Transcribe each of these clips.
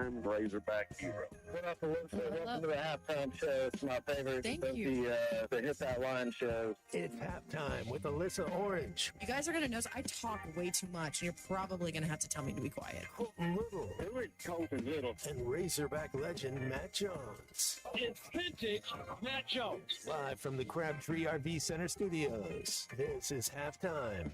halftime Razorback hero. What up, Alyssa? Welcome to the halftime show. It's my favorite. Thank of you. The Hit That Line show. It's halftime with Alyssa Orange, You guys are going to notice I talk way too much, and you're probably going to have to tell me to be quiet. Colton Little, Do it, Colton Little. and Razorback legend Matt Jones. It's vintage Matt Jones. Live from the Crabtree RV Center studios. This is halftime.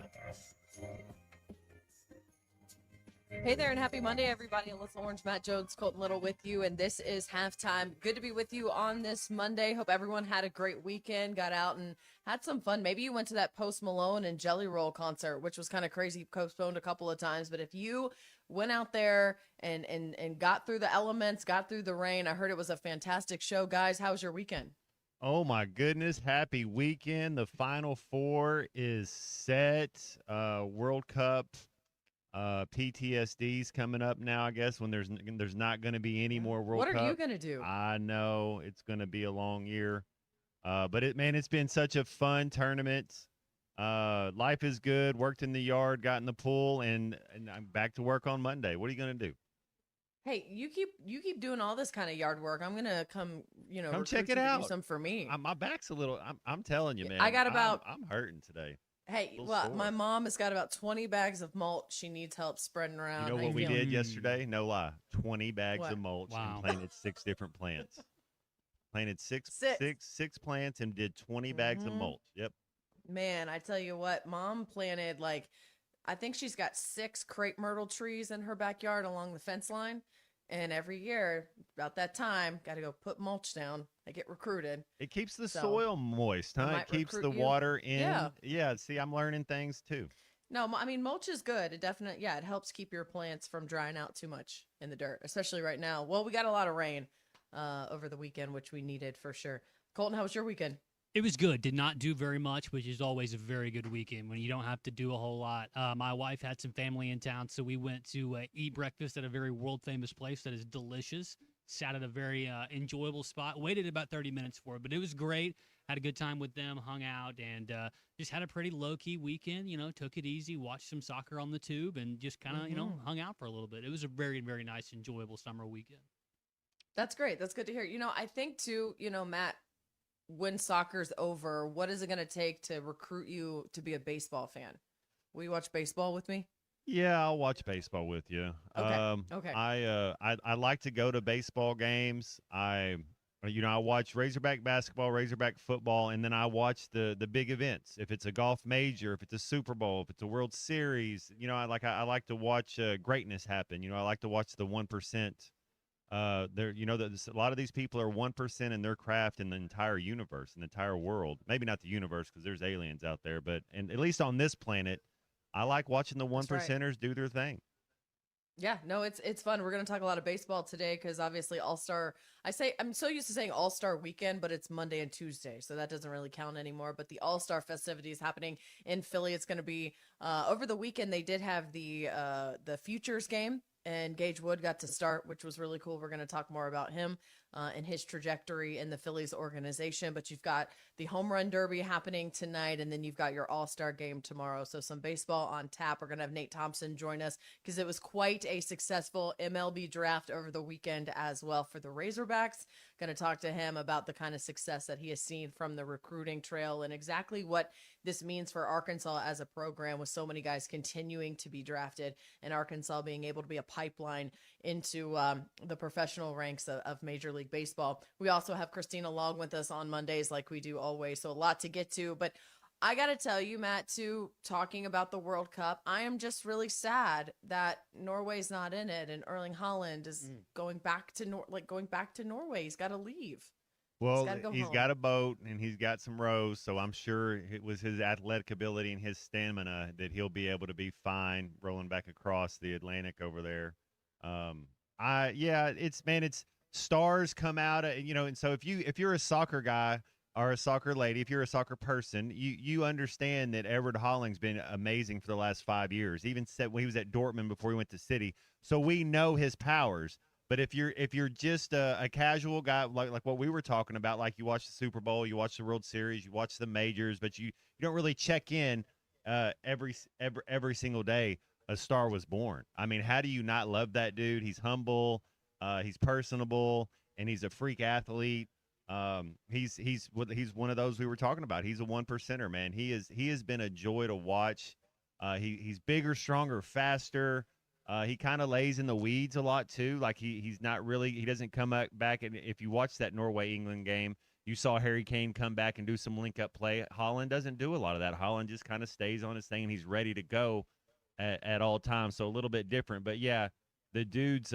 Hey there, and happy Monday, everybody. Alyssa Orange, Matt Jones, Colton Little with you, and this is halftime. Good to be with you on this Monday. Hope everyone had a great weekend, got out and had some fun. Maybe you went to that Post Malone and Jelly Roll concert, which was kind of crazy, postponed a couple of times. But if you went out there and got through the elements, got through the rain, I heard it was a fantastic show. Guys, how was your weekend? Oh my goodness, happy weekend. The Final Four is set. World Cup PTSD's coming up now, I guess, when there's not going to be any more World Cup. What are you going to do? I know it's going to be a long year. But it's been such a fun tournament. Life is good. Worked in the yard, got in the pool, and I'm back to work on Monday. What are you going to do? Hey, you keep doing all this kind of yard work. I'm gonna come check recruit it you to out. do some for me. My back's a little. I'm telling you, man. I got about- I'm hurting today. Hey, little well, sore. my mom has got about 20 bags of mulch. She needs help spreading around. You know How what we feeling? did yesterday? No lie. 20 bags What? of mulch Wow. and planted 6 different plants. Planted six plants and did 20 bags of Mhm. mulch. Yep. Man, I tell you what, Mom planted I think she's got 6 crepe myrtle trees in her backyard along the fence line. And every year, about that time, got to go put mulch down. I get recruited. It keeps the So, soil moist, I huh? It might keeps the recruit you. water in. Yeah. Yeah. See, I'm learning things too. No, I mean, mulch is good. It definitely, it helps keep your plants from drying out too much in the dirt, especially right now. Well, we got a lot of rain over the weekend, which we needed for sure. Colton, how was your weekend? It was good. Did not do very much, which is always a very good weekend when you don't have to do a whole lot. My wife had some family in town, so we went to eat breakfast at a very world-famous place that is delicious. Sat at a very enjoyable spot. Waited about 30 minutes for it, but it was great. Had a good time with them, hung out, and just had a pretty low-key weekend. Took it easy, watched some soccer on the tube, and just kind of, hung out for a little bit. It was a very, very nice, enjoyable summer weekend. That's great. That's good to hear. I think too, Matt, when soccer's over, what is it going to take to recruit you to be a baseball fan? Will you watch baseball with me? Yeah, I'll watch baseball with you. Okay. I like to go to baseball games. I watch Razorback basketball, Razorback football, and then I watch the big events. If it's a golf major, if it's a Super Bowl, if it's a World Series, I like to watch greatness happen. I like to watch the 1%. A lot of these people are 1% in their craft in the entire universe, in the entire world. Maybe not the universe because there's aliens out there, but at least on this planet, I like watching the 1%ers do their thing. Yeah, no, it's fun. We're going to talk a lot of baseball today because obviously All-Star, I'm so used to saying All-Star weekend, but it's Monday and Tuesday, so that doesn't really count anymore. But the All-Star festivities happening in Philly. It's going to be over the weekend. They did have the Futures game, and Gage Wood got to start, which was really cool. We're going to talk more about him and his trajectory in the Phillies organization. But you've got the Home Run Derby happening tonight, and then you've got your All-Star game tomorrow. So some baseball on tap. We're going to have Nate Thompson join us because it was quite a successful MLB draft over the weekend as well for the Razorbacks. Going to talk to him about the kind of success that he has seen from the recruiting trail and exactly what this means for Arkansas as a program with so many guys continuing to be drafted and Arkansas being able to be a pipeline into the professional ranks of Major League Baseball. We also have Christina Long with us on Mondays like we do always, so a lot to get to. But I got to tell you, Matt, too, talking about the World Cup, I am just really sad that Norway's not in it and Erling Haaland is going back to Norway. He's got to leave. Well, He's he's got a boat and he's got some rows, so I'm sure it was his athletic ability and his stamina that he'll be able to be fine rolling back across the Atlantic over there. It's stars come out, and so if you're a soccer guy or a soccer lady, if you're a soccer person, you understand that Everett Holling's been amazing for the last 5 years. Even when he was at Dortmund before he went to City, so we know his powers. But if you're just a casual guy like what we were talking about, like you watch the Super Bowl, you watch the World Series, you watch the majors, but you don't really check in every single day. A star was born. I mean, how do you not love that dude? He's humble. He's personable, and he's a freak athlete. He's one of those we were talking about. He's a 1%er, man. He has been a joy to watch. He's bigger, stronger, faster. He kind of lays in the weeds a lot too. Like he's not really, he doesn't come back. And if you watch that Norway England game, you saw Harry Kane come back and do some link up play. Holland doesn't do a lot of that. Holland just kind of stays on his thing, and he's ready to go at all times. So a little bit different. But yeah, the dude's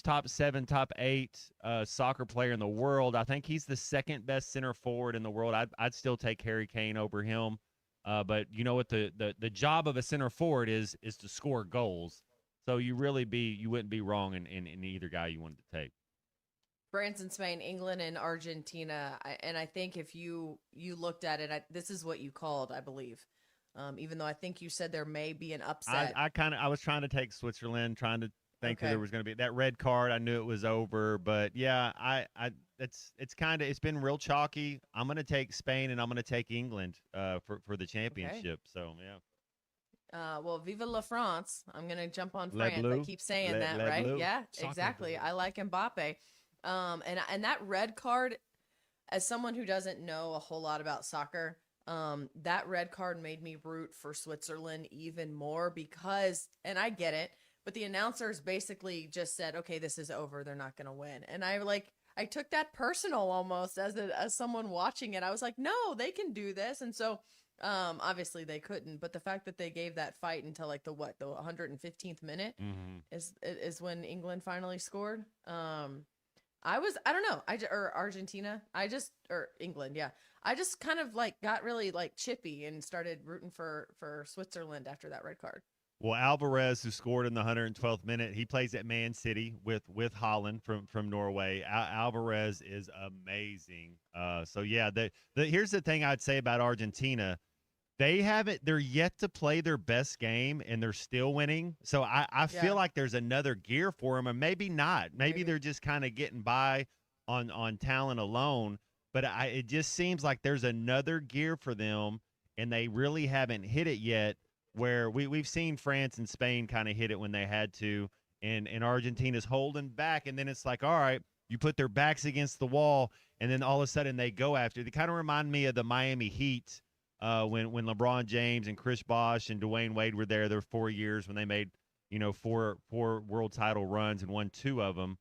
top 7, top 8 soccer player in the world. I think he's the second best center forward in the world. I'd still take Harry Kane over him. But you know what the job of a center forward is to score goals. So you wouldn't be wrong in either guy you wanted to take. France and Spain, England and Argentina. I think if you looked at it, this is what you called, I believe. Even though I think you said there may be an upset. I was trying to take Switzerland, trying to think that there was going to be that red card. I knew it was over, but yeah, it's been real chalky. I'm going to take Spain and I'm going to take England for the championship. Okay. So yeah. Well, Viva la France. I'm going to jump on France. I keep saying that, right? Bleu. Yeah, soccer exactly. Bleu. I like Mbappe. And that red card, as someone who doesn't know a whole lot about soccer, that red card made me root for Switzerland even more because, and I get it, but the announcers basically just said, okay, this is over. They're not going to win. And I took that personal almost as someone watching it. I was like, no, they can do this. And so, obviously they couldn't, but the fact that they gave that fight until like the 115th minute is when England finally scored. I don't know. Argentina. Or England. Yeah. I just kind of got really chippy and started rooting for Switzerland after that red card. Well, Alvarez, who scored in the 112th minute, he plays at Man City with Holland from Norway. Alvarez is amazing. So yeah, here's the thing I'd say about Argentina. They're yet to play their best game, and they're still winning. So I feel like there's another gear for them, or maybe not. Maybe they're just kind of getting by on talent alone. But it just seems like there's another gear for them, and they really haven't hit it yet, where we've seen France and Spain kind of hit it when they had to, and Argentina's holding back, and then it's like, all right, you put their backs against the wall, and then all of a sudden they go after it. They kind of remind me of the Miami Heat when LeBron James and Chris Bosh and Dwayne Wade were there. Their 4 years when they made, four world title runs and won 2 of them.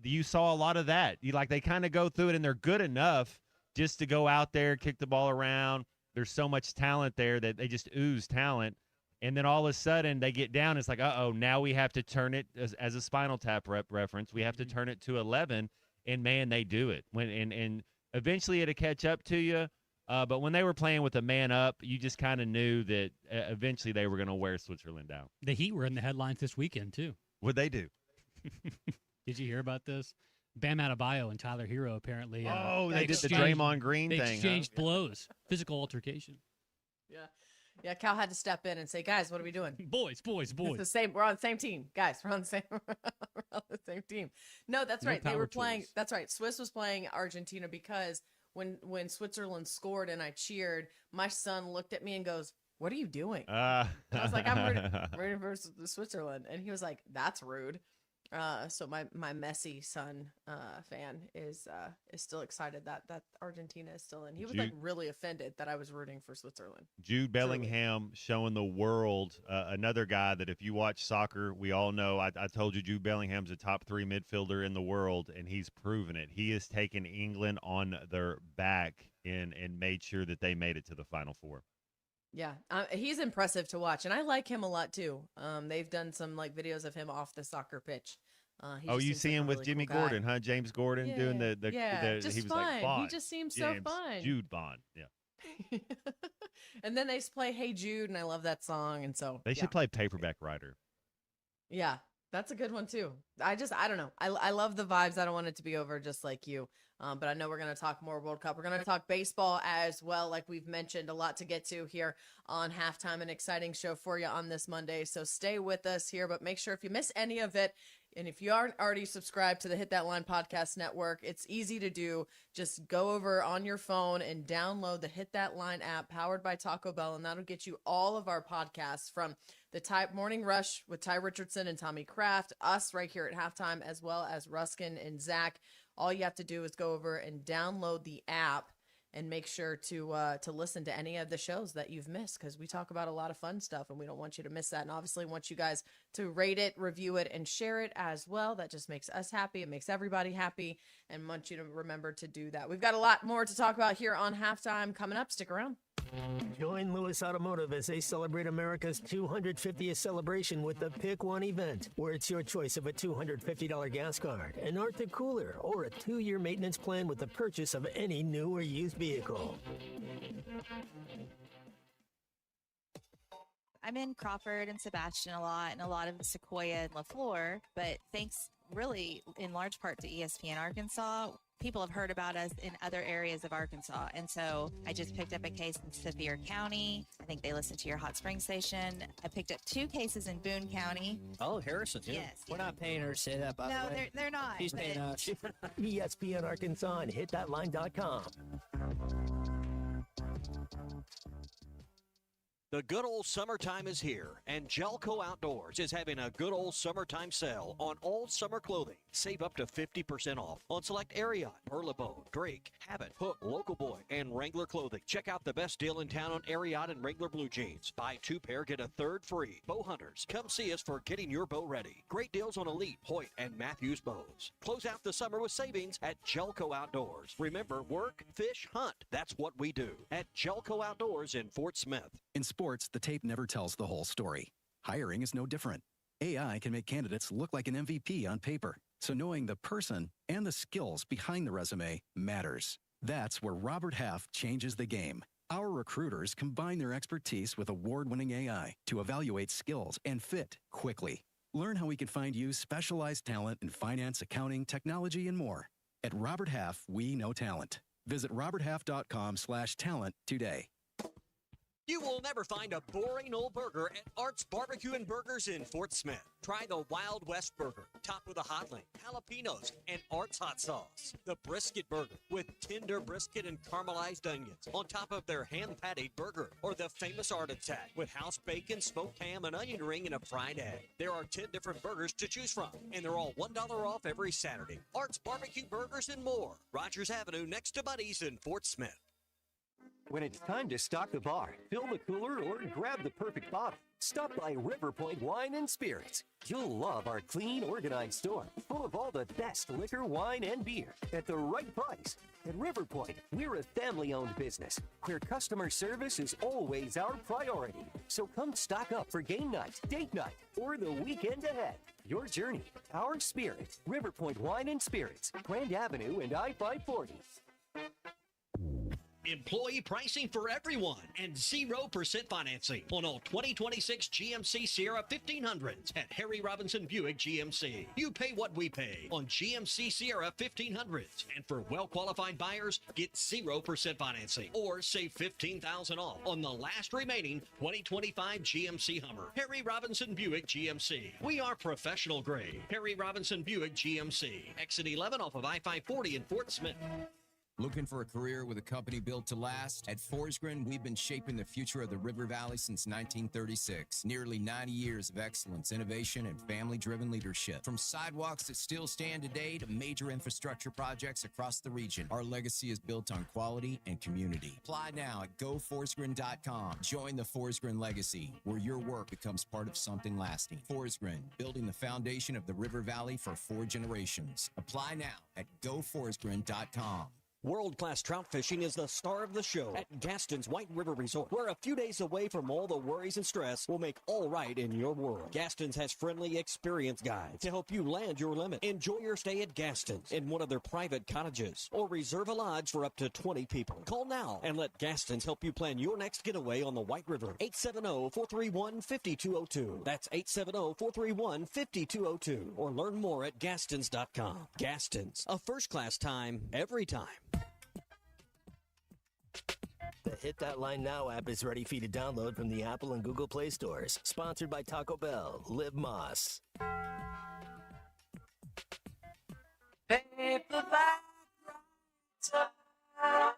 You saw a lot of that. They kind of go through it, and they're good enough just to go out there, kick the ball around. There's so much talent there that they just ooze talent. And then all of a sudden they get down. It's like, uh-oh, now we have to turn it as a Spinal Tap reference. We have to turn it to 11, and man, they do it. And eventually it'll catch up to you. But when they were playing with a man up, you just kind of knew that eventually they were going to wear Switzerland down. The Heat were in the headlines this weekend too. What'd they do? Did you hear about this? Bam Adebayo and Tyler Hero apparently. They did the Draymond Green thing. They exchanged blows, physical altercation. Yeah. Cal had to step in and say, "Guys, what are we doing? Boys. It's the same. We're on the same team, guys. We're on the same team." No, that's right. They were playing. That's right. Swiss was playing Argentina because when Switzerland scored and I cheered, my son looked at me and goes, "What are you doing?" I was like, "I'm rooting for Switzerland," and he was like, "That's rude." So my Messi son fan is still excited that Argentina is still in. He was really offended that I was rooting for Switzerland. Jude Bellingham showing the world another guy that if you watch soccer, we all know. I told you Jude Bellingham's a top 3 midfielder in the world, and he's proven it. He has taken England on their back and made sure that they made it to the Final Four. Yeah, he's impressive to watch, and I like him a lot too. They've done some videos of him off the soccer pitch. You see him with Jimmy Gordon, huh? James Gordon doing the just he was fun. like Bond. He just seems so fun. Jude Bond, yeah. And then they play "Hey Jude," and I love that song, and so they should play Paperback Writer. Yeah, that's a good one too. I don't know. I love the vibes. I don't want it to be over just like you. But I know we're going to talk more World Cup. We're going to talk baseball as well. Like we've mentioned, a lot to get to here on Halftime. An exciting show for you on this Monday. So stay with us here, but make sure if you miss any of it, and if you aren't already subscribed to the Hit That Line Podcast Network, it's easy to do. Just go over on your phone and download the Hit That Line app powered by Taco Bell, and that'll get you all of our podcasts from the Morning Rush with Ty Richardson and Tommy Kraft, us right here at halftime, as well as Ruskin and Zach. All you have to do is go over and download the app and make sure to listen to any of the shows that you've missed, because we talk about a lot of fun stuff and we don't want you to miss that. And obviously want you guys to rate it, review it, and share it as well. That just makes us happy. It makes everybody happy, and want you to remember to do that. We've got a lot more to talk about here on Halftime coming up. Stick around. Join Lewis Automotive as they celebrate America's 250th celebration with the Pick One event, where it's your choice of a $250 gas card, an Arctic cooler, or a 2-year maintenance plan with the purchase of any new or used vehicle. I'm in Crawford and Sebastian a lot, and a lot of Sequoia and LaFleur, but thanks really in large part to ESPN Arkansas, people have heard about us in other areas of Arkansas. And so I just picked up a case in Sevier County. I think they listen to your hot spring station. I picked up 2 cases in Boone County. Oh, Harrison, too. Yes. We're not paying her to say that, by No, the way. they're not. She's but- paying us. ESPN Arkansas and hitthatline.com. The good old summertime is here, and Jelco Outdoors is having a good old summertime sale on all summer clothing. Save up to 50% off on select Ariat, Burlebo, Drake, Habit, Hook, Local Boy, and Wrangler clothing. Check out the best deal in town on Ariat and Wrangler blue jeans. Buy 2 pair, get a 3rd free. Bow hunters, come see us for getting your bow ready. Great deals on Elite, Hoyt, and Matthews bows. Close out the summer with savings at Jelco Outdoors. Remember, work, fish, hunt. That's what we do at Jelco Outdoors in Fort Smith. In sports, the tape never tells the whole story. Hiring is no different. AI can make candidates look like an MVP on paper, so knowing the person and the skills behind the resume matters. That's where Robert Half changes the game. Our recruiters combine their expertise with award-winning AI to evaluate skills and fit quickly. Learn how we can find you specialized talent in finance, accounting, technology, and more. At Robert Half, we know talent. Visit roberthalf.com/talent today. You will never find a boring old burger at Art's Barbecue and Burgers in Fort Smith. Try the Wild West Burger, topped with a hotling, jalapenos, and Art's hot sauce. The Brisket Burger, with tender brisket and caramelized onions on top of their hand-patted burger. Or the famous Art Attack, with house bacon, smoked ham, an onion ring, and a fried egg. There are 10 different burgers to choose from, and they're all $1 off every Saturday. Art's Barbecue Burgers and more. Rogers Avenue, next to Buddy's in Fort Smith. When it's time to stock the bar, fill the cooler, or grab the perfect bottle, stop by River Point Wine and Spirits. You'll love our clean, organized store, full of all the best liquor, wine, and beer at the right price. At River Point, we're a family-owned business where customer service is always our priority. So come stock up for game night, date night, or the weekend ahead. Your journey, our spirit. River Point Wine and Spirits, Grand Avenue and I-540. Employee pricing for everyone and 0% financing on all 2026 GMC Sierra 1500s at Harry Robinson Buick GMC. You pay what we pay on GMC Sierra 1500s. And for well-qualified buyers, get 0% financing or save $15,000 off on the last remaining 2025 GMC Hummer. Harry Robinson Buick GMC. We are professional grade. Harry Robinson Buick GMC. Exit 11 off of I-540 in Fort Smith. Looking for a career with a company built to last? At Forsgren, we've been shaping the future of the River Valley since 1936. Nearly 90 years of excellence, innovation, and family-driven leadership. From sidewalks that still stand today to major infrastructure projects across the region, our legacy is built on quality and community. Apply now at goforsgren.com. Join the Forsgren legacy, where your work becomes part of something lasting. Forsgren, building the foundation of the River Valley for 4 generations. Apply now at goforsgren.com. World-class trout fishing is the star of the show at Gaston's White River Resort, where a few days away from all the worries and stress will make all right in your world. Gaston's has friendly, experienced guides to help you land your limit. Enjoy your stay at Gaston's in one of their private cottages, or reserve a lodge for up to 20 people. Call now and let Gaston's help you plan your next getaway on the White River. 870-431-5202. That's 870-431-5202. Or learn more at Gastons.com. Gaston's, a first-class time, every time. The Hit That Line Now app is ready for you to download from the Apple and Google Play stores. Sponsored by Taco Bell. Live Moss. Paperback writer.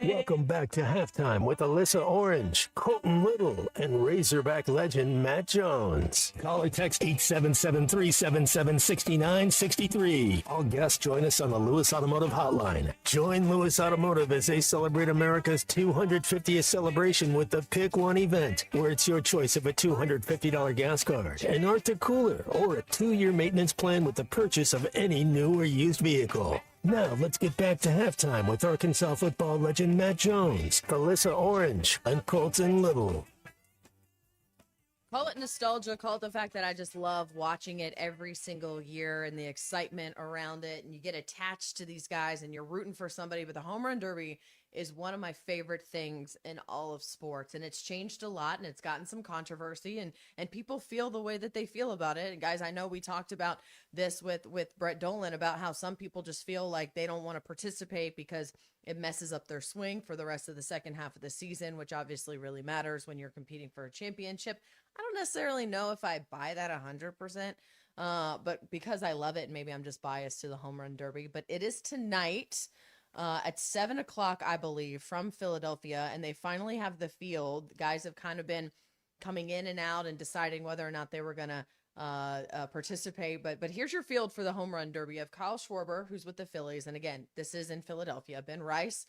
Welcome back to Halftime with Alyssa Orange, Colton Little, and Razorback legend Matt Jones. Call or text 877-377-6963. All guests join us on the Lewis Automotive Hotline. Join Lewis Automotive as they celebrate America's 250th celebration with the Pick One event, where it's your choice of a $250 gas card, an Arctic cooler, or a 2-year maintenance plan with the purchase of any new or used vehicle. Now, let's get back to halftime with Arkansas football legend Matt Jones, Alyssa Orange, and Colton Little. Call it nostalgia. Call it the fact that I just love watching it every single year and the excitement around it. And you get attached to these guys and you're rooting for somebody. But the Home Run Derby is one of my favorite things in all of sports. And it's changed a lot and it's gotten some controversy and people feel the way that they feel about it. And guys, I know we talked about this with Brett Dolan about how some people just feel like they don't want to participate because it messes up their swing for the rest of the second half of the season, which obviously really matters when you're competing for a championship. I don't necessarily know if I buy that 100%, but because I love it, and maybe I'm just biased to the Home Run Derby, but it is tonight at 7 o'clock, I believe, from Philadelphia, and they finally have the field. Guys have kind of been coming in and out and deciding whether or not they were going to participate. But here's your field for the Home Run Derby. You have Kyle Schwarber, who's with the Phillies, and again, this is in Philadelphia. Ben Rice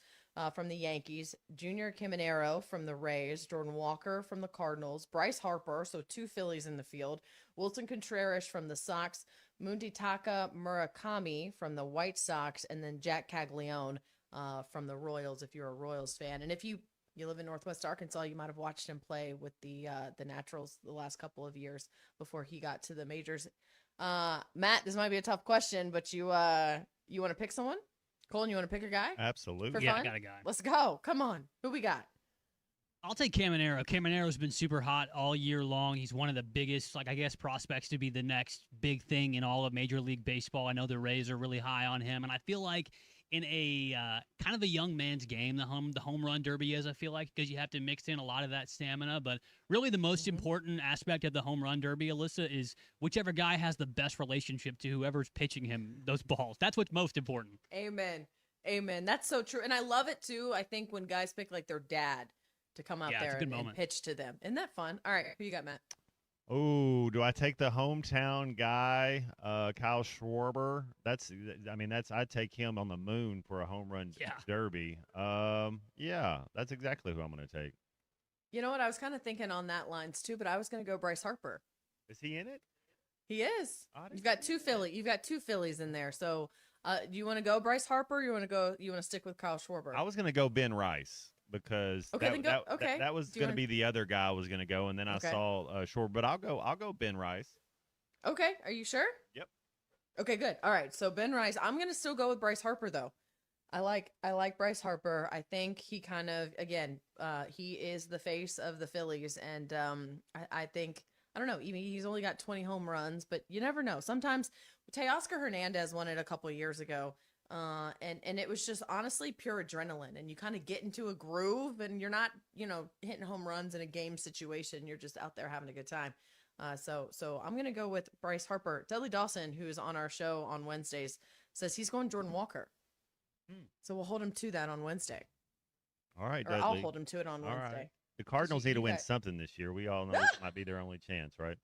from the Yankees, Junior Caminero from the Rays, Jordan Walker from the Cardinals, Bryce Harper, so 2 Phillies in the field, Wilson Contreras from the Sox, Munditaka Murakami from the White Sox, and then Jack Caglione from the Royals, if you're a Royals fan. And if you live in Northwest Arkansas, you might have watched him play with the Naturals the last couple of years before he got to the majors. Matt, this might be a tough question, but you want to pick someone? Colin, you want to pick a guy? Absolutely. Yeah, I got a guy. Let's go. Come on. Who we got? I'll take Caminero. Caminero's been super hot all year long. He's one of the biggest, prospects to be the next big thing in all of Major League Baseball. I know the Rays are really high on him, and I feel like in a kind of a young man's game, the home run derby is, I feel like, because you have to mix in a lot of that stamina. But really the most important aspect of the home run derby, Alyssa, is whichever guy has the best relationship to whoever's pitching him those balls. That's what's most important. Amen. That's so true. And I love it, too. I think when guys pick, their dad to come out there and pitch to them. Isn't that fun? All right, who you got, Matt? Oh, do I take the hometown guy, Kyle Schwarber? I'd take him on the moon for a home run derby. Yeah, that's exactly who I'm going to take. You know what? I was kind of thinking on that lines too, but I was going to go Bryce Harper. Is he in it? He is. You've got two Phillies in there. So, do you want to go Bryce Harper? Or you want to stick with Kyle Schwarber? I was going to go Ben Rice. Because that was going to be the other guy I was going to go, and then I saw Short. But I'll go Ben Rice. Okay, are you sure? Yep. Okay, good. All right, so Ben Rice. I'm going to still go with Bryce Harper though. I like Bryce Harper. I think he kind of he is the face of the Phillies, and I think I don't know. He's only got 20 home runs, but you never know. Sometimes Teoscar Hernandez won it a couple of years ago. And it was just honestly pure adrenaline, and you kind of get into a groove, and you're not, hitting home runs in a game situation. You're just out there having a good time. So I'm going to go with Bryce Harper. Dudley Dawson, who is on our show on Wednesdays, says he's going Jordan Walker. So we'll hold him to that on Wednesday. All right, Dudley. Or I'll hold him to it on Wednesday. Right. The Cardinals need to win something this year. We all know this might be their only chance, right?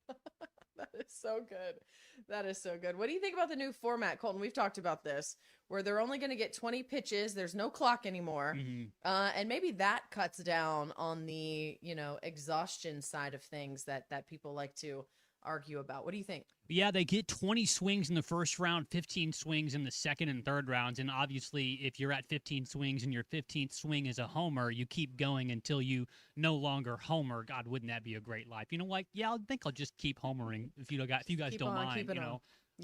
That is so good. That is so good. What do you think about the new format, Colton? We've talked about this, where they're only going to get 20 pitches. There's no clock anymore. And maybe that cuts down on the, exhaustion side of things that people like to argue about. What do you think? Yeah, they get 20 swings in the first round, 15 swings in the second and third rounds. And obviously, if you're at 15 swings and your 15th swing is a homer, you keep going until you no longer homer. God, wouldn't that be a great life? You know what? Yeah, I think I'll just keep homering if you guys don't mind.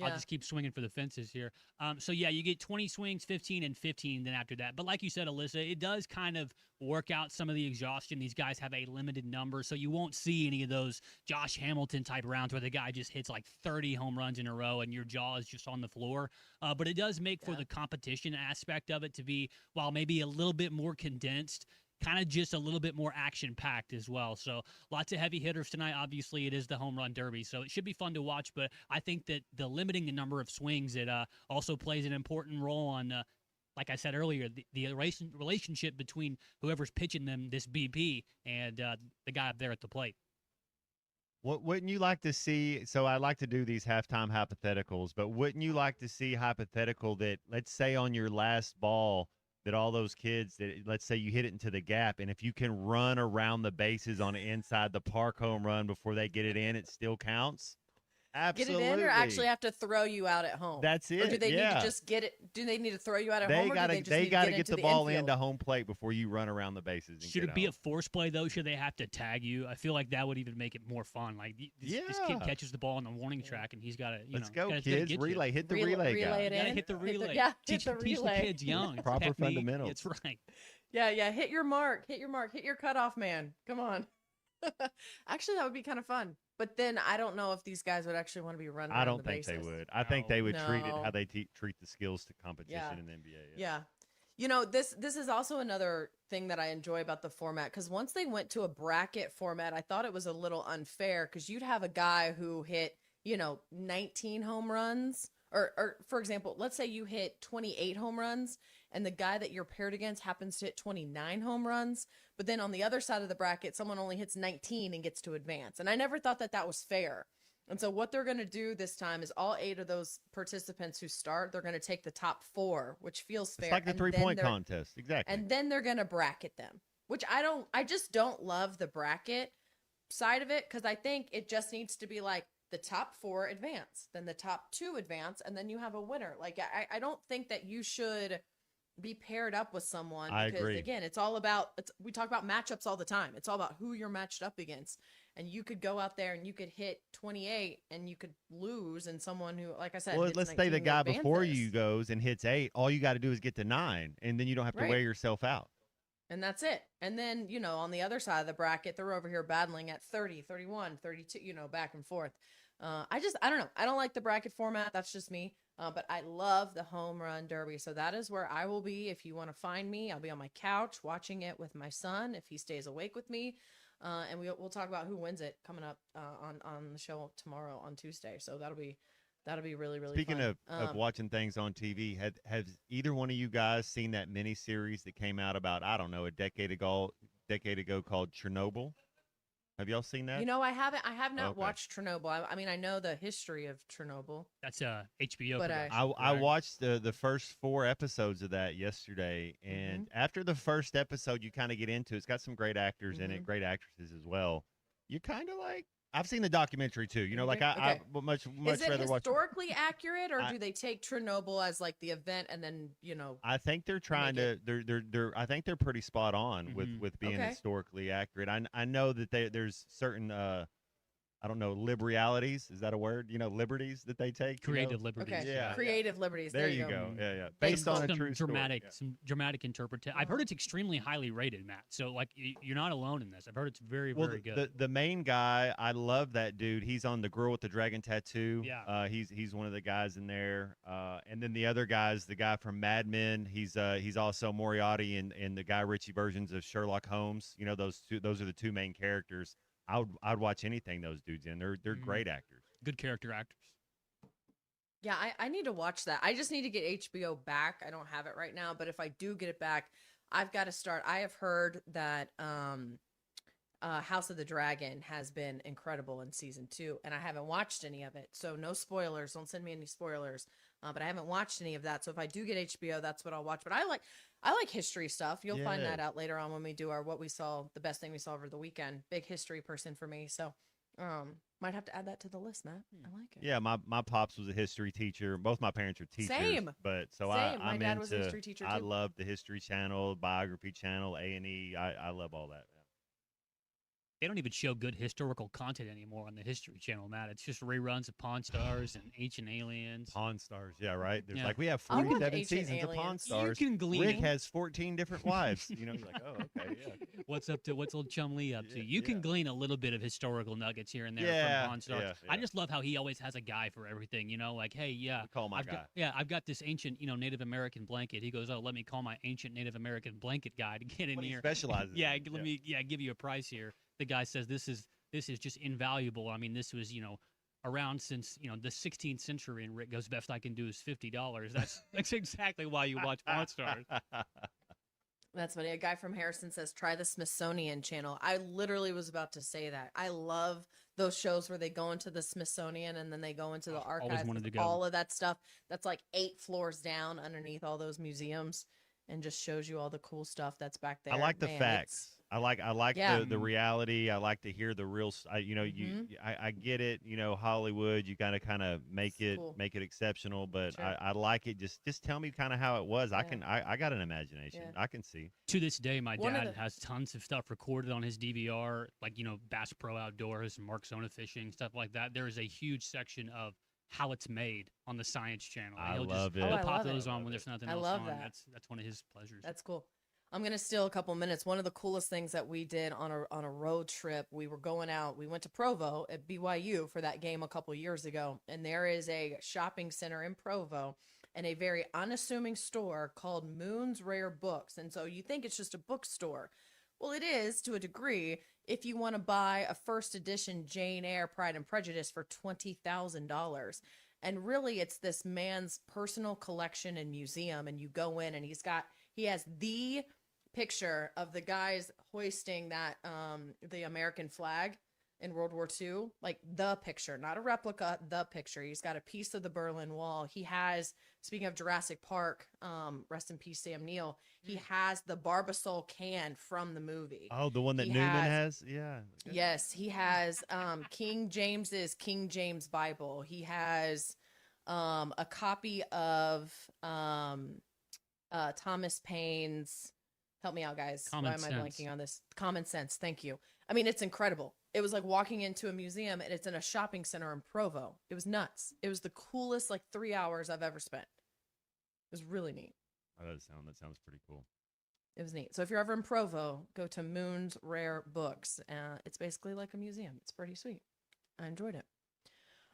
I'll Yeah. just keep swinging for the fences here. So yeah, you get 20 swings, 15 and 15 then after that. But like you said, Alyssa, it does kind of work out some of the exhaustion. These guys have a limited number, so you won't see any of those Josh Hamilton type rounds where the guy just hits like 30 home runs in a row and your jaw is just on the floor. But it does make for the competition aspect of it to be, while maybe a little bit more condensed, kind of just a little bit more action packed as well. So lots of heavy hitters tonight. Obviously, it is the home run derby, so it should be fun to watch. But I think that the limiting the number of swings, it also plays an important role on, like I said earlier, the relationship between whoever's pitching them this BP and the guy up there at the plate. What wouldn't you like to see? So I like to do these halftime hypotheticals, but wouldn't you like to see hypothetical that, let's say on your last ball, that all those kids that, let's say you hit it into the gap, and if you can run around the bases on the inside the park home run before they get it in, it still counts? Absolutely. Get it in, or actually have to throw you out at home? That's it. Or do they need to just get it? Do they need to throw you out at home? Or do they just need to get the ball infield? into home plate before you run around the bases. And Should it be a force play though? Should they have to tag you? I feel like that would even make it more fun. Like this kid catches the ball on the warning track and he's got to, let's go, kids! Relay, hit the relay guy. It in. Hit the relay. Teach the kids young. Proper Technique. fundamentals. It's right. Yeah. Hit your mark. Hit your cutoff, man. Come on. Actually, that would be kind of fun. But then I don't know if these guys would actually want to be running. I around don't the think bases. they would. I think they would treat it No. how they treat the skills to competition in the NBA. Yeah. You know, this is also another thing that I enjoy about the format, because once they went to a bracket format, I thought it was a little unfair, because you'd have a guy who hit, 19 home runs, or for example, let's say you hit 28 home runs and the guy that you're paired against happens to hit 29 home runs, but then on the other side of the bracket, someone only hits 19 and gets to advance. And I never thought that was fair. And so what they're going to do this time is all 8 of those participants who start, they're going to take the top 4, which feels fair. It's like the 3-point contest. Exactly. And then they're going to bracket them, which I just don't love the bracket side of it, because I think it just needs to be like the top 4 advance, then the top 2 advance, and then you have a winner. Like, I don't think that you should be paired up with someone, because I agree. Again, it's all about, we talk about matchups all the time. It's all about who you're matched up against. And you could go out there and you could hit 28 and you could lose, and someone who, like I said, Well, hits let's say 19 the guy advances. before you goes and hits 8. All you got to do is get to 9, and then you don't have to Right. wear yourself out. And that's it. And then, on the other side of the bracket, they're over here battling at 30, 31, 32, back and forth. I don't know. I don't like the bracket format. That's just me. But I love the home run derby. So that is where I will be. If you want to find me, I'll be on my couch watching it with my son if he stays awake with me. And we'll talk about who wins it coming up on the show tomorrow on Tuesday. So that'll be really, really Speaking fun. of watching things on TV, has either one of you guys seen that miniseries that came out about, I don't know, a decade ago called Chernobyl? Have y'all seen that? I have not Okay. watched Chernobyl. I mean, I know the history of Chernobyl. That's HBO. But production. I watched the first 4 episodes of that yesterday, and after the first episode, you kind of get into it. It's got some great actors in it, great actresses as well. You kind of like, I've seen the documentary too. I would much Is it rather watch. historically accurate, or do they take Chernobyl as like the event and then I think they're trying to. They're. I think they're pretty spot on with being Okay. historically accurate. I know that there's certain. I don't know, liberalities. Is that a word? Liberties that they take. Creative liberties. Okay. Yeah. Creative liberties. There you go. Yeah. Based Some- on a true dramatic, story. some dramatic interpretation. I've heard it's extremely highly rated, Matt. So like you're not alone in this. I've heard it's very, very good. The main guy, I love that dude. He's on The Girl with the Dragon Tattoo. Yeah. He's one of the guys in there. And then the other guy's the guy from Mad Men. He's also Moriarty in the Guy Ritchie versions of Sherlock Holmes. Those are the 2 main characters. I'd watch anything those dudes in. They're great actors. Good character actors. Yeah, I need to watch that. I just need to get HBO back. I don't have it right now, but if I do get it back, I've got to start. I have heard that House of the Dragon has been incredible in season 2, and I haven't watched any of it. So no spoilers. Don't send me any spoilers. But I haven't watched any of that. So if I do get HBO, that's what I'll watch. But I like history stuff. You'll find that out later on when we do our the best thing we saw over the weekend. Big history person for me. So might have to add that to the list, Matt. I like it. Yeah, my pops was a history teacher. Both my parents are teachers. Same. But so Same. I'm My dad into, was a history teacher, I too. love the History Channel, Biography Channel, A&E. I love all that. they don't even show good historical content anymore on the History Channel, Matt. It's just reruns of Pawn Stars and Ancient Aliens. Pawn Stars, yeah, right. There's Yeah. like we have I watch 47 Ancient seasons of Pawn Aliens. Stars. You can glean. Rick has 14 different wives. You're like, oh, okay, yeah. What's old Chum Lee up to? Yeah, You can yeah. glean a little bit of historical nuggets here and there Yeah, from Pawn Stars. yeah, I yeah. just love how he always has a guy for everything. Like, hey, yeah, Call my guy. I've got this ancient, Native American blanket. He goes, oh, let me call my ancient Native American blanket guy to get in What he here. specializes Yeah, in, let me give you a price here. The guy says this is just invaluable. I mean, this was around since the 16th century, and Rick goes, best I can do is $50. That's exactly why you watch Pawn Stars. That's funny. A guy from Harrison says, try the Smithsonian Channel. I literally was about to say that. I love those shows where they go into the Smithsonian and then they go into the archives. wanted to with go. all of that stuff. That's like 8 floors down underneath all those museums and just shows you all the cool stuff that's back there. I like the Man, facts. I like Yeah. the reality. I like to hear the real. I get it. Hollywood. You gotta kind of make it cool. exceptional, but Sure. I like it. Just tell me kind of how it was. I got an imagination. Yeah. I can see. To this day, my One of dad the- has tons of stuff recorded on his DVR, like, Bass Pro Outdoors and Mark Zona Fishing, stuff like that. There is a huge section of how it's made on the Science Channel. I He'll love it. He'll Oh, I pop love it. those on when there's nothing I else love on. that. That's one of his pleasures. That's cool. I'm gonna steal a couple minutes. One of the coolest things that we did on a road trip, we were going out. We went to Provo at BYU for that game a couple years ago, and there is a shopping center in Provo and a very unassuming store called Moon's Rare Books. And so you think it's just a bookstore. Well, it is to a degree if you want to buy a first edition Jane Eyre Pride and Prejudice for $20,000. And really, it's this man's personal collection and museum. And you go in and he has the picture of the guys hoisting that the American flag in World War II, like the picture, not a replica, the picture. He's got a piece of the Berlin Wall. He has, speaking of Jurassic Park, rest in peace, Sam Neill, he has the Barbasol can from the movie. Oh, the one that He Newman has- has. Yeah. Yes, he has King James's King James Bible. He has a copy of Thomas Paine's. Help me out, guys. Common Why am I Sense. blanking on this? Common Sense. Thank you. I mean, it's incredible. It was like walking into a museum, and it's in a shopping center in Provo. It was nuts. It was the coolest 3 hours I've ever spent. It was really neat. Oh, that sounds pretty cool. It was neat. So if you're ever in Provo, go to Moon's Rare Books. It's basically like a museum. It's pretty sweet. I enjoyed it.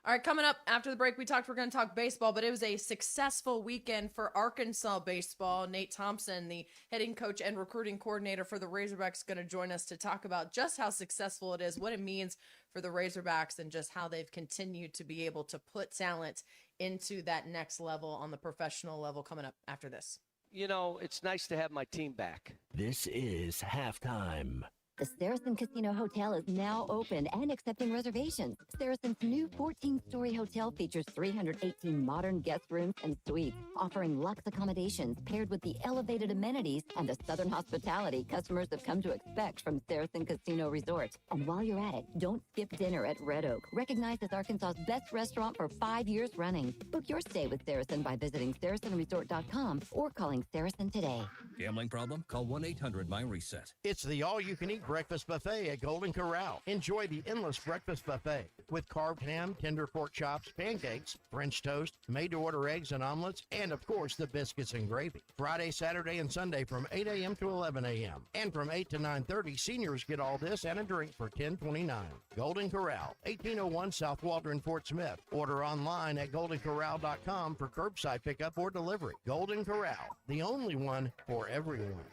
All right, coming up after the break, we're going to talk baseball, but it was a successful weekend for Arkansas baseball. Nate Thompson, the hitting coach and recruiting coordinator for the Razorbacks, is going to join us to talk about just how successful it is, what it means for the Razorbacks, and just how they've continued to be able to put talent into that next level on the professional level coming up after this. It's nice to have my team back. This is halftime. The Saracen Casino Hotel is now open and accepting reservations. Saracen's new 14-story hotel features 318 modern guest rooms and suites, offering luxe accommodations paired with the elevated amenities and the southern hospitality customers have come to expect from Saracen Casino Resort. And while you're at it, don't skip dinner at Red Oak, recognized as Arkansas's best restaurant for 5 years running. Book your stay with Saracen by visiting SaracenResort.com or calling Saracen today. Gambling problem? Call 1-800-MY-RESET. It's the all-you-can-eat breakfast buffet at Golden Corral. Enjoy the endless breakfast buffet with carved ham, tender pork chops, pancakes, French toast, made-to-order eggs and omelets, and, of course, the biscuits and gravy. Friday, Saturday, and Sunday from 8 a.m. to 11 a.m. And from 8 to 9:30, seniors get all this and a drink for $10.29. Golden Corral, 1801 South Waldron, Fort Smith. Order online at goldencorral.com for curbside pickup or delivery. Golden Corral, the only one for everyone.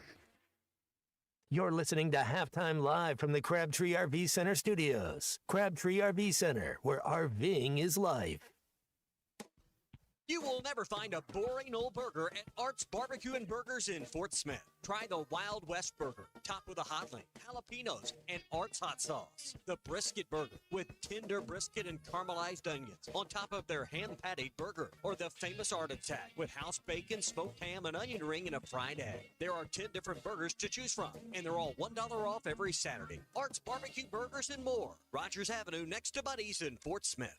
You're listening to Halftime Live from the Crabtree RV Center studios. Crabtree RV Center, where RVing is life. You will never find a boring old burger at Art's Barbecue and Burgers in Fort Smith. Try the Wild West Burger, topped with a hotline, jalapenos, and Art's hot sauce. The Brisket Burger, with tender brisket and caramelized onions on top of their hand-patted burger. Or the famous Art Attack, with house bacon, smoked ham, an onion ring, and a fried egg. There are 10 different burgers to choose from, and they're all $1 off every Saturday. Art's Barbecue Burgers and more. Rogers Avenue, next to Buddy's in Fort Smith.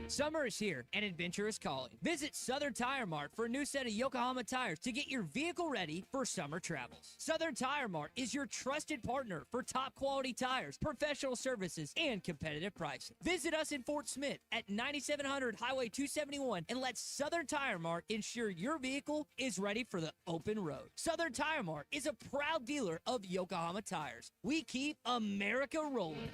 Summer is here and adventure is calling. Visit Southern Tire Mart for a new set of Yokohama tires to get your vehicle ready for summer travels. Southern Tire Mart is your trusted partner for top quality tires, professional services, and competitive pricing. Visit us in Fort Smith at 9700 Highway 271 and let Southern Tire Mart ensure your vehicle is ready for the open road. Southern Tire Mart is a proud dealer of Yokohama tires. We keep America rolling.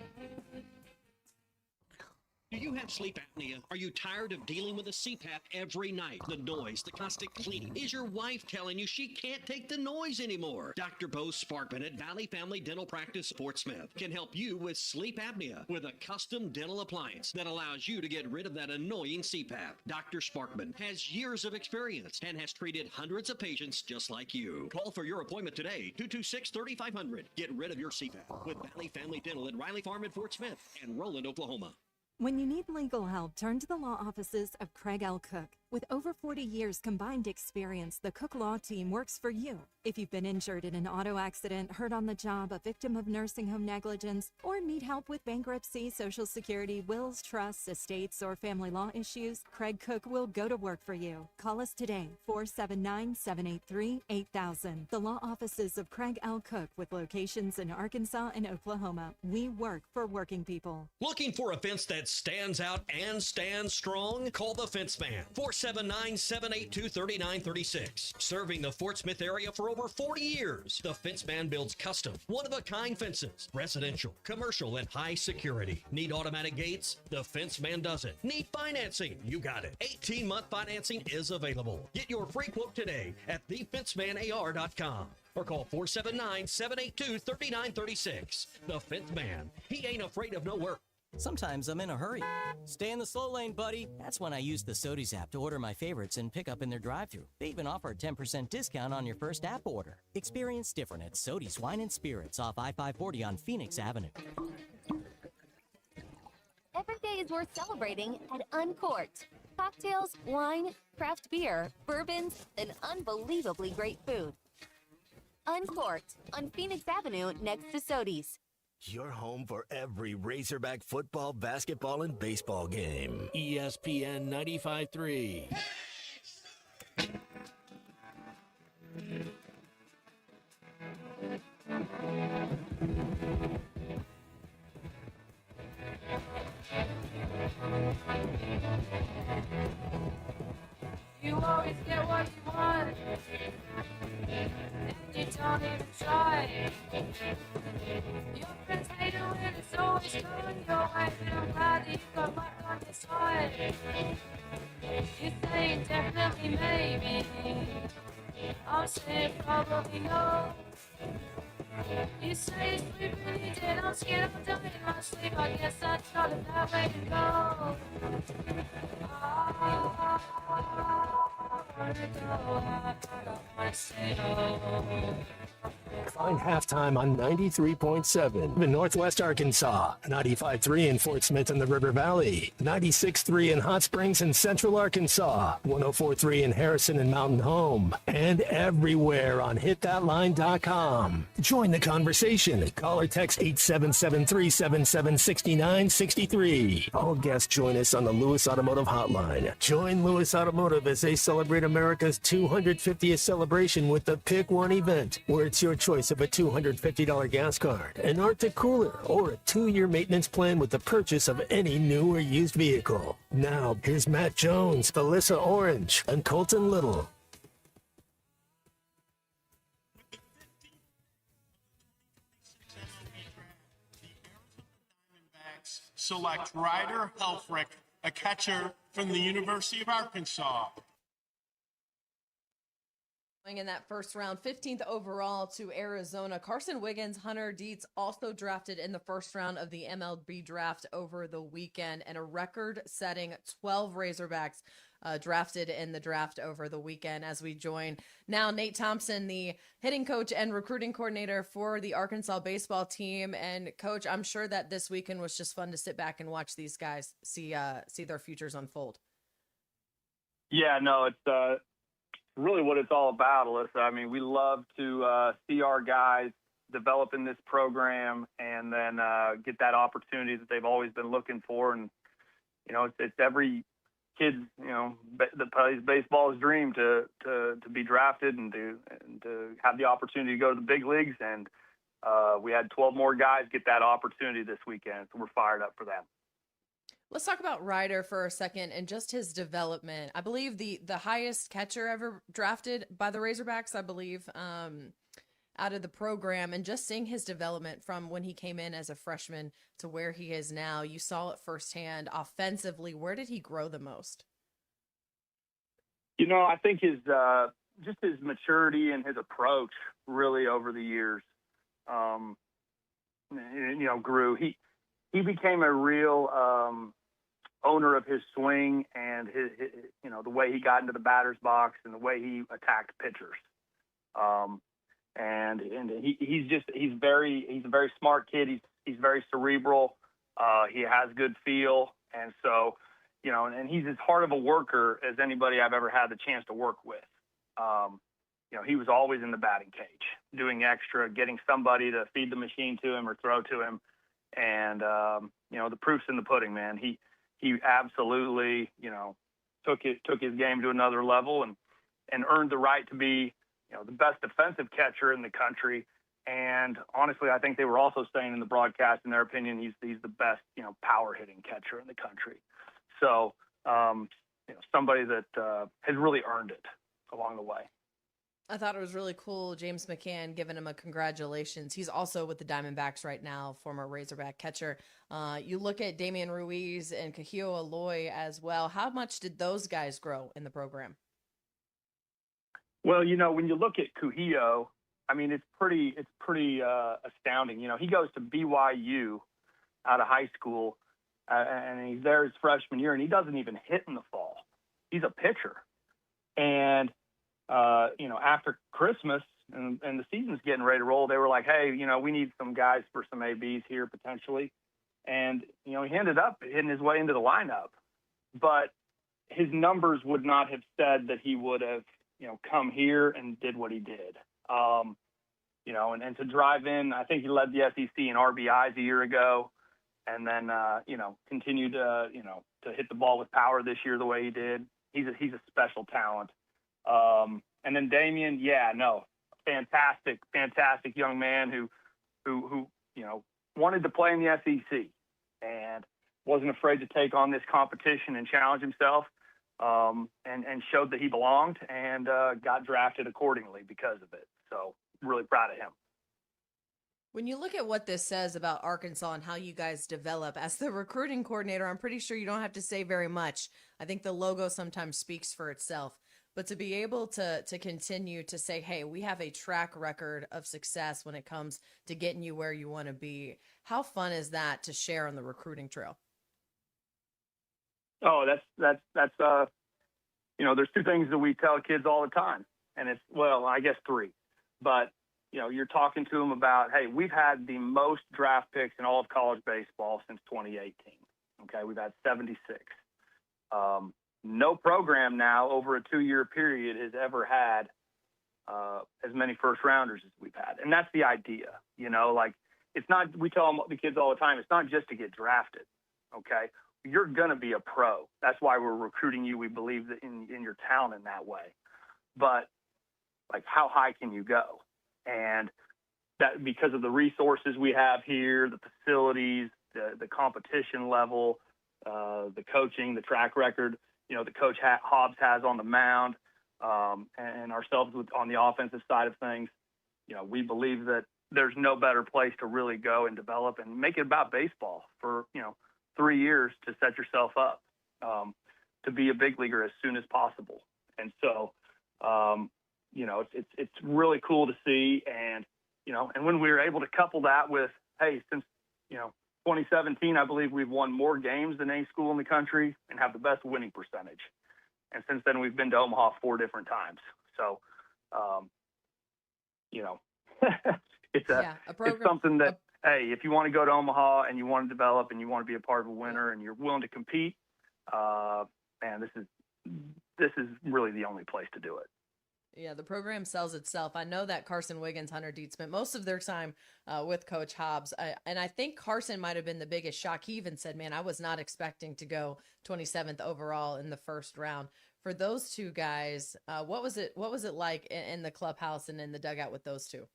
Do you have sleep apnea? Are you tired of dealing with a CPAP every night? The noise, the constant cleaning. Is your wife telling you she can't take the noise anymore? Dr. Bo Sparkman at Valley Family Dental Practice, Fort Smith, can help you with sleep apnea with a custom dental appliance that allows you to get rid of that annoying CPAP. Dr. Sparkman has years of experience and has treated hundreds of patients just like you. Call for your appointment today, 226-3500. Get rid of your CPAP with Valley Family Dental at Riley Farm in Fort Smith and Roland, Oklahoma. When you need legal help, turn to the law offices of Craig L. Cook. With over 40 years combined experience, the Cook Law Team works for you. If you've been injured in an auto accident, hurt on the job, a victim of nursing home negligence, or need help with bankruptcy, Social Security, wills, trusts, estates, or family law issues, Craig Cook will go to work for you. Call us today, 479-783-8000. The law offices of Craig L. Cook with locations in Arkansas and Oklahoma. We work for working people. Looking for a fence that stands out and stands strong? Call the Fence Man, 479-782-3936. Serving the Fort Smith area for over 40 years, the Fence Man builds custom, one-of-a-kind fences, residential, commercial, and high security. Need automatic gates? The Fence Man does it. Need financing? You got it. 18-month financing is available. Get your free quote today at thefencemanar.com. Or call 479-782-3936. The Fence Man. He ain't afraid of no work. Sometimes I'm in a hurry. Stay in the slow lane, buddy. That's when I use the Sodies app to order my favorites and pick up in their drive-thru. They even offer a 10% discount on your first app order. Experience different at Sodies Wine and Spirits off I-540 on Phoenix Avenue. Every day is worth celebrating at Uncorked. Cocktails, wine, craft beer, bourbons, and unbelievably great food. Uncorked on Phoenix Avenue next to Sodies. Your home for every Razorback football, basketball, and baseball game. ESPN 95.3. You always get what you want, and you don't even try. Your friends hate it when it's always coming your way, and I'm glad that you got luck on your side. You say definitely maybe, I'm saying probably no. You say you're sleeping and you did, I'm scared I'm dying in my sleep, I guess that's not a bad way to go. Find halftime on 93.7 in Northwest Arkansas, 95.3 in Fort Smith and the River Valley, 96.3 in Hot Springs and Central Arkansas, 104.3 in Harrison and Mountain Home, and everywhere on hitthatline.com. Join the conversation. Call or text 877-377-6963. All guests join us on the Lewis Automotive Hotline. Join Lewis Automotive as they celebrate America's 250th celebration with the Pick One event, where it's your choice of a $250 gas card, an Arctic cooler, or a 2-year maintenance plan with the purchase of any new or used vehicle. Now, here's Matt Jones, Alyssa Orange, and Colton Little. Select Ryder Helfrich, a catcher from the University of Arkansas. In that first round, 15th overall to Arizona, Carson Wiggins, Hunter Dietz also drafted in the first round of the MLB draft over the weekend, and a record-setting 12 Razorbacks drafted in the draft over the weekend. As we join now Nate Thompson, the hitting coach and recruiting coordinator for the Arkansas baseball team. And Coach, I'm sure that this weekend was just fun to sit back and watch these guys see their futures unfold. Yeah, no, it's really what it's all about, Alyssa. I mean, we love to see our guys develop in this program and then get that opportunity that they've always been looking for. And, it's every kid's, that plays baseball's dream to be drafted and to have the opportunity to go to the big leagues. And we had 12 more guys get that opportunity this weekend, so we're fired up for that. Let's talk about Ryder for a second and just his development. I believe the highest catcher ever drafted by the Razorbacks, I believe, out of the program, and just seeing his development from when he came in as a freshman to where he is now. You saw it firsthand. Offensively, where did he grow the most? I think his just his maturity and his approach really over the years, grew. He became a real owner of his swing and his the way he got into the batter's box and the way he attacked pitchers. And he's a very smart kid. He's very cerebral. He has good feel, and so and he's as hard of a worker as anybody I've ever had the chance to work with. He was always in the batting cage, doing extra, getting somebody to feed the machine to him or throw to him, and the proof's in the pudding, man. He absolutely took his game to another level and earned the right to be the best defensive catcher in the country. And honestly, I think they were also saying in the broadcast, in their opinion, he's the best, power hitting catcher in the country. So, somebody that has really earned it along the way. I thought it was really cool. James McCann giving him a congratulations. He's also with the Diamondbacks right now, former Razorback catcher. You look at Damian Ruiz and Kahio Aloy as well. How much did those guys grow in the program? Well, when you look at Kahio, I mean, it's pretty astounding. He goes to BYU out of high school, and he's there his freshman year, and he doesn't even hit in the fall. He's a pitcher. And, after Christmas and the season's getting ready to roll, they were like, hey, we need some guys for some ABs here potentially. And, he ended up hitting his way into the lineup. But his numbers would not have said that he would have, come here and did what he did. And to drive in, I think he led the SEC in RBIs a year ago. And then, continued to hit the ball with power this year the way he did. He's a special talent. And then Damian, fantastic young man who wanted to play in the SEC and wasn't afraid to take on this competition and challenge himself, and showed that he belonged and got drafted accordingly because of it. So really proud of him. When you look at what this says about Arkansas and how you guys develop, as the recruiting coordinator, I'm pretty sure you don't have to say very much. I think the logo sometimes speaks for itself. But to be able to continue to say, hey, we have a track record of success when it comes to getting you where you want to be, how fun is that to share on the recruiting trail? Oh, that's there's two things that we tell kids all the time. And it's, well, I guess three. But you're talking to them about, hey, we've had the most draft picks in all of college baseball since 2018. Okay, we've had 76. No program now over a 2-year period has ever had as many first rounders as we've had. And that's the idea, it's not, we tell the kids all the time, it's not just to get drafted. Okay. You're going to be a pro. That's why we're recruiting you. We believe that in your talent in that way. But how high can you go? And that, because of the resources we have here, the facilities, the competition level, the coaching, the track record, the coach Hobbs has on the mound, and ourselves on the offensive side of things, we believe that there's no better place to really go and develop and make it about baseball for, 3 years to set yourself up to be a big leaguer as soon as possible. And so, it's really cool to see. And, and when we were able to couple that with, hey, since, 2017, I believe we've won more games than any school in the country and have the best winning percentage. And since then, we've been to Omaha 4 different times. So, it's something that, hey, if you want to go to Omaha and you want to develop and you want to be a part of a winner and you're willing to compete, man, this is really the only place to do it. Yeah, the program sells itself. I know that Carson Wiggins, Hunter Deed spent most of their time with Coach Hobbs. And I think Carson might have been the biggest shock. He even said, man, I was not expecting to go 27th overall in the first round. For those two guys, what was it like in the clubhouse and in the dugout with those two?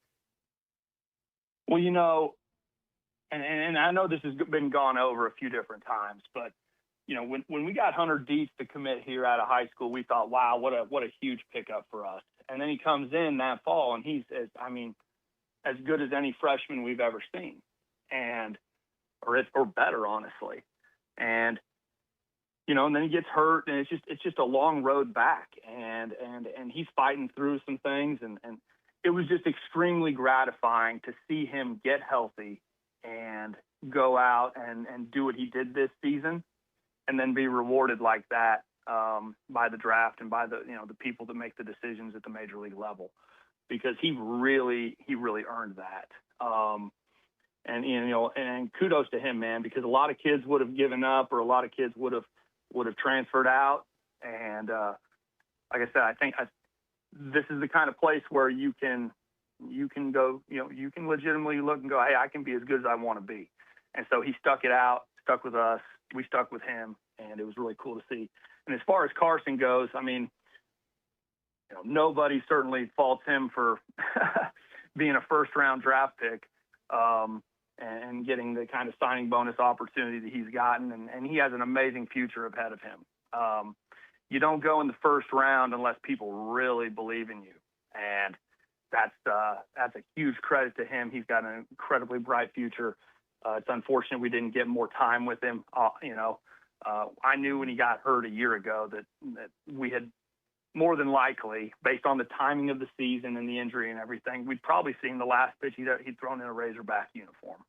Well, you know, and I know this has been gone over a few different times, but you know, when we got Hunter Dietz to commit here out of high school, we thought, wow, what a huge pickup for us. And then he comes in that fall, and he's as good as any freshman we've ever seen, or better, honestly. And you know, and then he gets hurt, and it's just a long road back, and he's fighting through some things, and it was just extremely gratifying to see him get healthy and go out and do what he did this season, and then be rewarded like that by the draft and by the people that make the decisions at the major league level, because he really earned that. And kudos to him, man, because a lot of kids would have given up, or a lot of kids would have transferred out. And like I said, I think this is the kind of place where you can go, you can legitimately look and go, hey, I can be as good as I want to be. And so he stuck it out, stuck with us. We stuck with him, and it was really cool to see. And as far as Carson goes, I mean, nobody certainly faults him for being a first-round draft pick and getting the kind of signing bonus opportunity that he's gotten. And he has an amazing future ahead of him. You don't go in the first round unless people really believe in you. And that's a huge credit to him. He's got an incredibly bright future. It's unfortunate we didn't get more time with him. I knew when he got hurt a year ago that we had more than likely, based on the timing of the season and the injury and everything, we'd probably seen the last pitch he'd thrown in a Razorback uniform.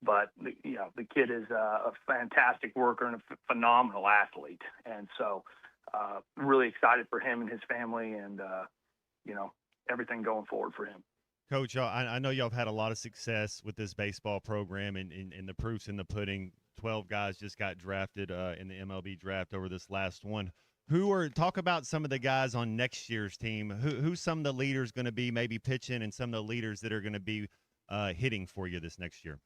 But the kid is a fantastic worker and a phenomenal athlete. And so really excited for him and his family and, everything going forward for him. Coach, I know y'all have had a lot of success with this baseball program, and the proof's in the pudding. 12 guys just got drafted in the MLB draft over this last one. Talk about some of the guys on next year's team. Who's some of the leaders going to be maybe pitching, and some of the leaders that are going to be hitting for you this next year?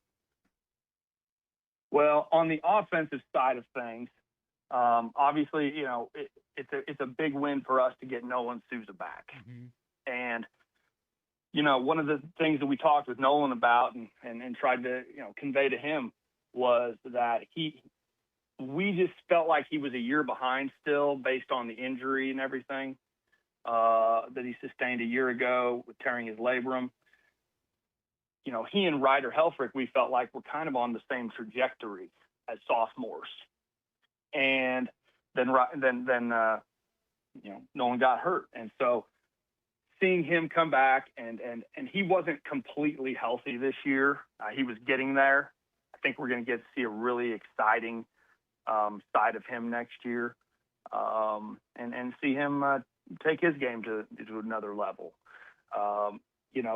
Well, on the offensive side of things, obviously, it's a big win for us to get Nolan Souza back. Mm-hmm. And one of the things that we talked with Nolan about and tried to convey to him was that we just felt like he was a year behind still, based on the injury and everything that he sustained a year ago with tearing his labrum. He and Ryder Helfrich, we felt like were kind of on the same trajectory as sophomores. And then Nolan got hurt. And so seeing him come back, and he wasn't completely healthy this year. He was getting there. I think we're going to get to see a really exciting side of him next year, and see him take his game to another level.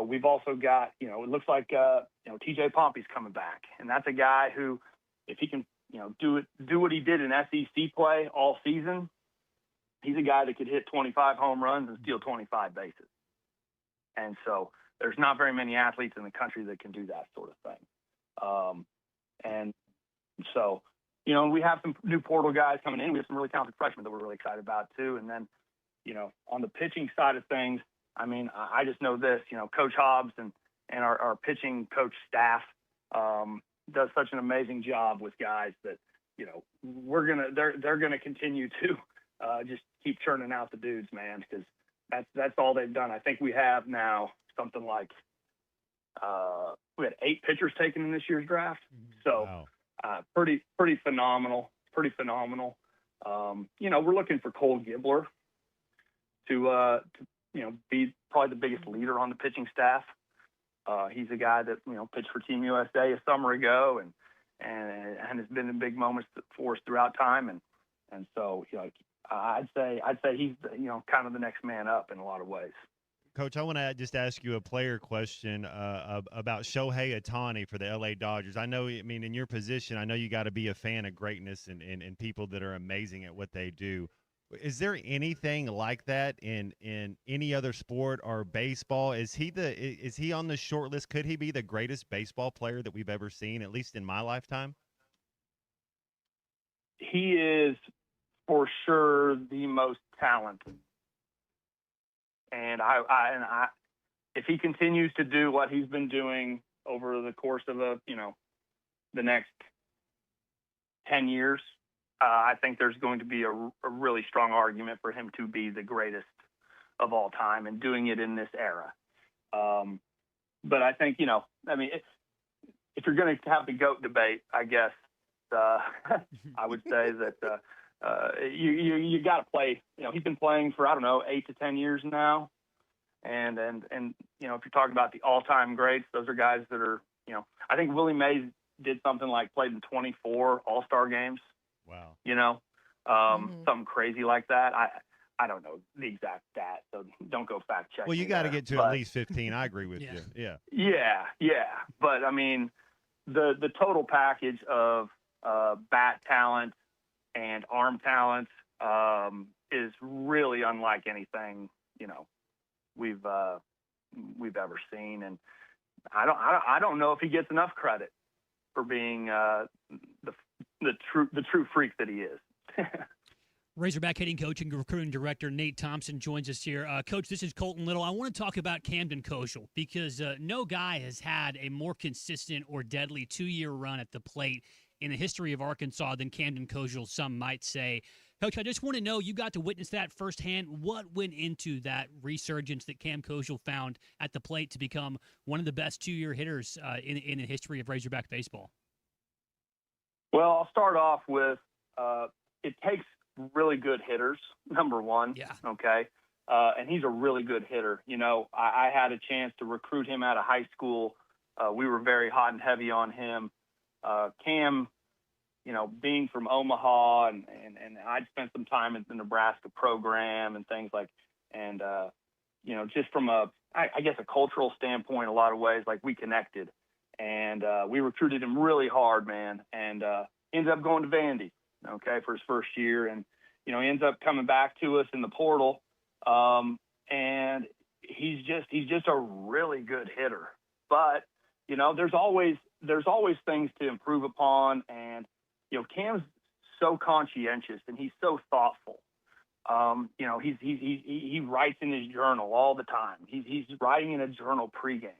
We've also got, it looks like, TJ Pompey's coming back, and that's a guy who, if he can, do what he did in SEC play all season, he's a guy that could hit 25 home runs and steal 25 bases. And so there's not very many athletes in the country that can do that sort of thing. And so, we have some new portal guys coming in. We have some really talented freshmen that we're really excited about too. And then, on the pitching side of things, I mean, I just know this, Coach Hobbs and our pitching coach staff does such an amazing job with guys that, they're going to continue to just keep churning out the dudes, man, because that's all they've done. I think we have now something like we had 8 pitchers taken in this year's draft. So wow. Pretty phenomenal. We're looking for Cole Gibbler to be probably the biggest leader on the pitching staff. He's a guy that pitched for Team USA a summer ago and has been in big moments for us throughout time, and so I'd say he's kind of the next man up in a lot of ways. Coach, I want to just ask you a player question about Shohei Ohtani for the LA Dodgers. In your position, I know you got to be a fan of greatness and people that are amazing at what they do. Is there anything like that in any other sport or baseball? Is he on the short list? Could he be the greatest baseball player that we've ever seen, at least in my lifetime? He is for sure the most talented. And if he continues to do what he's been doing over the course of the next 10 years, I think there's going to be a really strong argument for him to be the greatest of all time and doing it in this era. But I think, if you're going to have the GOAT debate, I guess I would say that you got to play. He's been playing for 8 to 10 years now, and if you're talking about the all-time greats, those are guys that are I think Willie Mays did something like played in 24 All-Star games. Wow. Something crazy like that. I don't know the exact stat, so don't go fact check. Well, you got to get to at least 15. I agree with you. Yeah. Yeah. But I mean, the total package of bat talent and arm talent is really unlike anything we've ever seen, and I don't know if he gets enough credit for being the true freak that he is. Razorback hitting coach and recruiting director Nate Thompson joins us here. Coach, this is Colton Little. I want to talk about Camden Koshel because no guy has had a more consistent or deadly 2-year run at the plate in the history of Arkansas than Camden Koshel, some might say. Coach, I just want to know, you got to witness that firsthand. What went into that resurgence that Cam Koshel found at the plate to become one of the best 2-year hitters in the history of Razorback baseball? Well, I'll start off with it takes really good hitters, number one. Yeah. Okay. And he's a really good hitter. I had a chance to recruit him out of high school. We were very hot and heavy on him. Cam, being from Omaha and I'd spent some time in the Nebraska program and things just from I guess a cultural standpoint, a lot of ways, like we connected. And we recruited him really hard, man, and ended up going to Vandy, for his first year. And, he ends up coming back to us in the portal. And he's just a really good hitter. But, there's always things to improve upon. And, Cam's so conscientious and he's so thoughtful. He writes in his journal all the time. He's writing in a journal pregame.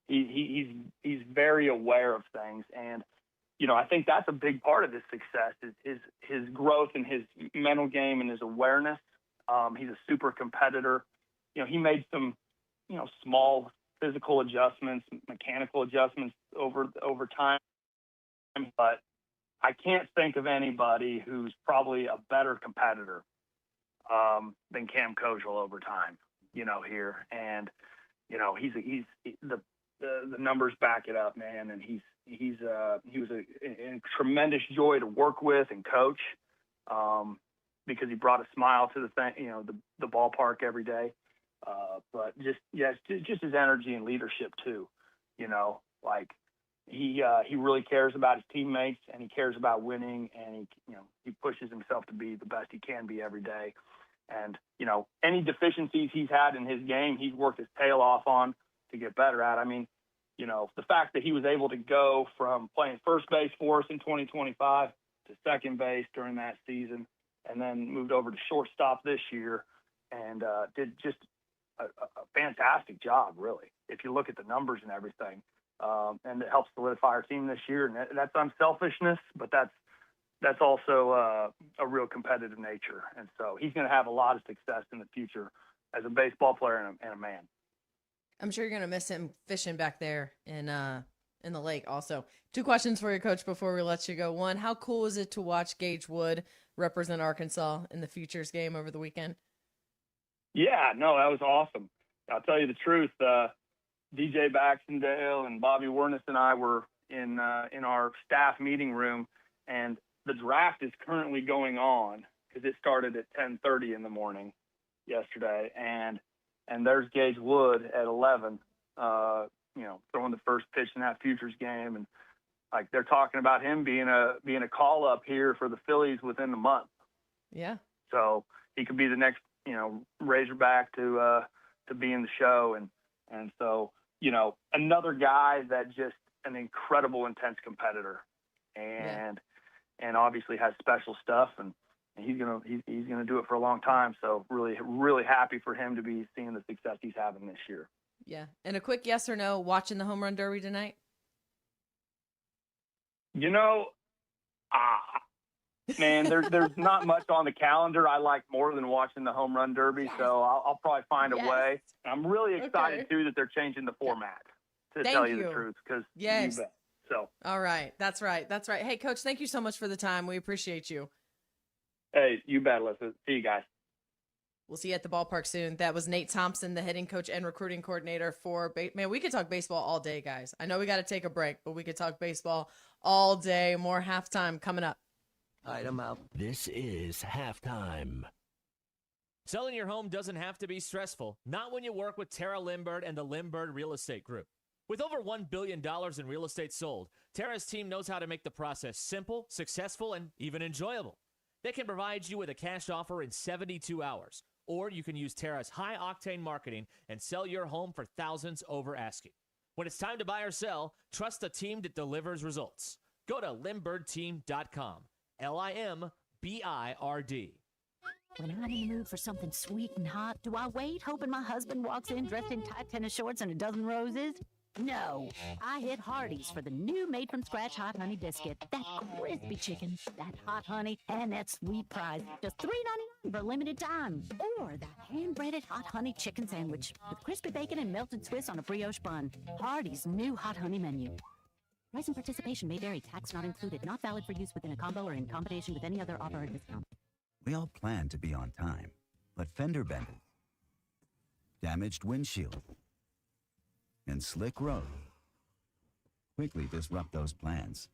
He's very aware of things, and I think that's a big part of his success is his growth in his mental game and his awareness. He's a super competitor. He made some small physical adjustments, mechanical adjustments over time, but I can't think of anybody who's probably a better competitor than Cam Koshel over time. Here, and the numbers back it up, man. And he was a tremendous joy to work with and coach, because he brought a smile to the ballpark every day. But just his energy and leadership too. He really cares about his teammates and he cares about winning, and he pushes himself to be the best he can be every day. And any deficiencies he's had in his game, he's worked his tail off on to get better at. I mean, the fact that he was able to go from playing first base for us in 2025 to second base during that season, and then moved over to shortstop this year, and did just a fantastic job, really, if you look at the numbers and everything. And it helps solidify our team this year, and that's unselfishness, but that's also a real competitive nature. And so he's going to have a lot of success in the future as a baseball player and a man. I'm sure you're going to miss him fishing back there in the lake also. 2 questions for you, Coach, before we let you go. One, how cool is it to watch Gage Wood represent Arkansas in the Futures game over the weekend? Yeah, no, that was awesome. I'll tell you the truth. DJ Baxendale and Bobby Wernes and I were in our staff meeting room, and the draft is currently going on because it started at 10:30 in the morning yesterday, and there's Gage Wood at 11, throwing the first pitch in that Futures game, and they're talking about him being a call up here for the Phillies within the month. Yeah. So he could be the next, Razorback to be in the show. And so, another guy that just an incredible, intense competitor and obviously has special stuff and he's going to do it for a long time. So really, really happy for him to be seeing the success he's having this year. Yeah. And a quick yes or no, watching the home run derby tonight? Man, there's not much on the calendar I like more than watching the home run derby, so I'll probably find a way. I'm really excited, too, that they're changing the format, to tell you the truth, because you bet. So. All right. That's right. Hey, Coach, thank you so much for the time. We appreciate you. Hey, you bet, Alyssa. See you guys. We'll see you at the ballpark soon. That was Nate Thompson, the hitting coach and recruiting coordinator for man, we could talk baseball all day, guys. I know we got to take a break, but we could talk baseball all day. More halftime coming up. Item out. This is halftime. Selling your home doesn't have to be stressful. Not when you work with Tara Lindbergh and the Lindbergh Real Estate Group. With over $1 billion in real estate sold, Tara's team knows how to make the process simple, successful, and even enjoyable. They can provide you with a cash offer in 72 hours, or you can use Tara's high-octane marketing and sell your home for thousands over asking. When it's time to buy or sell, trust the team that delivers results. Go to LindberghTeam.com. LIMBIRD. When I'm in the mood for something sweet and hot, do I wait, hoping my husband walks in dressed in tight tennis shorts and a dozen roses? No. I hit Hardee's for the new made-from-scratch hot honey biscuit. That crispy chicken, that hot honey, and that sweet prize. Just $3.99 for a limited time. Or that hand-breaded hot honey chicken sandwich with crispy bacon and melted Swiss on a brioche bun. Hardee's new hot honey menu. Price and participation may vary. Tax not included. Not valid for use within a combo or in combination with any other offer or discount. We all plan to be on time, but fender benders, damaged windshield, and slick road quickly disrupt those plans.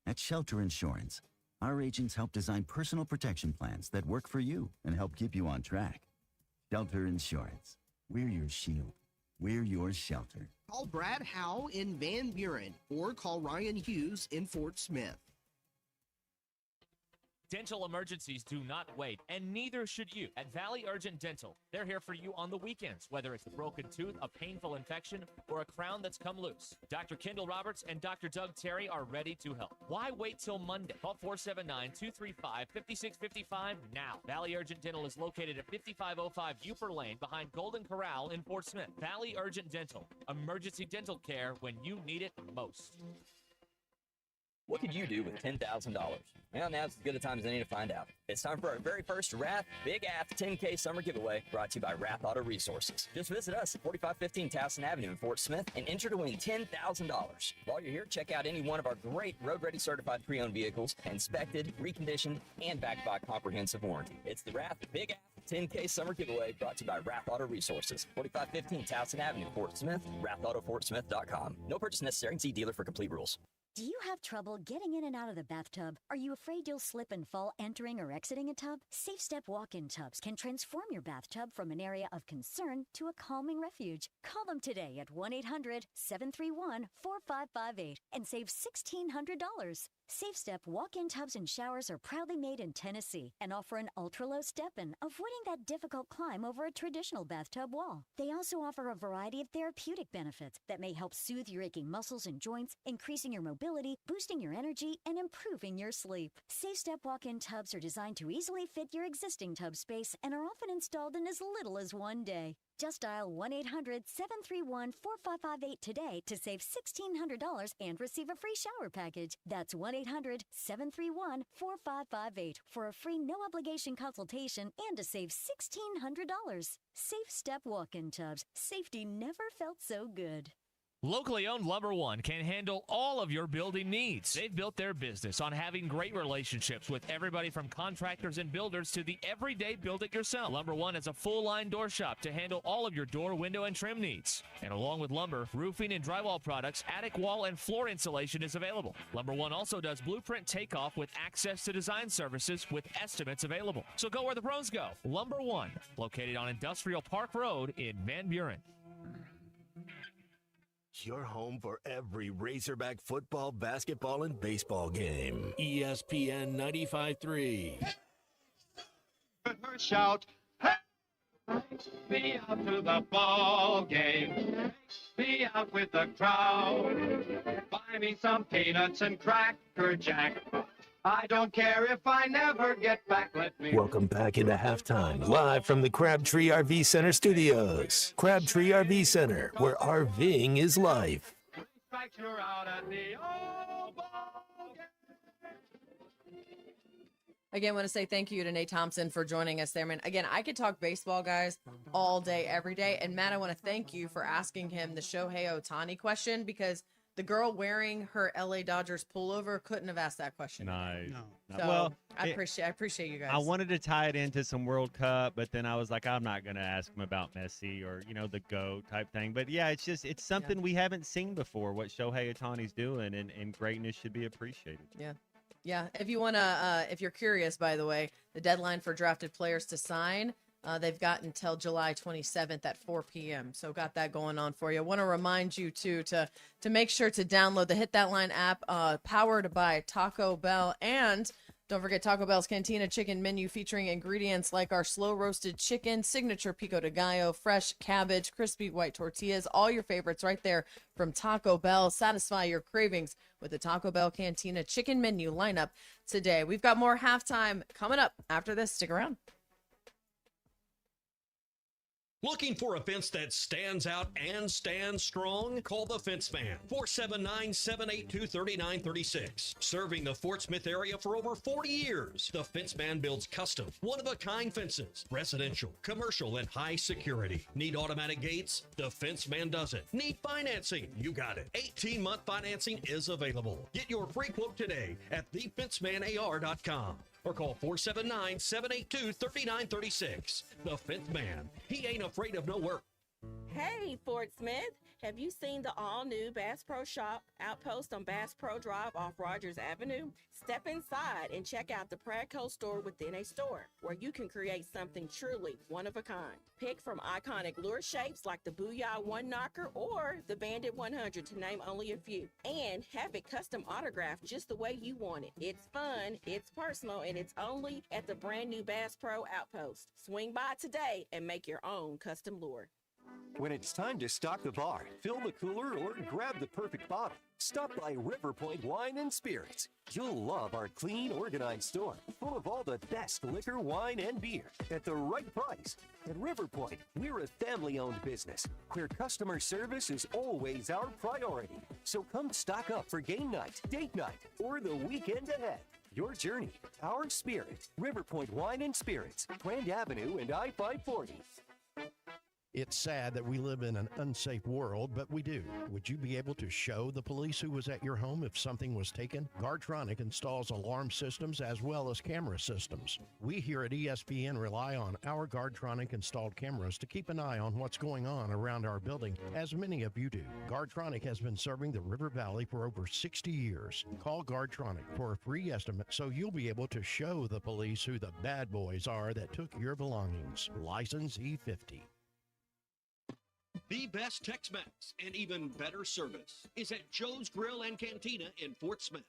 At Shelter Insurance, our agents help design personal protection plans that work for you and help keep you on track. Shelter Insurance. We're your shield. We're your shelter. Call Brad Howe in Van Buren or call Ryan Hughes in Fort Smith. Dental emergencies do not wait, and neither should you. At Valley Urgent Dental, they're here for you on the weekends, whether it's a broken tooth, a painful infection, or a crown that's come loose. Dr. Kendall Roberts and Dr. Doug Terry are ready to help. Why wait till Monday? Call 479-235-5655 now. Valley Urgent Dental is located at 5505 Uper Lane behind Golden Corral in Fort Smith. Valley Urgent Dental, emergency dental care when you need it most. What could you do with $10,000? Well, now's as good a time as any to find out. It's time for our very first Wrath Big Ath 10K Summer Giveaway brought to you by Wrath Auto Resources. Just visit us at 4515 Towson Avenue in Fort Smith and enter to win $10,000. While you're here, check out any one of our great road-ready certified pre-owned vehicles, inspected, reconditioned, and backed by comprehensive warranty. It's the Wrath Big Ath 10K Summer Giveaway brought to you by Wrath Auto Resources. 4515 Towson Avenue, Fort Smith, WrathAutoFortSmith.com. No purchase necessary. See dealer for complete rules. Do you have trouble getting in and out of the bathtub? Are you afraid you'll slip and fall entering or exiting a tub? Safe Step walk-in tubs can transform your bathtub from an area of concern to a calming refuge. Call them today at 1-800-731-4558 and save $1,600. Safe Step walk-in tubs and showers are proudly made in Tennessee and offer an ultra-low step-in, avoiding that difficult climb over a traditional bathtub wall. They also offer a variety of therapeutic benefits that may help soothe your aching muscles and joints, increasing your mobility, boosting your energy, and improving your sleep. Safe Step walk-in tubs are designed to easily fit your existing tub space and are often installed in as little as one day. Just dial 1-800-731-4558 today to save $1,600 and receive a free shower package. That's 1-800-731-4558 for a free no-obligation consultation and to save $1,600. Safe Step walk-in tubs. Safety never felt so good. Locally owned Lumber One can handle all of your building needs. They've built their business on having great relationships with everybody from contractors and builders to the everyday build-it-yourself. Lumber One is a full-line door shop to handle all of your door, window, and trim needs. And along with lumber, roofing and drywall products, attic wall and floor insulation is available. Lumber One also does blueprint takeoff with access to design services with estimates available. So go where the pros go. Lumber One, located on Industrial Park Road in Van Buren. Your home for every Razorback football, basketball, and baseball game. ESPN 95.3. shout, hey! Me out to the ball game. Me out with the crowd. Buy me some peanuts and Cracker Jack. I don't care if I never get back. Let me. Welcome back into halftime, live from the Crabtree RV Center studios. Crabtree RV Center, where RVing is life. You're out at the old ball game. Again, I want to say thank you to Nate Thompson for joining us there, man. Again, I could talk baseball, guys, all day, every day. And Matt, I want to thank you for asking him the Shohei Ohtani question, because the girl wearing her LA Dodgers pullover couldn't have asked that question. Nice. So Well, I appreciate you guys. I wanted to tie it into some World Cup, but then I was like, I'm not going to ask him about Messi or, the GOAT type thing. But yeah, it's something we haven't seen before, what Shohei Ohtani's doing, and greatness should be appreciated. Yeah. Yeah. If you want to, if you're curious, by the way, the deadline for drafted players to sign, they've got until July 27th at 4 p.m. So got that going on for you. I want to remind you too to make sure to download the Hit That Line app, powered by Taco Bell, and don't forget Taco Bell's Cantina Chicken menu featuring ingredients like our slow roasted chicken, signature pico de gallo, fresh cabbage, crispy white tortillas, all your favorites right there from Taco Bell. Satisfy your cravings with the Taco Bell Cantina Chicken menu lineup today. We've got more halftime coming up after this. Stick around. Looking for a fence that stands out and stands strong? Call the Fence Man, 479-782-3936. Serving the Fort Smith area for over 40 years, the Fence Man builds custom, one-of-a-kind fences, residential, commercial, and high security. Need automatic gates? The Fence Man does it. Need financing? You got it. 18-month financing is available. Get your free quote today at thefencemanar.com. Or call 479-782-3936. The Fifth Man. He ain't afraid of no work. Hey, Fort Smith. Have you seen the all-new Bass Pro Shop outpost on Bass Pro Drive off Rogers Avenue? Step inside and check out the Pradco store within a store, where you can create something truly one of a kind. Pick from iconic lure shapes like the Booyah One Knocker or the Bandit 100, to name only a few. And have it custom autographed just the way you want it. It's fun, it's personal, and it's only at the brand new Bass Pro Outpost. Swing by today and make your own custom lure. When it's time to stock the bar, fill the cooler, or grab the perfect bottle, stop by River Point Wine and Spirits. You'll love our clean, organized store, full of all the best liquor, wine, and beer at the right price. At River Point, we're a family-owned business where customer service is always our priority. So come stock up for game night, date night, or the weekend ahead. Your journey, our spirit. River Point Wine and Spirits, Grand Avenue and I-540. It's sad that we live in an unsafe world, but we do. Would you be able to show the police who was at your home if something was taken? Guardtronic installs alarm systems as well as camera systems. We here at ESPN rely on our Guardtronic installed cameras to keep an eye on what's going on around our building, as many of you do. Guardtronic has been serving the River Valley for over 60 years. Call Guardtronic for a free estimate so you'll be able to show the police who the bad boys are that took your belongings. License E50. The best Tex-Mex and even better service is at Joe's Grill and Cantina in Fort Smith.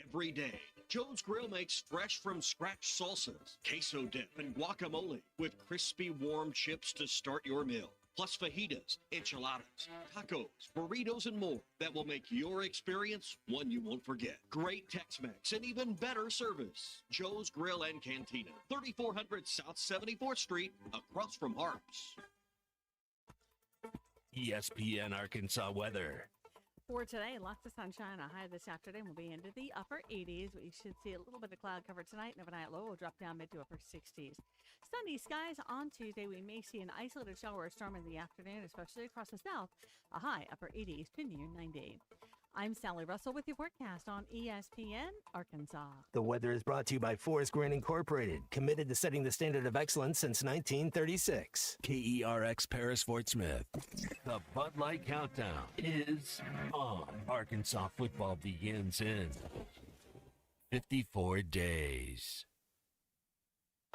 Every day, Joe's Grill makes fresh from scratch salsas, queso dip, and guacamole with crispy warm chips to start your meal. Plus fajitas, enchiladas, tacos, burritos, and more that will make your experience one you won't forget. Great Tex-Mex and even better service. Joe's Grill and Cantina, 3400 South 74th Street, across from Harps. ESPN Arkansas weather. For today, lots of sunshine. A high this afternoon will be into the upper 80s. We should see a little bit of cloud cover tonight. And overnight low will drop down mid to upper 60s. Sunny skies on Tuesday. We may see an isolated shower or storm in the afternoon, especially across the south. A high upper 80s to near 90. I'm Sally Russell with your forecast on ESPN Arkansas. The weather is brought to you by Forest Grain Incorporated, committed to setting the standard of excellence since 1936. KERX Paris Fort Smith. The Bud Light Countdown is on. Arkansas football begins in 54 days.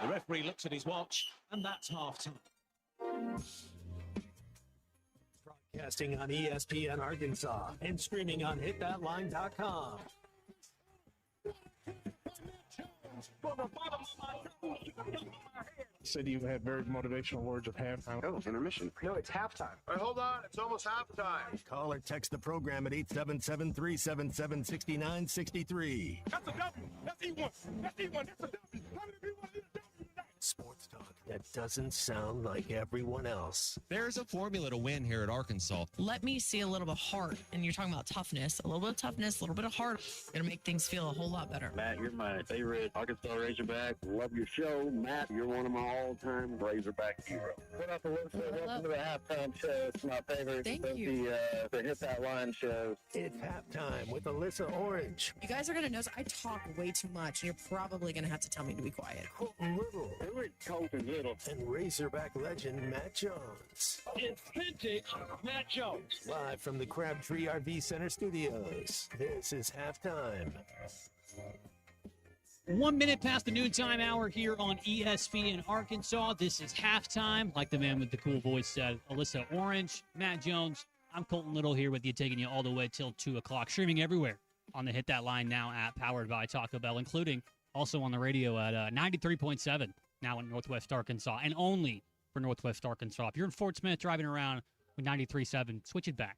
The referee looks at his watch, and that's half-time. Broadcasting on ESPN Arkansas and streaming on hitthatline.com. said you had very motivational words at halftime. Oh, intermission. No, it's halftime. All right, hold on. It's almost halftime. Call or text the program at 877-377-6963. That's a W. That's E1. That's E1. That's a W. How many people want to do Sports talk that doesn't sound like everyone else. There's a formula to win here at Arkansas. Let me see a little bit of heart. And you're talking about toughness. A little bit of toughness, a little bit of heart. Going to make things feel a whole lot better. Matt, you're my favorite Arkansas Razorback. Love your show. Matt, you're one of my all-time Razorback heroes. What up, Alyssa? Welcome to the halftime show. It's my favorite. Thank you. The Hit That Line show. It's halftime with Alyssa Orange. You guys are going to notice I talk way too much. And you're probably going to have to tell me to be quiet. Colton Little. Who is Colton Little? And Razorback legend Matt Jones. It's vintage Matt Jones. Live from the Crabtree RV Center studios. This is halftime. 1 minute past the noontime hour here on ESPN Arkansas. This is halftime. Like the man with the cool voice said, Alyssa Orange, Matt Jones. I'm Colton Little here with you, taking you all the way till 2 o'clock. Streaming everywhere on the Hit That Line Now app, powered by Taco Bell, including also on the radio at 93.7. Now in Northwest Arkansas, and only for Northwest Arkansas. If you're in Fort Smith driving around with 93.7, switch it back.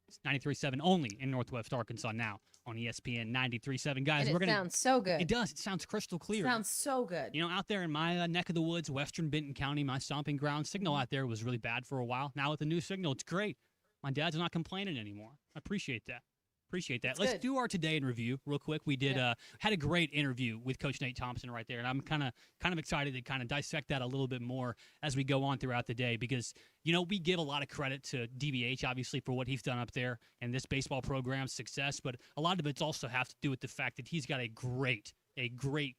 It's 93.7 only in Northwest Arkansas now on ESPN 93.7. Guys, And it sounds so good. It does. It sounds crystal clear. Sounds so good. You know, out there in my neck of the woods, Western Benton County, my stomping ground, signal out there was really bad for a while. Now with the new signal, it's great. My dad's not complaining anymore. I appreciate that. Appreciate that. Let's do our today in review real quick. We did had a great interview with Coach Nate Thompson right there, and I'm kind of excited to kind of dissect that a little bit more as we go on throughout the day, because we give a lot of credit to DBH obviously for what he's done up there and this baseball program's success, but a lot of it's also have to do with the fact that he's got a great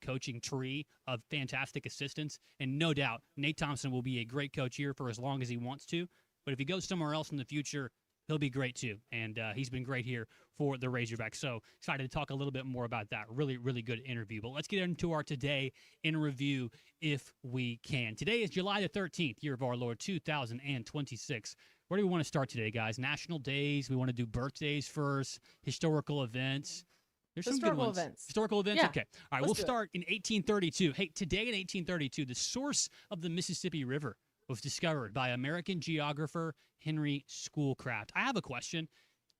coaching tree of fantastic assistants, and no doubt Nate Thompson will be a great coach here for as long as he wants to. But if he goes somewhere else in the future, he'll be great too, and he's been great here for the Razorbacks. So excited to talk a little bit more about that. Really, really good interview. But let's get into our today in review if we can. Today is July the 13th, year of our Lord, 2026. Where do we want to start today, guys? National days. We want to do birthdays first, historical events. There's some good ones. Historical events? Yeah. Okay. All right, we'll start in 1832. Hey, today in 1832, the source of the Mississippi River was discovered by American geographer Henry Schoolcraft. I have a question.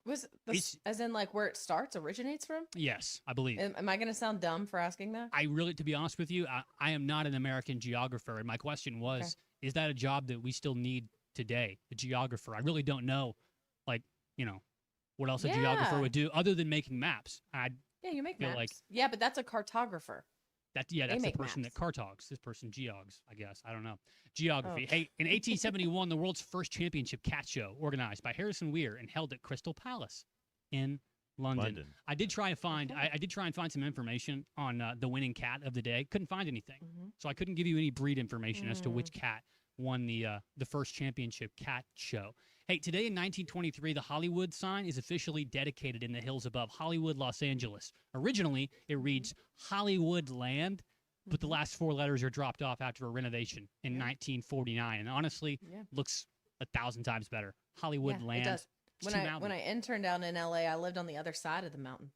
Was this, as in like where it starts, originates from? Yes, I believe. Am I going to sound dumb for asking that? I really, to be honest with you, I am not an American geographer, and my question was, is that a job that we still need today, a geographer? I really don't know, what else a geographer would do other than making maps. Yeah, you make feel maps. like- Yeah, but that's a cartographer. That's They the make person maps. that cartogs. This person geogs, I guess. I don't know. Geography. Okay. Hey, in 1871, the world's first championship cat show, organized by Harrison Weir and held at Crystal Palace in London. I did try and find some information on the winning cat of the day. Couldn't find anything, so I couldn't give you any breed information as to which cat won the first championship cat show. Hey, today in 1923, the Hollywood sign is officially dedicated in the hills above Hollywood, Los Angeles. Originally, it reads Hollywood Land, but the last 4 letters are dropped off after a renovation in 1949. And honestly, looks 1,000 times better. Hollywood Land. It does. It's When too I mountainy. interned down in LA, I lived on the other side of the mountain.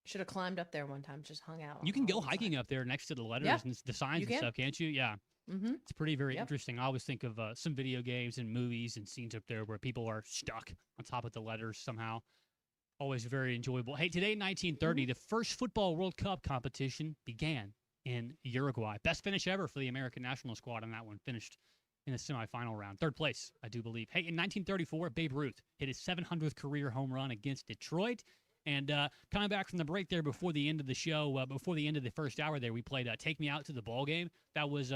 Should have climbed up there one time, just hung out. You can go hiking up there next to the letters Yeah, and the signs you and can. stuff, can't you? Yeah. Mm-hmm. It's pretty very interesting. I always think of some video games and movies and scenes up there where people are stuck on top of the letters somehow. Always very enjoyable. Hey, today in 1930, the first football World Cup competition began in Uruguay. Best finish ever for the American national squad on that one. Finished in the semifinal round. 3rd place, I do believe. Hey, in 1934, Babe Ruth hit his 700th career home run against Detroit. And coming back from the break there before the end of the show, before the end of the first hour there, we played Take Me Out to the Ball Game. That was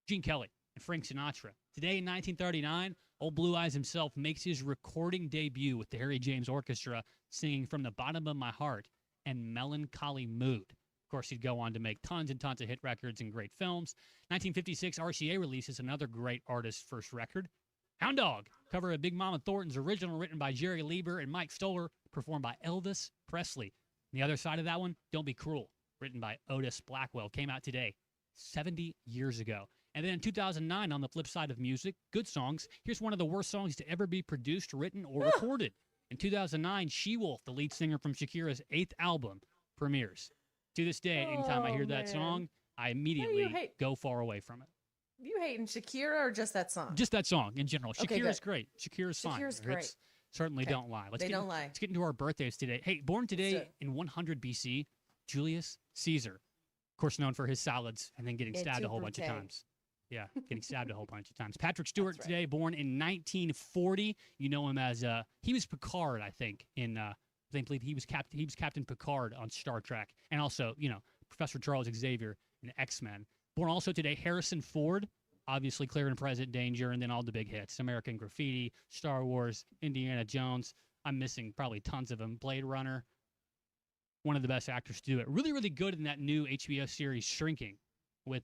Gene Kelly and Frank Sinatra. Today in 1939, Old Blue Eyes himself makes his recording debut with the Harry James Orchestra, singing From the Bottom of My Heart and Melancholy Mood. Of course, he'd go on to make tons and tons of hit records and great films. 1956, RCA releases another great artist's first record, Hound Dog, cover of Big Mama Thornton's original, written by Jerry Lieber and Mike Stoller, performed by Elvis Presley. On the other side of that one, Don't Be Cruel, written by Otis Blackwell, came out today, 70 years ago. And then in 2009, on the flip side of music, good songs. Here's one of the worst songs to ever be produced, written, or recorded. In 2009, She-Wolf, the lead singer from Shakira's 8th album, premieres. To this day, anytime I hear that song, I immediately hate? go far away from it. You hating Shakira or just that song? Just that song in general. Okay, Shakira's good. great. Shakira's fine. Shakira's It's great. certainly Okay. don't lie. They don't lie. Let's get into our birthdays today. Hey, born today do it. in 100 BC, Julius Caesar. Of course, known for his salads and then getting Et stabbed tu, a whole bunch of Brute. times. Yeah, getting stabbed a whole bunch of times. Patrick Stewart That's right. today, born in 1940. You know him as he was Picard, I think. I believe he was Captain Picard on Star Trek, and also Professor Charles Xavier in X-Men. Born also today, Harrison Ford, obviously Clear and Present Danger, and then all the big hits: American Graffiti, Star Wars, Indiana Jones. I'm missing probably tons of them. Blade Runner. One of the best actors to do it. Really, really good in that new HBO series Shrinking with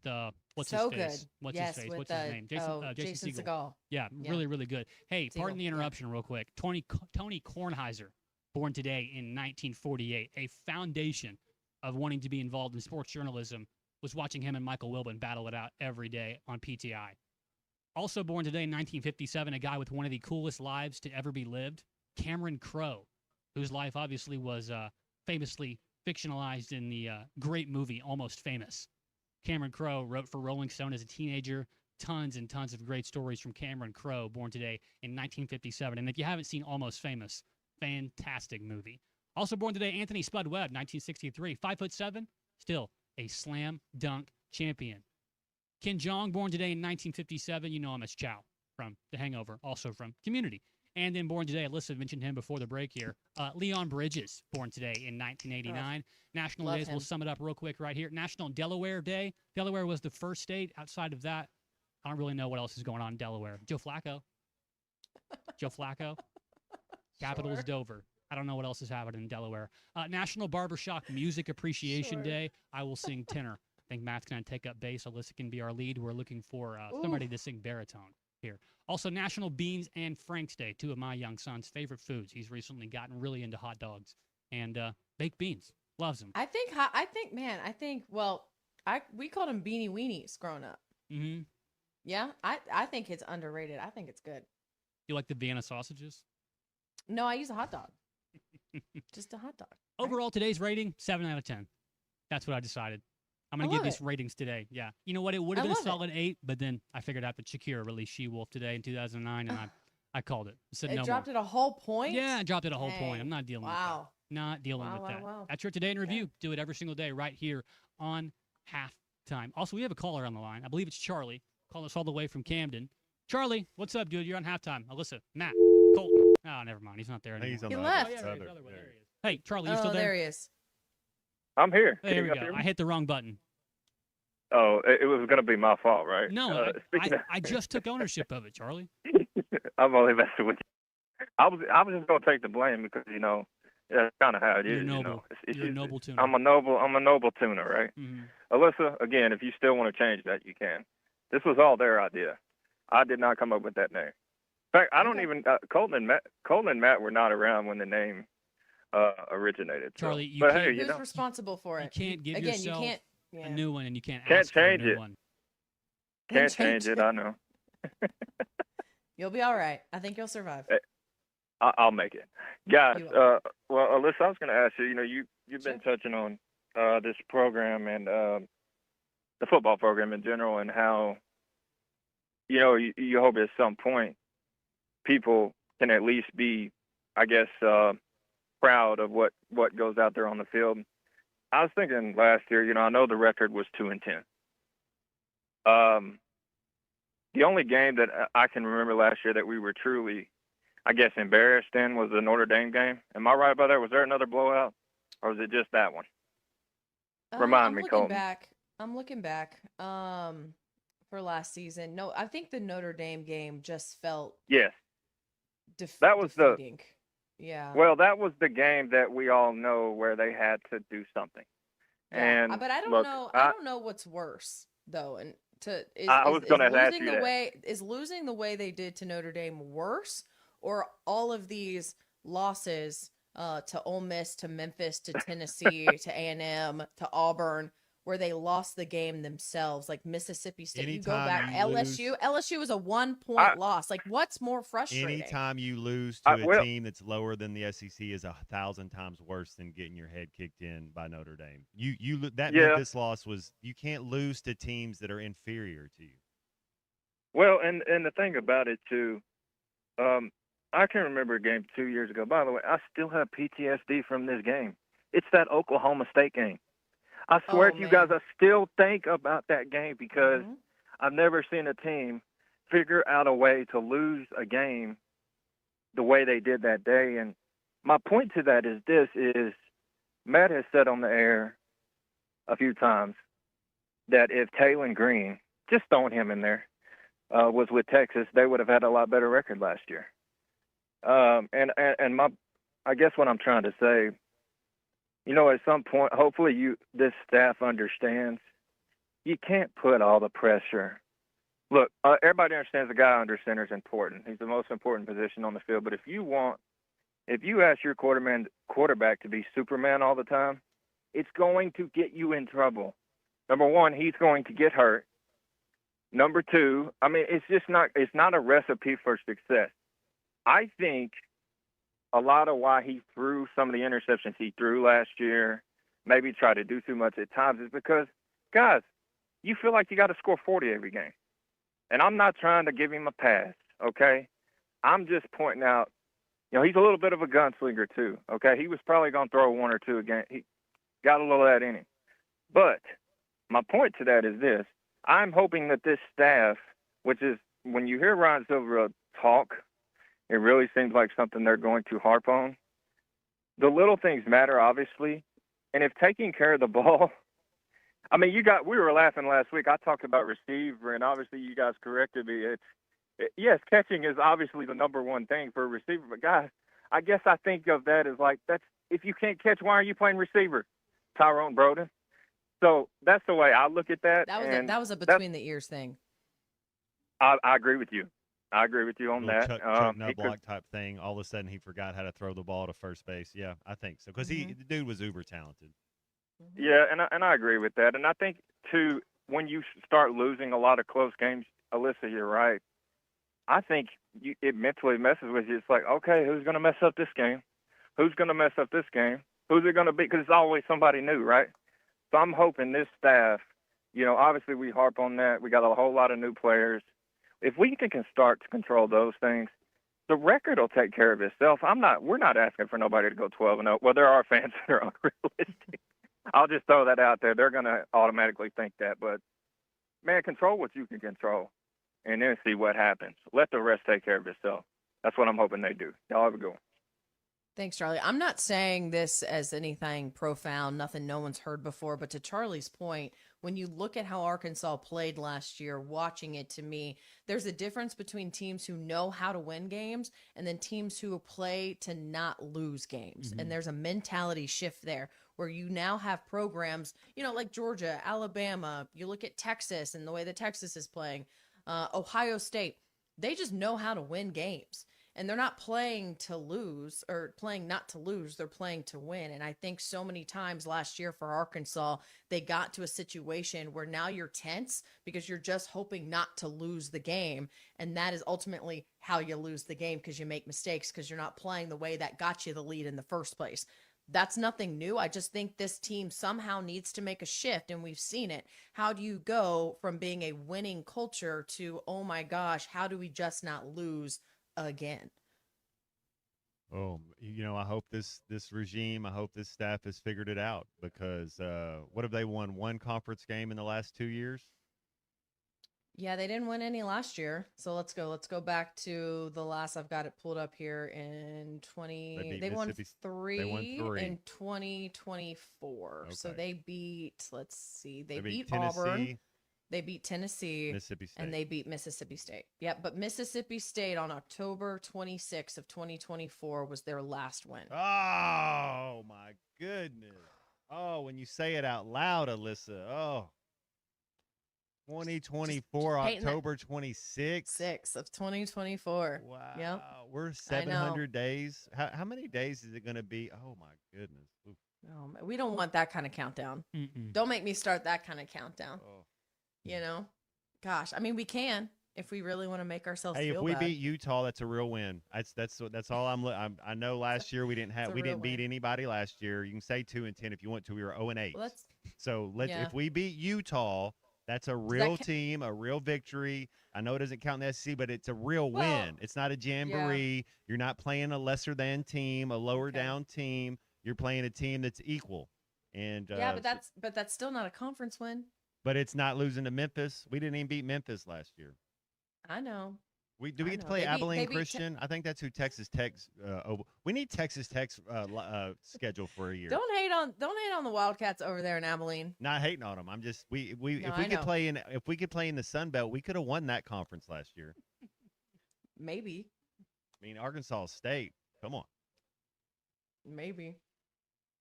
what's So his face? good. What's Yes, his face? with What's his name? Jason Segel. Segel. Yeah, Yeah. really, really good. Hey, pardon the Segel, yeah. interruption real quick. Tony Kornheiser, born today in 1948, a foundation of wanting to be involved in sports journalism, was watching him and Michael Wilbon battle it out every day on PTI. Also born today in 1957, a guy with one of the coolest lives to ever be lived, Cameron Crowe, whose life obviously was famously fictionalized in the great movie Almost Famous. Cameron Crowe wrote for Rolling Stone as a teenager. Tons and tons of great stories from Cameron Crowe, born today in 1957. And if you haven't seen Almost Famous, fantastic movie. Also born today, Anthony Spud Webb, 1963. 5'7", still a slam dunk champion. Ken Jeong, born today in 1957. You know him as Chow from The Hangover, also from Community. And then born today, Alyssa mentioned him before the break here, Leon Bridges, born today in 1989. National love days, we'll him. sum it up real quick right here. National Delaware Day. Delaware was the first state. Outside of that, I don't really know what else is going on in Delaware. Joe Flacco. Capital is Dover. I don't know what else is happening in Delaware. National Barbershop Music Appreciation Day. I will sing tenor. I think Matt's going to take up bass. Alyssa can be our lead. We're looking for somebody to sing baritone here. Also, National Beans and Franks Day, two of my young son's favorite foods. He's recently gotten really into hot dogs and baked beans. Loves them. We called them beanie weenies growing up. Mm-hmm. Yeah, I think it's underrated. I think it's good. You like the Vienna sausages? No, I use a hot dog. Just a hot dog. Overall, today's rating, 7 out of 10. That's what I decided. I'm going to give love these ratings today. Yeah. You know what? It would have I been a love it. solid 8, but then I figured out that Shakira released She-Wolf today in 2009, and I called it. I said It no dropped more. it a whole point? Yeah, I dropped it a whole point. Dang. I'm not dealing Wow. with that. Not dealing Wow, with wow, that. wow. That's your Today in Review. Do it every single day right here on Halftime. Also, we have a caller on the line. I believe it's Charlie. Calling us all the way from Camden. Charlie, what's up, dude? You're on Halftime. Alyssa, Matt, Colton. Oh, never mind. He's not there anymore. He's on He the left. other- Oh, yeah, other- he's the other one. there. There he is. Hey, Charlie, you Oh, still there? there he is. I'm here. There Can we you go. guys hear me? I hit the wrong button. Oh, it was going to be my fault, right? No, speaking I just took ownership of it, Charlie. I'm only messing with you. I was just going to take the blame because that's kind of how it You're is. noble. It's You're a just- noble tuner. I'm a noble tuner, right? Mhm. Alyssa, again, if you still want to change that, you can. This was all their idea. I did not come up with that name. In fact, I don't even. Colton and Matt were not around when the name originated. so- Charlie, you but can't- hey, Who's responsible for it? You can't give Again, yourself you can't. a Yeah. new one, and you can't Can't ask for a change new it. one. can't change it. I know. You'll be all right. I think you'll survive. I'll make it, guys. You Well, Alyssa, I was going to ask you. You've been touching on this program and the football program in general, and how you hope at some point people can at least be, I guess, proud of what goes out there on the field. I was thinking last year. I know the record was 2-10. The only game that I can remember last year that we were truly, I guess, embarrassed in was the Notre Dame game. Am I right about that? Was there another blowout, or was it just that one? Remind me, Colton. I'm looking back. For last season, no, I think the Notre Dame game just felt Yes. That was defeating. Yeah. Well, that was the game that we all know where they had to do something. Yeah, And but I don't look, know. I don't know what's worse though, and I was gonna ask losing you the that. way is losing the way they did to Notre Dame worse, or all of these losses to Ole Miss, to Memphis, to Tennessee, to A&M, to Auburn, where they lost the game themselves, like Mississippi State. You go Anytime back, you LSU. LSU was a 1-point I, loss. Like, what's more frustrating? Anytime you lose I to a well, team that's lower than the SEC is 1,000 times worse than getting your head kicked in by Notre Dame. That yeah. Memphis loss was you can't lose to teams that are inferior to you. Well, and the thing about it too, I can remember a game 2 years ago. By the way, I still have PTSD from this game. It's that Oklahoma State game. I swear to you guys, I still think about that game because I've never seen a team figure out a way to lose a game the way they did that day. And my point to that is is Matt has said on the air a few times that if Taylon Green, just throwing him in there, was with Texas, they would have had a lot better record last year. And I guess what I'm trying to say, at some point, hopefully this staff understands you can't put all the pressure. Look, everybody understands the guy under center is important. He's the most important position on the field. But if you ask your quarterback to be Superman all the time, it's going to get you in trouble. Number one, he's going to get hurt. Number two, it's not a recipe for success. I think a lot of why he threw some of the interceptions he threw last year, maybe tried to do too much at times, is because, guys, you feel like you got to score 40 every game. And I'm not trying to give him a pass, okay? I'm just pointing out, he's a little bit of a gunslinger too, okay? He was probably going to throw one or two again. He got a little of that in him. But my point to that is this. I'm hoping that this staff, which is when you hear Ryan Silver talk, it really seems like something they're going to harp on. The little things matter, obviously. And if taking care of the ball, we were laughing last week. I talked about receiver, and obviously you guys corrected me. Yes, catching is obviously the number one thing for a receiver. But, guys, I guess I think of that as if you can't catch, why are you playing receiver? Tyrone Broden. So that's the way I look at that. That was a between the ears thing. I agree with you. I agree with you on that. Chuck Nublock type thing. All of a sudden, he forgot how to throw the ball to first base. Yeah, I think so because the dude was uber talented. Yeah, and I agree with that. And I think too, when you start losing a lot of close games, Alyssa, you're right. I think it mentally messes with you. It's like, okay, who's going to mess up this game? Who's going to mess up this game? Who's it going to be? Because it's always somebody new, right? So I'm hoping this staff, obviously we harp on that. We got a whole lot of new players. If we can start to control those things, the record will take care of itself. We're not asking for nobody to go 12-0. Well, there are fans that are unrealistic. I'll just throw that out there. They're going to automatically think that. But, man, control what you can control and then see what happens. Let the rest take care of itself. That's what I'm hoping they do. Y'all have a good one. Thanks, Charlie. I'm not saying this as anything profound, nothing no one's heard before, but to Charlie's point, when you look at how Arkansas played last year, watching it, to me, there's a difference between teams who know how to win games and then teams who play to not lose games. And there's a mentality shift there where you now have programs, like Georgia, Alabama, you look at Texas and the way that Texas is playing, Ohio State, they just know how to win games. And they're not playing to lose or playing not to lose. They're playing to win. And I think so many times last year for Arkansas, they got to a situation where now you're tense because you're just hoping not to lose the game. And that is ultimately how you lose the game because you make mistakes because you're not playing the way that got you the lead in the first place. That's nothing new. I just think this team somehow needs to make a shift, and we've seen it. How do you go from being a winning culture to, oh my gosh, how do we just not lose again? Oh, I hope this regime, I hope this staff has figured it out because what have they won? One conference game in the last 2 years? Yeah, they didn't win any last year. So let's go back to the last. I've got it pulled up here in 20. They won three in 2024. Okay. So they beat, let's see, they beat Auburn. They beat Tennessee, Mississippi State. And they beat Mississippi State. Yep, but Mississippi State on October 26th of 2024 was their last win. Oh, my goodness. Oh, when you say it out loud, Alyssa. Oh. 2024, October 26th. 6th of 2024. Wow. Yep. We're 700 days. How many days is it going to be? Oh, my goodness. Oof. We don't want that kind of countdown. Mm-mm. Don't make me start that kind of countdown. Oh. You know, gosh, I mean, we can if we really want to make ourselves Hey, feel if we bad. beat Utah, that's a real win. That's all I know. Last year we didn't beat win. anybody last year. You can say 2-10 if you want to. We were 0-8. Well, that's So yeah. if we beat Utah, that's a real team, a real victory. I know it doesn't count in the SEC, but it's a real win. It's not a jamboree. You're not playing a lesser than team, a lower down team. You're playing a team that's equal. And yeah, but that's still not a conference win. but it's not losing to Memphis. We didn't even beat Memphis last year. I know. We get to play Abilene Christian? I think that's who Texas Tech's. We need Texas Tech's schedule for a year. Don't hate on the Wildcats over there in Abilene. Not hating on them. I'm just No, if we could play in the Sun Belt, we could have won that conference last year. Maybe. I mean, Arkansas State. Come on. Maybe.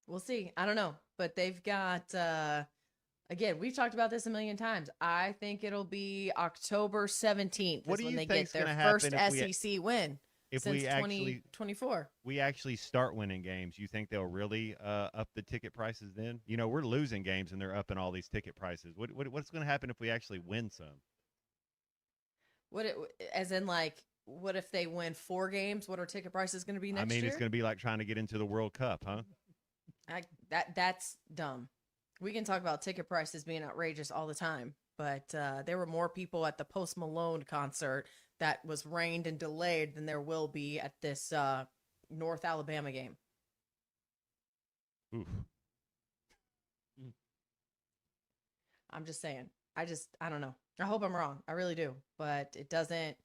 We'll see. I don't know, but they've got. Again, we've talked about this a million times. I think it'll be October 17th is when they get their first SEC win since 2024. We actually start winning games. You think they'll really up the ticket prices then? You know, we're losing games and they're upping all these ticket prices. What's going to happen if we actually win some? What if they win 4 games? What are ticket prices going to be next year? It's going to be like trying to get into the World Cup, huh? That's dumb. We can talk about ticket prices being outrageous all the time, but there were more people at the Post Malone concert that was rained and delayed than there will be at this North Alabama game. Oof. I'm just saying. I don't know. I hope I'm wrong. I really do, but it doesn't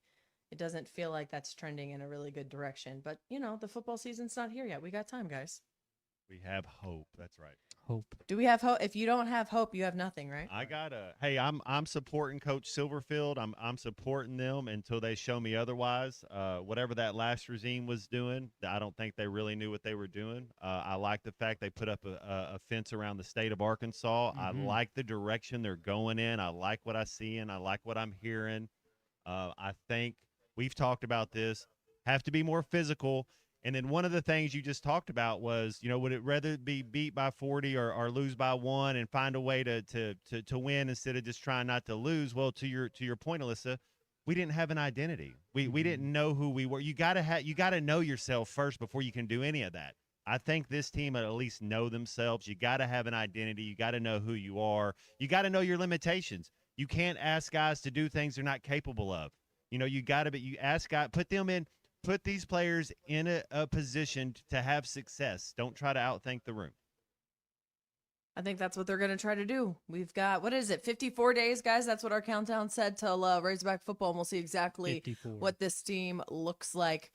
feel like that's trending in a really good direction. But the football season's not here yet. We got time, guys. We have hope. That's right. Hope. Do we have hope? If you don't have hope, you have nothing, right? Hey, I'm supporting Coach Silverfield. I'm supporting them until they show me otherwise. Whatever that last regime was doing, I don't think they really knew what they were doing. I like the fact they put up a fence around the state of Arkansas. I like the direction they're going in. I like what I see and I like what I'm hearing. I think we've talked about this. Have to be more physical. And then one of the things you just talked about was, would it rather be beat by 40 or lose by 1 and find a way to win instead of just trying not to lose? Well, to your point, Alyssa, we didn't have an identity. We didn't know who we were. You gotta know yourself first before you can do any of that. I think this team at least know themselves. You gotta have an identity. You gotta know who you are. You gotta know your limitations. You can't ask guys to do things they're not capable of. You ask guys, put these players in a position to have success. Don't try to outthink the room. I think that's what they're going to try to do. We've got, 54 days, guys? That's what our countdown said till Razorback football, and we'll see exactly 54. what this team looks like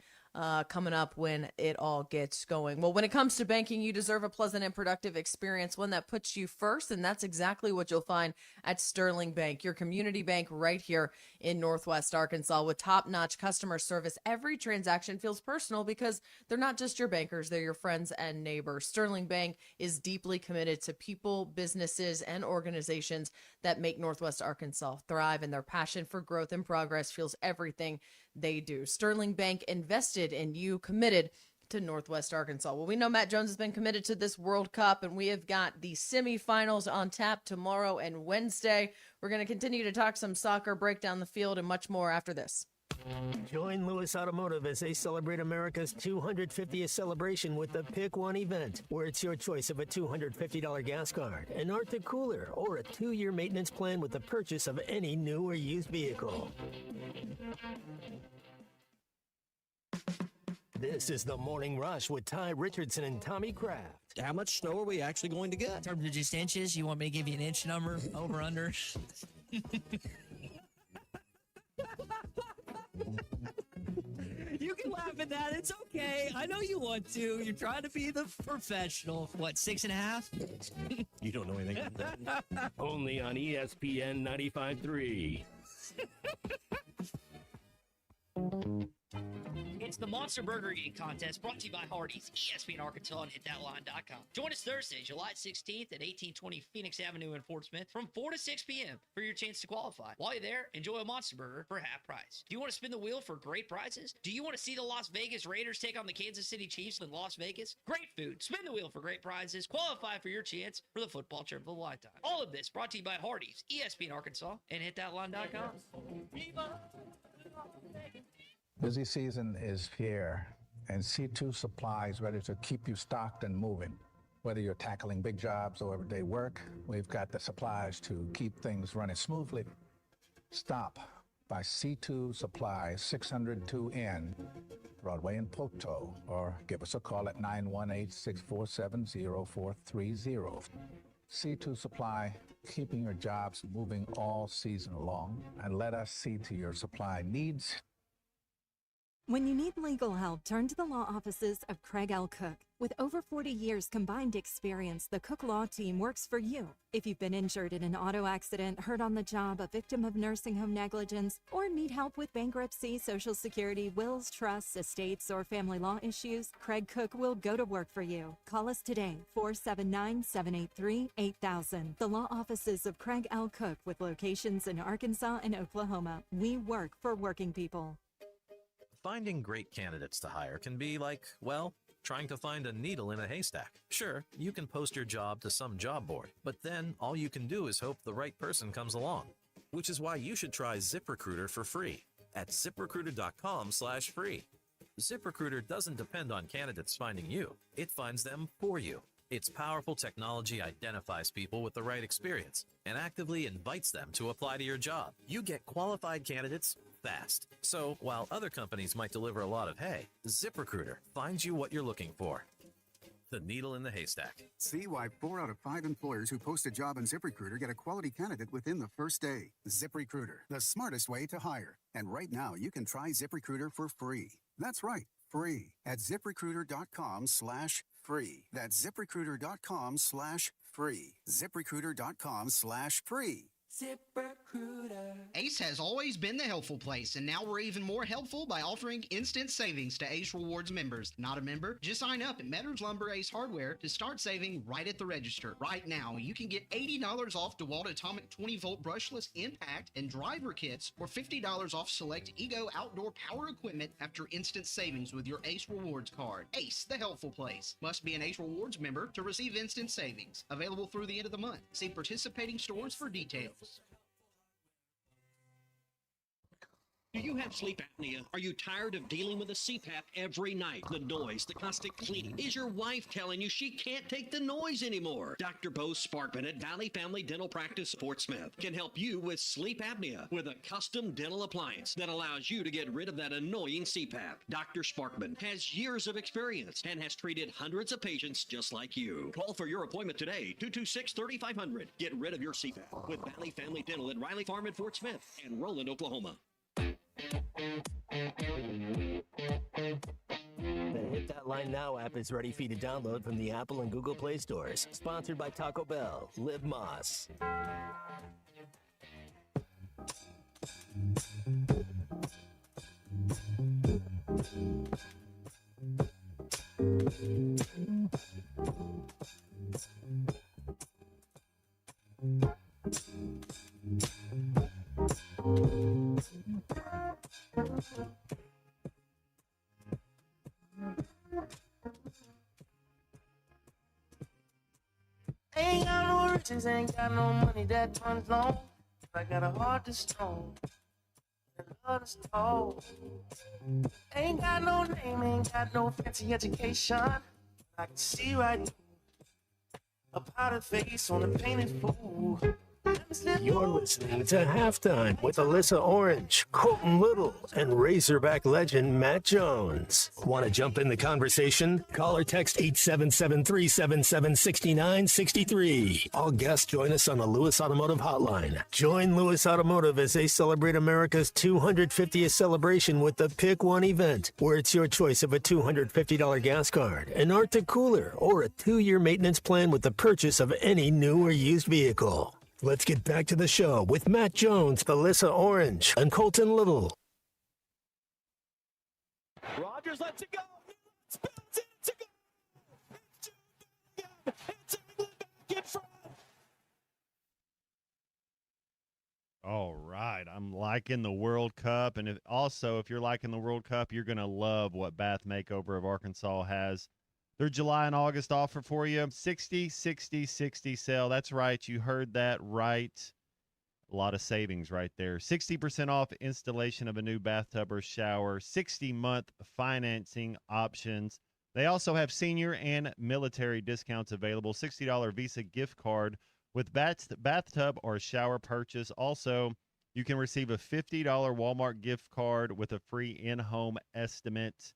coming up when it all gets going. Well, when it comes to banking, you deserve a pleasant and productive experience, one that puts you first, and that's exactly what you'll find at Sterling Bank, your community bank right here in Northwest Arkansas. With top-notch customer service, every transaction feels personal because they're not just your bankers, they're your friends and neighbors. Sterling Bank is deeply committed to people, businesses, and organizations that make Northwest Arkansas thrive, and their passion for growth and progress fuels everything they do. Sterling Bank invested in you, committed to Northwest Arkansas. Well, we know Matt Jones has been committed to this World Cup, and we have got the semifinals on tap tomorrow and Wednesday. We're going to continue to talk some soccer, break down the field, and much more after this. Join Lewis Automotive as they celebrate America's 250th celebration with the Pick One event, where it's your choice of a $250 gas card, an Arctic cooler, or a 2-year maintenance plan with the purchase of any new or used vehicle. This is the Morning Rush with Ty Richardson and Tommy Kraft. How much snow are we actually going to get? In terms of just inches, you want me to give you an inch number, over, under? You can laugh at that. It's okay. I know you want to. You're trying to be the professional. What, 6.5? You don't know anything about that. Only on ESPN 95.3. It's the Monster Burger Eating Contest brought to you by Hardee's, ESPN Arkansas, and hitthatline.com. Join us Thursday, July 16th at 1820 Phoenix Avenue in Fort Smith from 4 to 6 p.m. for your chance to qualify. While you're there, enjoy a Monster Burger for half price. Do you want to spin the wheel for great prizes? Do you want to see the Las Vegas Raiders take on the Kansas City Chiefs in Las Vegas? Great food, spin the wheel for great prizes, qualify for your chance for the football trip of a lifetime. All of this brought to you by Hardee's, ESPN Arkansas, and hitthatline.com. Busy season is here, and C2 Supply is ready to keep you stocked and moving. Whether you're tackling big jobs or everyday work, we've got the supplies to keep things running smoothly. Stop by C2 Supply, 602N, Broadway in Poteau, or give us a call at 918-647-0430. C2 Supply, keeping your jobs moving all season long, and let us see to your supply needs. When you need legal help, turn to the law offices of Craig L. Cook. With over 40 years combined experience, the Cook Law Team works for you. If you've been injured in an auto accident, hurt on the job, a victim of nursing home negligence, or need help with bankruptcy, Social Security, wills, trusts, estates, or family law issues, Craig Cook will go to work for you. Call us today, 479-783-8000. The law offices of Craig L. Cook with locations in Arkansas and Oklahoma. We work for working people. Finding great candidates to hire can be like, well, trying to find a needle in a haystack. Sure, you can post your job to some job board, but then all you can do is hope the right person comes along. Which is why you should try ZipRecruiter for free at ZipRecruiter.com/free. ZipRecruiter doesn't depend on candidates finding you. It finds them for you. Its powerful technology identifies people with the right experience and actively invites them to apply to your job. You get qualified candidates fast. So while other companies might deliver a lot of hay, ZipRecruiter finds you what you're looking for. The needle in the haystack. See why 4 out of 5 employers who post a job on ZipRecruiter get a quality candidate within the first day. ZipRecruiter, the smartest way to hire. And right now, you can try ZipRecruiter for free. That's right, free at ZipRecruiter.com/free. That's ZipRecruiter.com/free. ZipRecruiter.com/free. ZipRecruiter. Ace has always been the helpful place, and now we're even more helpful by offering instant savings to Ace Rewards members. Not a member? Just sign up at Metters Lumber Ace Hardware to start saving right at the register. Right now, you can get $80 off DeWalt Atomic 20-volt brushless impact and driver kits, or $50 off select Ego outdoor power equipment after instant savings with your Ace Rewards card. Ace, the helpful place. Must be an Ace Rewards member to receive instant savings. Available through the end of the month. See participating stores for details. Do you have sleep apnea? Are you tired of dealing with a CPAP every night? The noise, the constant cleaning. Is your wife telling you she can't take the noise anymore? Dr. Bo Sparkman at Valley Family Dental Practice, Fort Smith, can help you with sleep apnea with a custom dental appliance that allows you to get rid of that annoying CPAP. Dr. Sparkman has years of experience and has treated hundreds of patients just like you. Call for your appointment today, 226-3500. Get rid of your CPAP with Valley Family Dental at Riley Farm in Fort Smith and Roland, Oklahoma. The Hit That Line Now app is ready for you to download from the Apple and Google Play stores. Sponsored by Taco Bell. Live Moss. Ain't got no riches, ain't got no money that runs long. But I got a heart that's strong, and a love that's tall. Ain't got no name, ain't got no fancy education. I can see right through a powdered face on a painted fool. You're listening to Halftime with Alyssa Orange, Colton Little, and Razorback legend Matt Jones. Want to jump in the conversation? Call or text 877-377-6963. All guests join us on the Lewis Automotive Hotline. Join Lewis Automotive as they celebrate America's 250th celebration with the Pick One event, where it's your choice of a $250 gas card, an Arctic cooler, or a 2-year maintenance plan with the purchase of any new or used vehicle. Let's get back to the show with Matt Jones, Alyssa Orange, and Colton Little. Rogers lets it go. He spins it to go. It's Jude Bellingham. It's England back in front. All right. I'm liking the World Cup. And if you're liking the World Cup, you're going to love what Bath Makeover of Arkansas has. Their July and August offer for you, 60, 60, 60 sale. That's right. You heard that right. A lot of savings right there. 60% off installation of a new bathtub or shower, 60-month financing options. They also have senior and military discounts available, $60 Visa gift card with bathtub or shower purchase. Also, you can receive a $50 Walmart gift card with a free in-home estimate.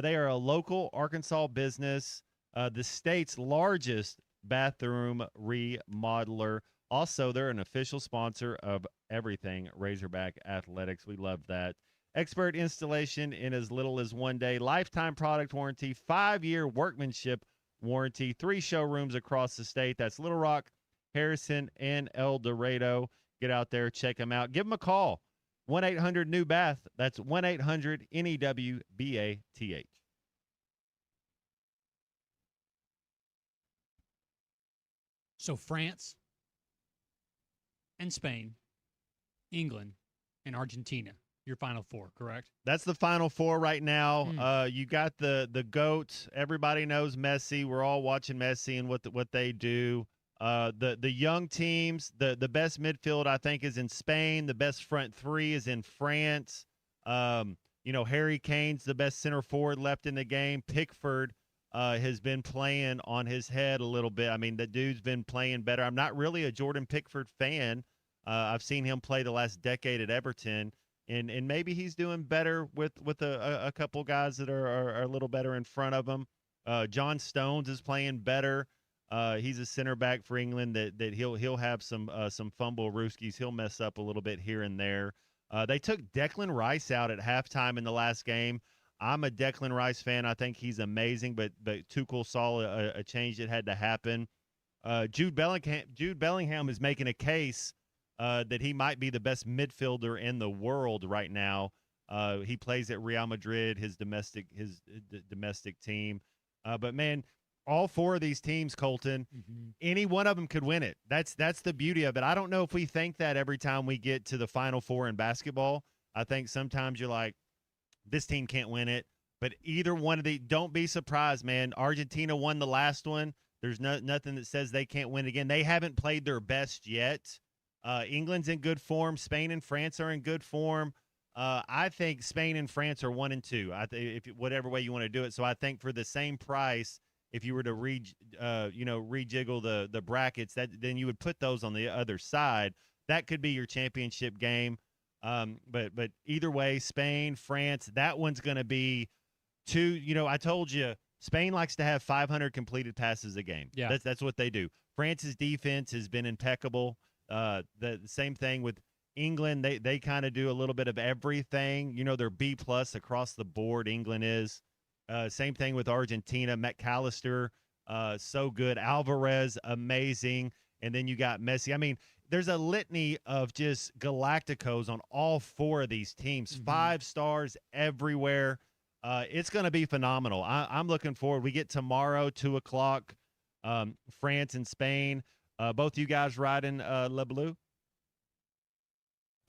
They are a local Arkansas business, the state's largest bathroom remodeler. Also, they're an official sponsor of everything Razorback Athletics. We love that. Expert installation in as little as 1 day. Lifetime product warranty, 5-year workmanship warranty. 3 showrooms across the state. That's Little Rock, Harrison, and El Dorado. Get out there, check them out. Give them a call. 1-800-NEW-BATH. That's 1-800-NEWBATH. So France and Spain, England, and Argentina, your final 4, correct? That's the final 4 right now. You got the GOAT. Everybody knows Messi. We're all watching Messi and what they do. The young teams, the best midfield, I think, is in Spain. The best front 3 is in France. Harry Kane's the best center forward left in the game. Pickford has been playing on his head a little bit. I mean, the dude's been playing better. I'm not really a Jordan Pickford fan. I've seen him play the last decade at Everton, and maybe he's doing better with a couple guys that are a little better in front of him. John Stones is playing better. He's a center back for England that he'll have some fumble rooskies. He'll mess up a little bit here and there. They took Declan Rice out at halftime in the last game. I'm a Declan Rice fan. I think he's amazing, but Tuchel saw a change that had to happen. Jude Bellingham is making a case that he might be the best midfielder in the world right now. He plays at Real Madrid, his domestic team. But man, all 4 of these teams, Colton, any one of them could win it. That's the beauty of it. I don't know if we think that every time we get to the Final 4 in basketball. I think sometimes you're like, this team can't win it. But either one of the, don't be surprised, man. Argentina won the last one. There's nothing that says they can't win again. They haven't played their best yet. England's in good form. Spain and France are in good form. I think Spain and France are 1 and 2. If whatever way you want to do it. So I think for the same price, if you were to rejiggle the brackets, then you would put those on the other side. That could be your championship game. But either way, Spain, France, that one's going to be 2. I told you Spain likes to have 500 completed passes a game. Yeah, that's what they do. France's defense has been impeccable. The same thing with England. They kind of do a little bit of everything. They're B+ across the board. England is. Same thing with Argentina. McAllister, so good. Alvarez, amazing. And then you got Messi. I mean, there's a litany of just Galacticos on all 4 of these teams. 5 stars everywhere. It's going to be phenomenal. I'm looking forward. We get tomorrow, 2 o'clock, France and Spain. Both you guys riding Le Bleu? I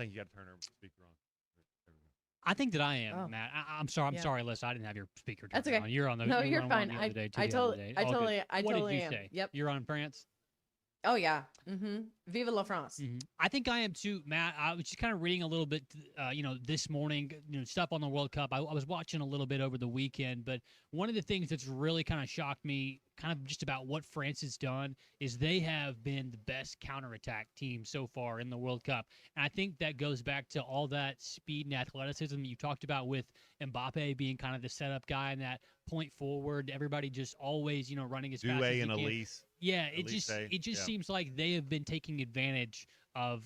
think you got to turn her speaker on. I think that I am, Oh. Matt. I'm sorry. Yeah. Sorry, Alyssa. I didn't have your speaker turned That's okay. on. You're on the. No, you you're were on fine. one the other day, too, I the other totally day. All good. I What totally did you am. say? Yep. You're on France. Oh yeah. Vive la France. I think I am too, Matt. I was just kind of reading a little bit, this morning, stuff on the World Cup. I was watching a little bit over the weekend, but one of the things that's really kind of shocked me, kind of just about what France has done, is they have been the best counterattack team so far in the World Cup. And I think that goes back to all that speed and athleticism that you talked about with Mbappe being kind of the setup guy and that point forward. Everybody just always, running as fast as Due they and can. Elise. Yeah, it Elise, just yeah. seems like they have been taking advantage of,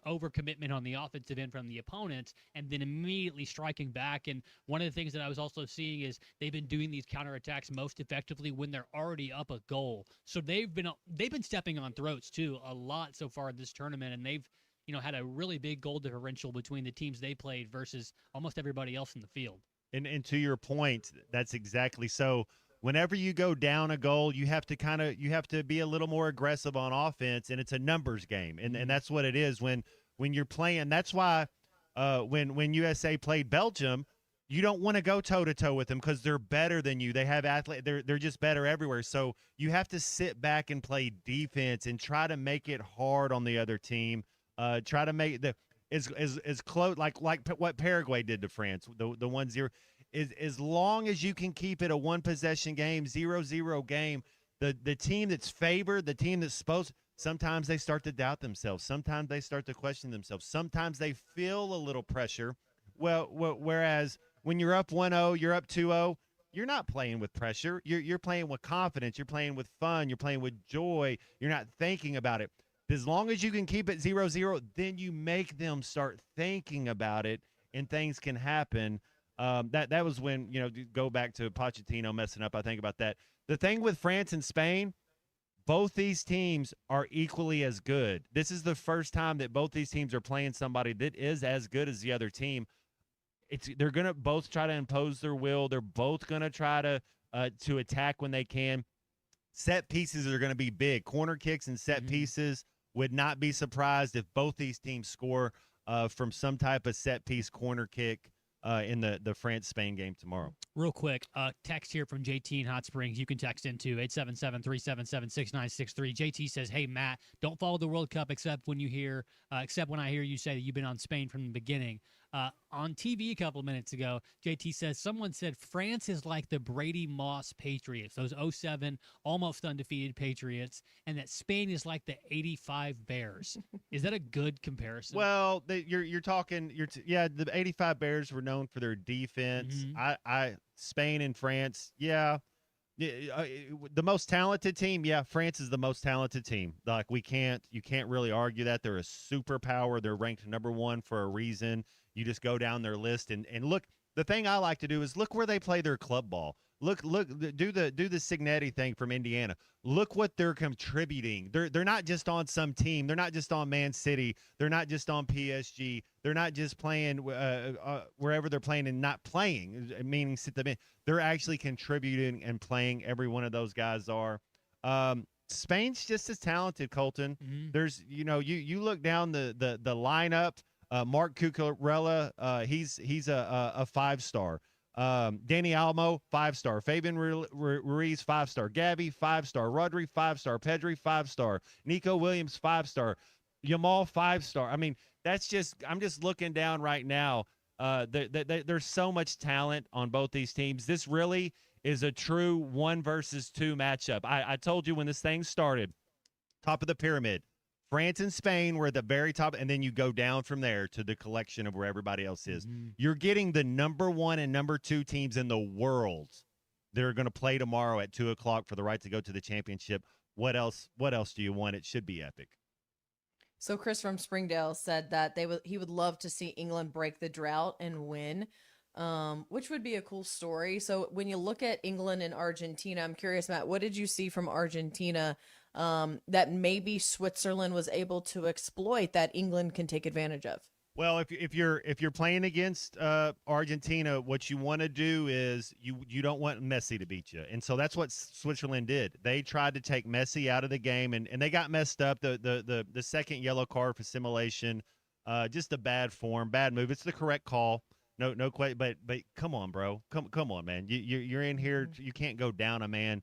overcommitment on the offensive end from the opponents and then immediately striking back. And one of the things that I was also seeing is they've been doing these counterattacks most effectively when they're already up a goal. So they've been stepping on throats too a lot so far in this tournament, and they've had a really big goal differential between the teams they played versus almost everybody else in the field. And to your point, that's exactly so. Whenever you go down a goal, you have to be a little more aggressive on offense, and it's a numbers game, and that's what it is when you're playing. That's why when USA played Belgium, you don't want to go toe to toe with them because they're better than you. They have athlete. They're just better everywhere. So you have to sit back and play defense and try to make it hard on the other team. Try to make the as close like what Paraguay did to France, the 1-0. As long as you can keep it a one possession game, 0-0 game, the team that's favored, the team that's supposed, sometimes they start to doubt themselves. Sometimes they start to question themselves. Sometimes they feel a little pressure. Whereas when you're up 1-0, you're up 2-0, you're not playing with pressure. You're playing with confidence. You're playing with fun. You're playing with joy. You're not thinking about it. As long as you can keep it 0-0, then you make them start thinking about it, and things can happen. That was when, go back to Pochettino messing up. I think about that. The thing with France and Spain, both these teams are equally as good. This is the first time that both these teams are playing somebody that is as good as the other team. They're going to both try to impose their will. They're both going to try to attack when they can. Set pieces are going to be big. Corner kicks and set pieces. Would not be surprised if both these teams score from some type of set piece corner kick in the France-Spain game tomorrow. Real quick, text here from JT in Hot Springs. You can text into 877-377-6963. JT says, "Hey Matt, don't follow the World Cup except when I hear you say that you've been on Spain from the beginning." On TV a couple of minutes ago, JT says someone said France is like the Brady Moss Patriots, those 2007 almost undefeated Patriots, and that Spain is like the 85 Bears. Is that a good comparison? Well, you're talking. The 85 Bears were known for their defense. Spain and France, the most talented team. Yeah, France is the most talented team. Like you can't really argue that. They're a superpower. They're ranked number 1 for a reason. You just go down their list and look. The thing I like to do is look where they play their club ball. Look, do the Signetti thing from Indiana. Look what they're contributing. They're not just on some team. They're not just on Man City. They're not just on PSG. They're not just playing wherever they're playing and not playing, meaning sit them in. They're actually contributing and playing. Every one of those guys are. Spain's just as talented, Colton. There's you look down the lineup. Mark Cucurella, he's a 5-star. Danny Almo, 5-star. Fabian Ruiz, 5-star. Gabby, 5-star. Rodri, 5-star. Pedri, 5-star. Nico Williams, 5-star. Yamal, 5-star. I mean, I'm just looking down right now. There's so much talent on both these teams. This really is a true 1 versus 2 matchup. I told you when this thing started, top of the pyramid. France and Spain were at the very top, and then you go down from there to the collection of where everybody else is. You're getting the number 1 and number 2 teams in the world that are going to play tomorrow at 2 o'clock for the right to go to the championship. What else do you want? It should be epic. So Chris from Springdale said that he would love to see England break the drought and win, which would be a cool story. So when you look at England and Argentina, I'm curious, Matt, what did you see from Argentina that maybe Switzerland was able to exploit that England can take advantage of? Well, if you're playing against Argentina, what you want to do is you don't want Messi to beat you, and so that's what Switzerland did. They tried to take Messi out of the game, and they got messed up. The second yellow card for simulation, just a bad form, bad move. It's the correct call. No question. But come on, bro. Come on, man. You're in here. You can't go down a man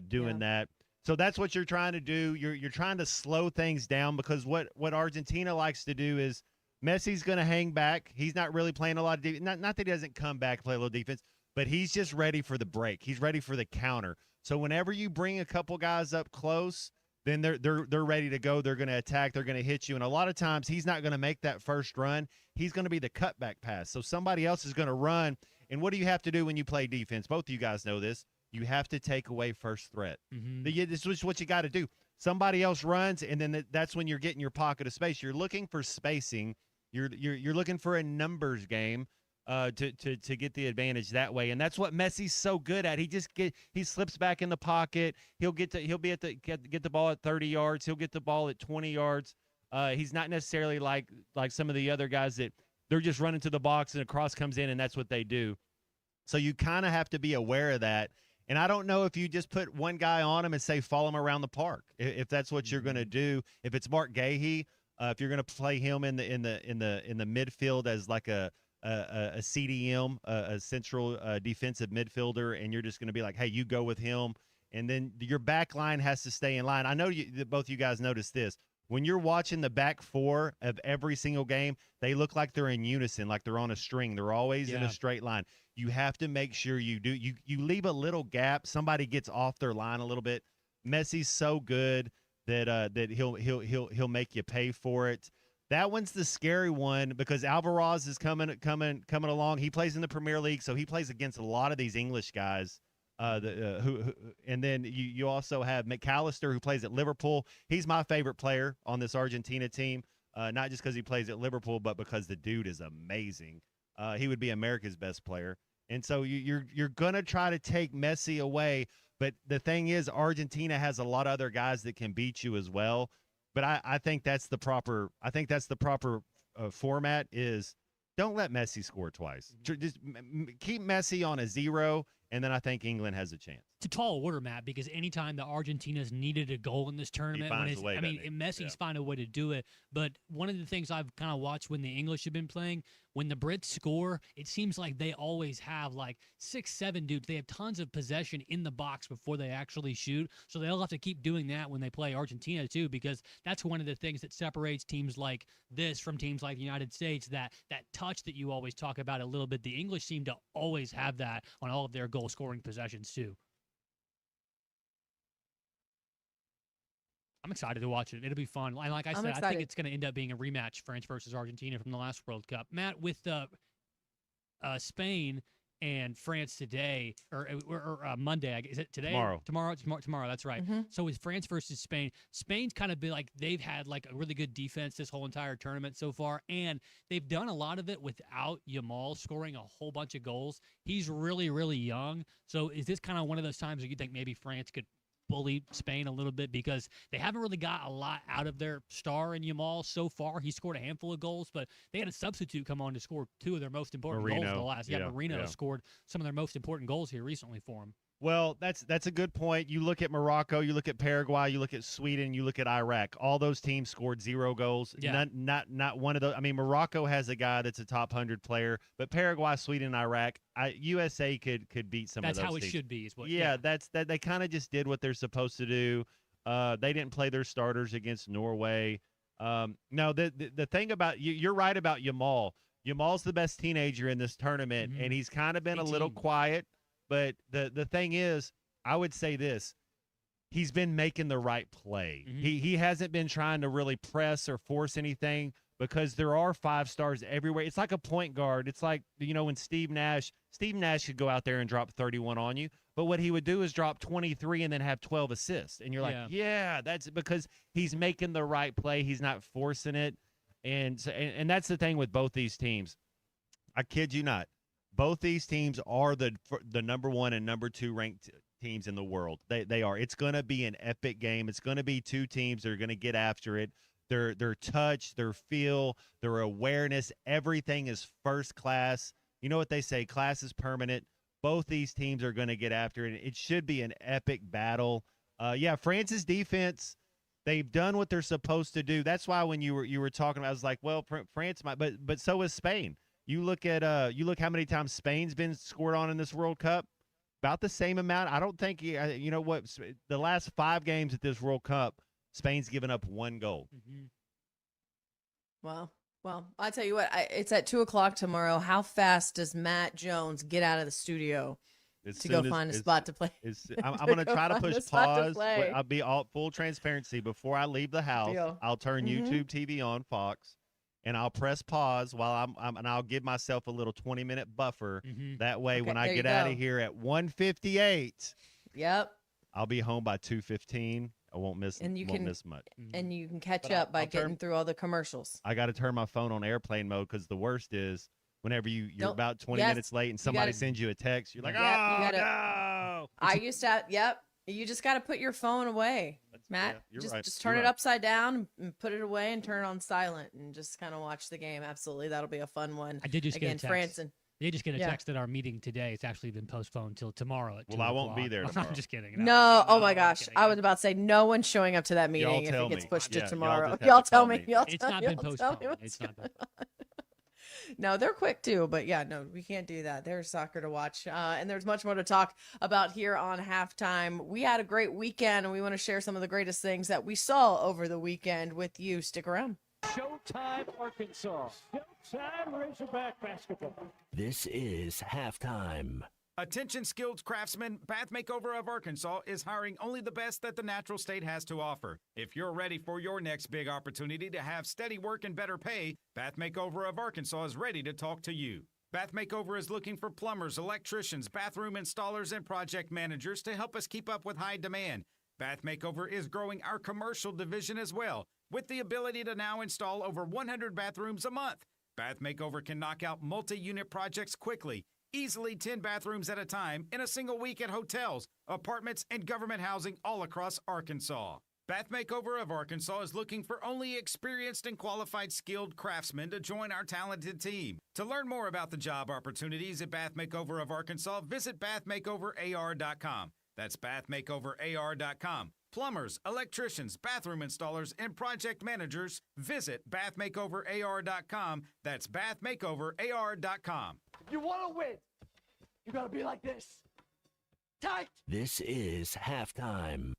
doing that. So that's what you're trying to do. You're trying to slow things down because what Argentina likes to do is Messi's going to hang back. He's not really playing a lot of defense. Not that he doesn't come back, play a little defense, but he's just ready for the break. He's ready for the counter. So whenever you bring a couple guys up close, then they're ready to go. They're going to attack. They're going to hit you. And a lot of times he's not going to make that first run. He's going to be the cutback pass. So somebody else is going to run. And what do you have to do when you play defense? Both of you guys know this. You have to take away first threat. This is what you got to do. Somebody else runs, and then that's when you're getting your pocket of space. You're looking for spacing. You're looking for a numbers game to get the advantage that way, and that's what Messi's so good at. He slips back in the pocket. He'll get the ball at 30 yards. He'll get the ball at 20 yards. He's not necessarily like some of the other guys that they're just running to the box and a cross comes in, and that's what they do. So you kind of have to be aware of that. And I don't know if you just put one guy on him and say follow him around the park. If that's what you're going to do, if it's Mark Gahey, if you're going to play him in the midfield as like a CDM, a central defensive midfielder, and you're just going to be like, hey, you go with him, and then your back line has to stay in line. I know that both you guys noticed this. When you're watching the back four of every single game, they look like they're in unison, like they're on a string. They're always in a straight line. You have to make sure you leave a little gap. Somebody gets off their line a little bit. Messi's so good that he'll make you pay for it. That one's the scary one because Alvarez is coming along. He plays in the Premier League, so he plays against a lot of these English guys. And then you also have McAllister, who plays at Liverpool. He's my favorite player on this Argentina team, not just because he plays at Liverpool, but because the dude is amazing. He would be America's best player. And so you're gonna try to take Messi away, but the thing is, Argentina has a lot of other guys that can beat you as well. But I think that's the proper. I think that's the proper format. Is don't let Messi score twice. Just keep Messi on a 0, and then I think England has a chance. It's a tall order, Matt, because anytime the Argentina's needed a goal in this tournament, Messi's find a way to do it. But one of the things I've kind of watched when the English have been playing, when the Brits score, it seems like they always have like 6, 7 dudes. They have tons of possession in the box before they actually shoot. So they'll have to keep doing that when they play Argentina too, because that's one of the things that separates teams like this from teams like the United States, that touch that you always talk about a little bit. The English seem to always have that on all of their goal-scoring possessions too. I'm excited to watch it. It'll be fun. And like I said, I think it's going to end up being a rematch, France versus Argentina from the last World Cup. Matt, with Spain and France today, or Monday, is it today? Tomorrow. That's right. Mm-hmm. So with France versus Spain, Spain's kind of been like, they've had like a really good defense this whole entire tournament so far, and they've done a lot of it without Yamal scoring a whole bunch of goals. He's really, really young. So is this kind of one of those times where you think maybe France could bully Spain a little bit, because they haven't really got a lot out of their star in Yamal so far? He scored a handful of goals, but they had a substitute come on to score 2 of their most important goals in the last. Marino scored some of their most important goals here recently for him. Well, that's a good point. You look at Morocco, you look at Paraguay, you look at Sweden, you look at Iraq. All those teams scored 0 goals. Yeah. Not one of those. I mean, Morocco has a guy that's a top 100 player, but Paraguay, Sweden, Iraq, USA could beat some of those teams. That's how it should be. They kind of just did what they're supposed to do. They didn't play their starters against Norway. No, the thing about you're right about Yamal. Yamal's the best teenager in this tournament, and he's kind of been a little quiet. But the thing is, I would say this. He's been making the right play. He hasn't been trying to really press or force anything, because there are 5 stars everywhere. It's like a point guard. It's like, when Steve Nash could go out there and drop 31 on you, but what he would do is drop 23 and then have 12 assists. And you're like, yeah, that's because he's making the right play. He's not forcing it. And that's the thing with both these teams. I kid you not. Both these teams are the number 1 and number 2 ranked teams in the world. They are. It's going to be an epic game. It's going to be 2 teams that are going to get after it. Their touch, their feel, their awareness, everything is first class. You know what they say, class is permanent. Both these teams are going to get after it. It should be an epic battle. France's defense, they've done what they're supposed to do. That's why when you were talking about, I was like, well, France might, but so is Spain. You look how many times Spain's been scored on in this World Cup, about the same amount. I don't think the last 5 games at this World Cup, Spain's given up 1 goal. Well, I tell you what, it's at 2:00 tomorrow. How fast does Matt Jones get out of the studio to go find a spot to play? I'm going to try to push pause. I'll be all full transparency. Before I leave the house, I'll turn YouTube TV on, Fox, and I'll press pause while and I'll give myself a little 20-minute buffer. That way, when I get out of here at 1:58, I'll be home by 2:15. I won't miss much. And you can catch up by getting through all the commercials. I got to turn my phone on airplane mode, because the worst is whenever you're about 20 minutes late and somebody sends you a text, you're like, no. I used to, you just got to put your phone away, Matt. Just turn it upside down and put it away and turn it on silent and just kind of watch the game. Absolutely. That'll be a fun one. I did just get a text. France and They just get a Yeah. text that our meeting today it's actually been postponed till tomorrow at 2 Well, I won't be o'clock. there I'm tomorrow. just kidding. No, oh my I'm gosh. kidding. I was about to say no one's showing up to that Y'all meeting if tell it gets me. pushed Yeah, to y'all tomorrow. just have Y'all to tell call me. me. Y'all It's tell not me. been Y'all tell me postponed. what's It's not been. No, they're quick too, but yeah, no, we can't do that. There's soccer to watch, and there's much more to talk about here on halftime. We had a great weekend, and we want to share some of the greatest things that we saw over the weekend with you. Stick around. Showtime, Arkansas. Showtime, Razorback basketball. This is halftime. Attention skilled craftsmen, Bath Makeover of Arkansas is hiring only the best that the natural state has to offer. If you're ready for your next big opportunity to have steady work and better pay, Bath Makeover of Arkansas is ready to talk to you. Bath Makeover is looking for plumbers, electricians, bathroom installers, and project managers to help us keep up with high demand. Bath Makeover is growing our commercial division as well, with the ability to now install over 100 bathrooms a month. Bath Makeover can knock out multi-unit projects quickly, easily 10 bathrooms at a time in a single week at hotels, apartments, and government housing all across Arkansas. Bath Makeover of Arkansas is looking for only experienced and qualified skilled craftsmen to join our talented team. To learn more about the job opportunities at Bath Makeover of Arkansas, visit bathmakeoverar.com. That's bathmakeoverar.com. Plumbers, electricians, bathroom installers, and project managers, visit bathmakeoverar.com. That's bathmakeoverar.com. You want to win. You got to be like this. Tight. This is halftime.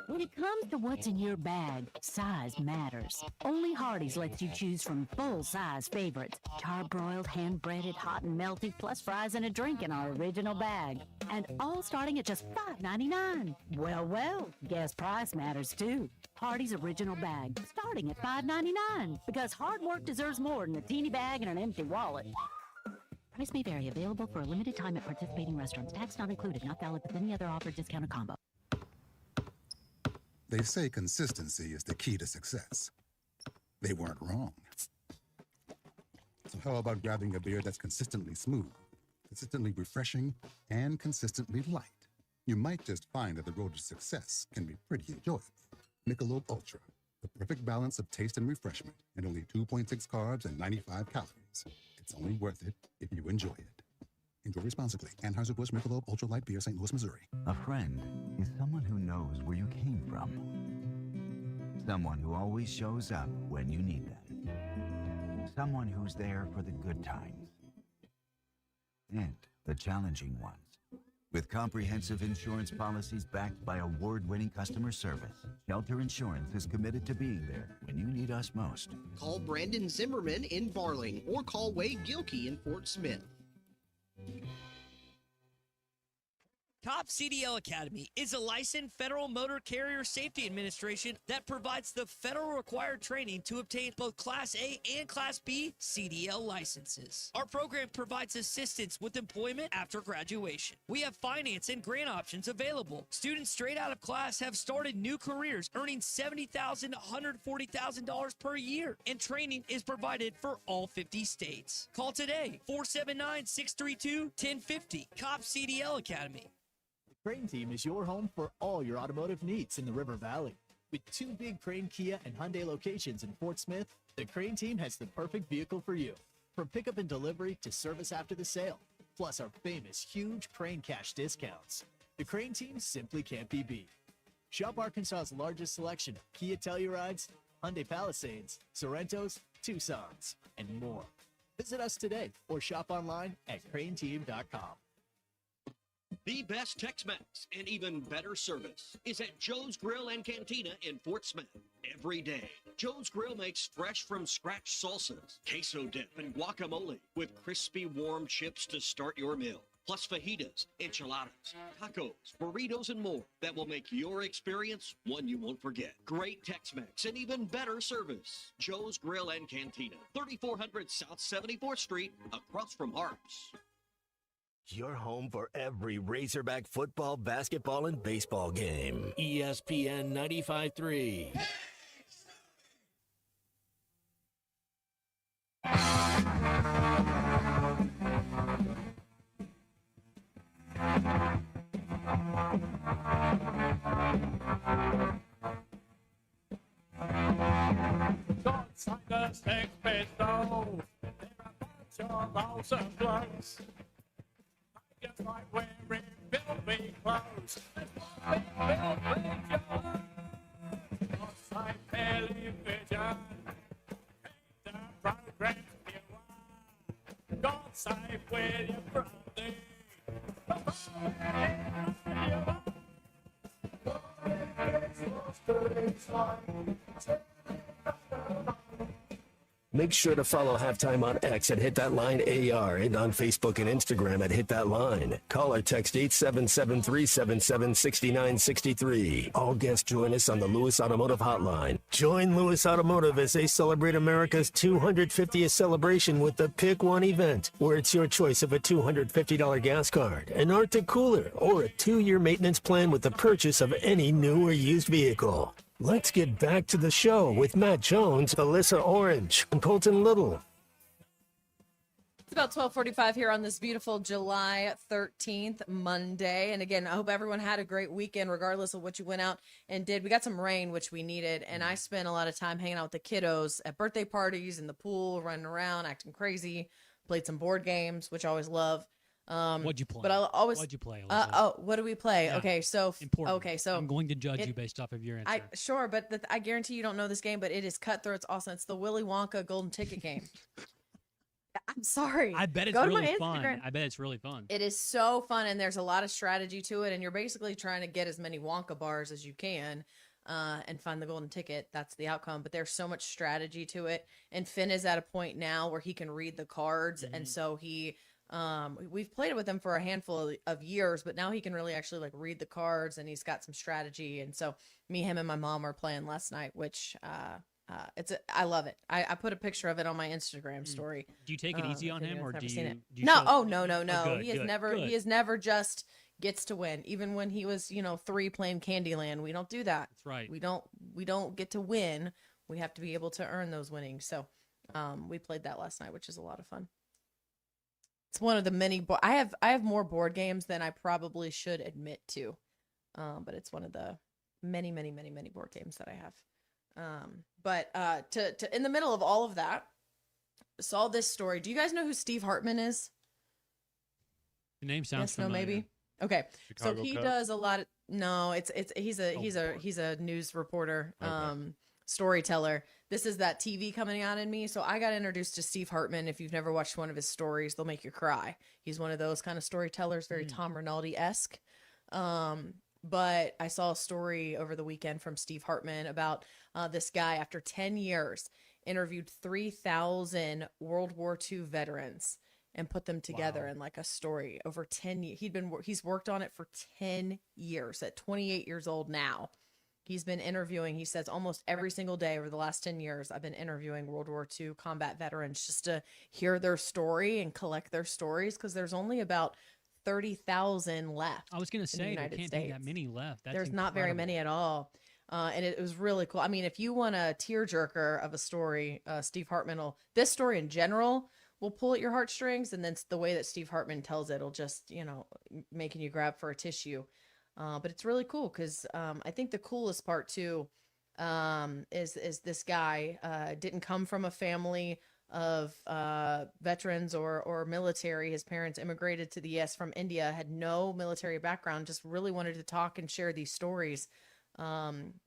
When it comes to what's in your bag, size matters. Only Hardee's lets you choose from full-size favorites. Charbroiled, hand-breaded, hot and melty, plus fries and a drink in our original bag. And all starting at just $5.99. Well, guess price matters too. Hardee's original bag, starting at $5.99. Because hard work deserves more than a teeny bag and an empty wallet. Price may vary. Available for a limited time at participating restaurants. Tax not included. Not valid with any other offer, discounted combo. They say consistency is the key to success. They weren't wrong. So how about grabbing a beer that's consistently smooth, consistently refreshing, and consistently light? You might just find that the road to success can be pretty enjoyable. Michelob Ultra, the perfect balance of taste and refreshment, and only 2.6 carbs and 95 calories. It's only worth it if you enjoy it. Enjoy responsibly. Anheuser-Busch Michelob Ultra Light Beer, St. Louis, Missouri. A friend is someone who knows where you came from. Someone who always shows up when you need them. Someone who's there for the good times and the challenging ones. With comprehensive insurance policies backed by award-winning customer service, Shelter Insurance is committed to being there when you need us most. Call Brandon Zimmerman in Barling or call Wade Gilkey in Fort Smith. Top CDL Academy is a licensed Federal Motor Carrier Safety Administration that provides the federal required training to obtain both Class A and Class B CDL licenses. Our program provides assistance with employment after graduation. We have finance and grant options available. Students straight out of class have started new careers earning $70,000 to $140,000 per year, and training is provided for all 50 states. Call today, 479-632-1050. COP CDL Academy. Crane Team is your home for all your automotive needs in the River Valley. With 2 big Crane, Kia, and Hyundai locations in Fort Smith, the Crane Team has the perfect vehicle for you. From pickup and delivery to service after the sale, plus our famous huge Crane Cash discounts. The Crane Team simply can't be beat. Shop Arkansas's largest selection of Kia Tellurides, Hyundai Palisades, Sorrentos, Tucsons, and more. Visit us today or shop online at craneteam.com. The best Tex-Mex and even better service is at Joe's Grill and Cantina in Fort Smith. Every day, Joe's Grill makes fresh from scratch salsas, queso dip, and guacamole with crispy warm chips to start your meal. Plus fajitas, enchiladas, tacos, burritos, and more that will make your experience one you won't forget. Great Tex-Mex and even better service. Joe's Grill and Cantina, 3400 South 74th Street, across from Harps. Your home for every Razorback football, basketball, and baseball game. ESPN 95.3. Don't sign the sex pistols. They're a bunch of of all surplus. I just like wearing filthy clothes. That's why we build bridges. On-site television. The programs you want. Go side with your brother. Make sure to follow Halftime on X at Hit That Line AR and on Facebook and Instagram at Hit That Line. Call or text 877-377-6963. All guests join us on the Lewis Automotive Hotline. Join Lewis Automotive as they celebrate America's 250th celebration with the Pick One event, where it's your choice of a $250 gas card, an Arctic cooler, or a 2-year maintenance plan with the purchase of any new or used vehicle. Let's get back to the show with Matt Jones, Alyssa Orange, and Colton Little. It's about 12:45 here on this beautiful July 13th, Monday. And again, I hope everyone had a great weekend, regardless of what you went out and did. We got some rain, which we needed. And I spent a lot of time hanging out with the kiddos at birthday parties, in the pool, running around, acting crazy. Played some board games, which I always love. What'd you play? But I always. What'd you play, Alyssa? What do we play? Yeah. Okay, so Important. okay, so I'm going to judge you based off of your answer. Sure, but I guarantee you don't know this game, but it is cutthroat. It's awesome. It's the Willy Wonka Golden Ticket game. I'm sorry. I bet it's Go to really my fun. Instagram. I bet it's really fun. It is so fun, and there's a lot of strategy to it, and you're basically trying to get as many Wonka bars as you can and find the golden ticket. That's the outcome, but there's so much strategy to it, and Finn is at a point now where he can read the cards, and so he we've played it with him for a handful of years, but now he can really actually like read the cards, and he's got some strategy. And so me, him, and my mom are playing last night, which I love it. I put a picture of it on my Instagram story. Do you take it easy on him, or do you? No, show- no. good, He has good, never. good. He has never just gets to win. Even when he was, 3 playing Candyland, we don't do that. That's right. We don't get to win. We have to be able to earn those winnings. So, we played that last night, which is a lot of fun. It's one of the many. I have more board games than I probably should admit to, but it's one of the many board games that I have. But to in the middle of all of that, saw this story. Do you guys know who Steve Hartman is? The name sounds Yes, no, familiar. maybe. Okay, Chicago so he Cubs? does a lot of. No, he's a news reporter, storyteller. This is that TV coming out in me. So I got introduced to Steve Hartman. If you've never watched one of his stories, they'll make you cry. He's one of those kind of storytellers, very Tom Rinaldi-esque. But I saw a story over the weekend from Steve Hartman about this guy, after 10 years, interviewed 3,000 World War II veterans and put them together in like a story over 10 years. He's worked on it for 10 years. At 28 years old now, he's been interviewing, he says, almost every single day over the last 10 years, I've been interviewing World War II combat veterans just to hear their story and collect their stories, because there's only about 30,000 left. I was going to say there can't be that many left. That's There's not very many at all. And it was really cool. I mean, if you want a tearjerker of a story, Steve Hartman this story in general will pull at your heartstrings. And then the way that Steve Hartman tells it will just, making you grab for a tissue. But it's really cool because I think the coolest part too is this guy didn't come from a family of veterans or military. His parents immigrated to the US from India, had no military background, just really wanted to talk and share these stories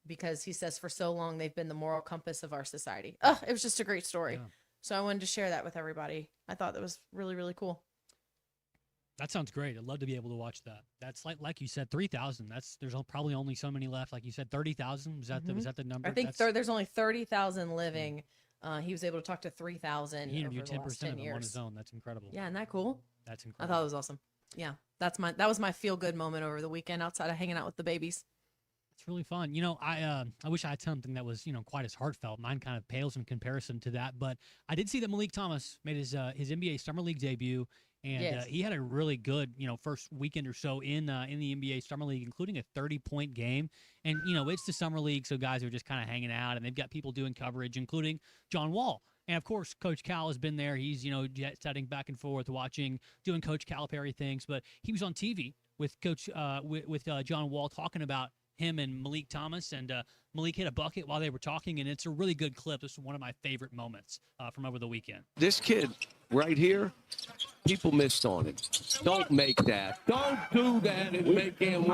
because he says for so long they've been the moral compass of our society. It was just a great story. Yeah. So I wanted to share that with everybody. I thought that was really, really cool. That sounds great. I'd love to be able to watch that. That's like you said, 3,000. There's probably only so many left. Like you said, 30,000. Was that the number? I think there's only 30,000 living. He was able to talk to 3,000. He interviewed over the last 10% of 10 them years. on his own. That's incredible. Yeah, isn't that cool? That's I incredible. thought it was awesome. Yeah, that was my feel good moment over the weekend outside of hanging out with the babies. It's really fun. I wish I had something that was, quite as heartfelt. Mine kind of pales in comparison to that. But I did see that Malik Thomas made his NBA Summer League debut. And Yes. he had a really good, first weekend or so in the NBA Summer League, including a 30-point game. And, it's the Summer League, so guys are just kind of hanging out, and they've got people doing coverage, including John Wall. And, of course, Coach Cal has been there. He's, jet-setting back and forth, doing Coach Calipari things. But he was on TV with John Wall talking about him and Malik Thomas, and Malik hit a bucket while they were talking, and it's a really good clip. This is one of my favorite moments from over the weekend. This kid right here, people missed on him. Don't make that. Don't do that and make him.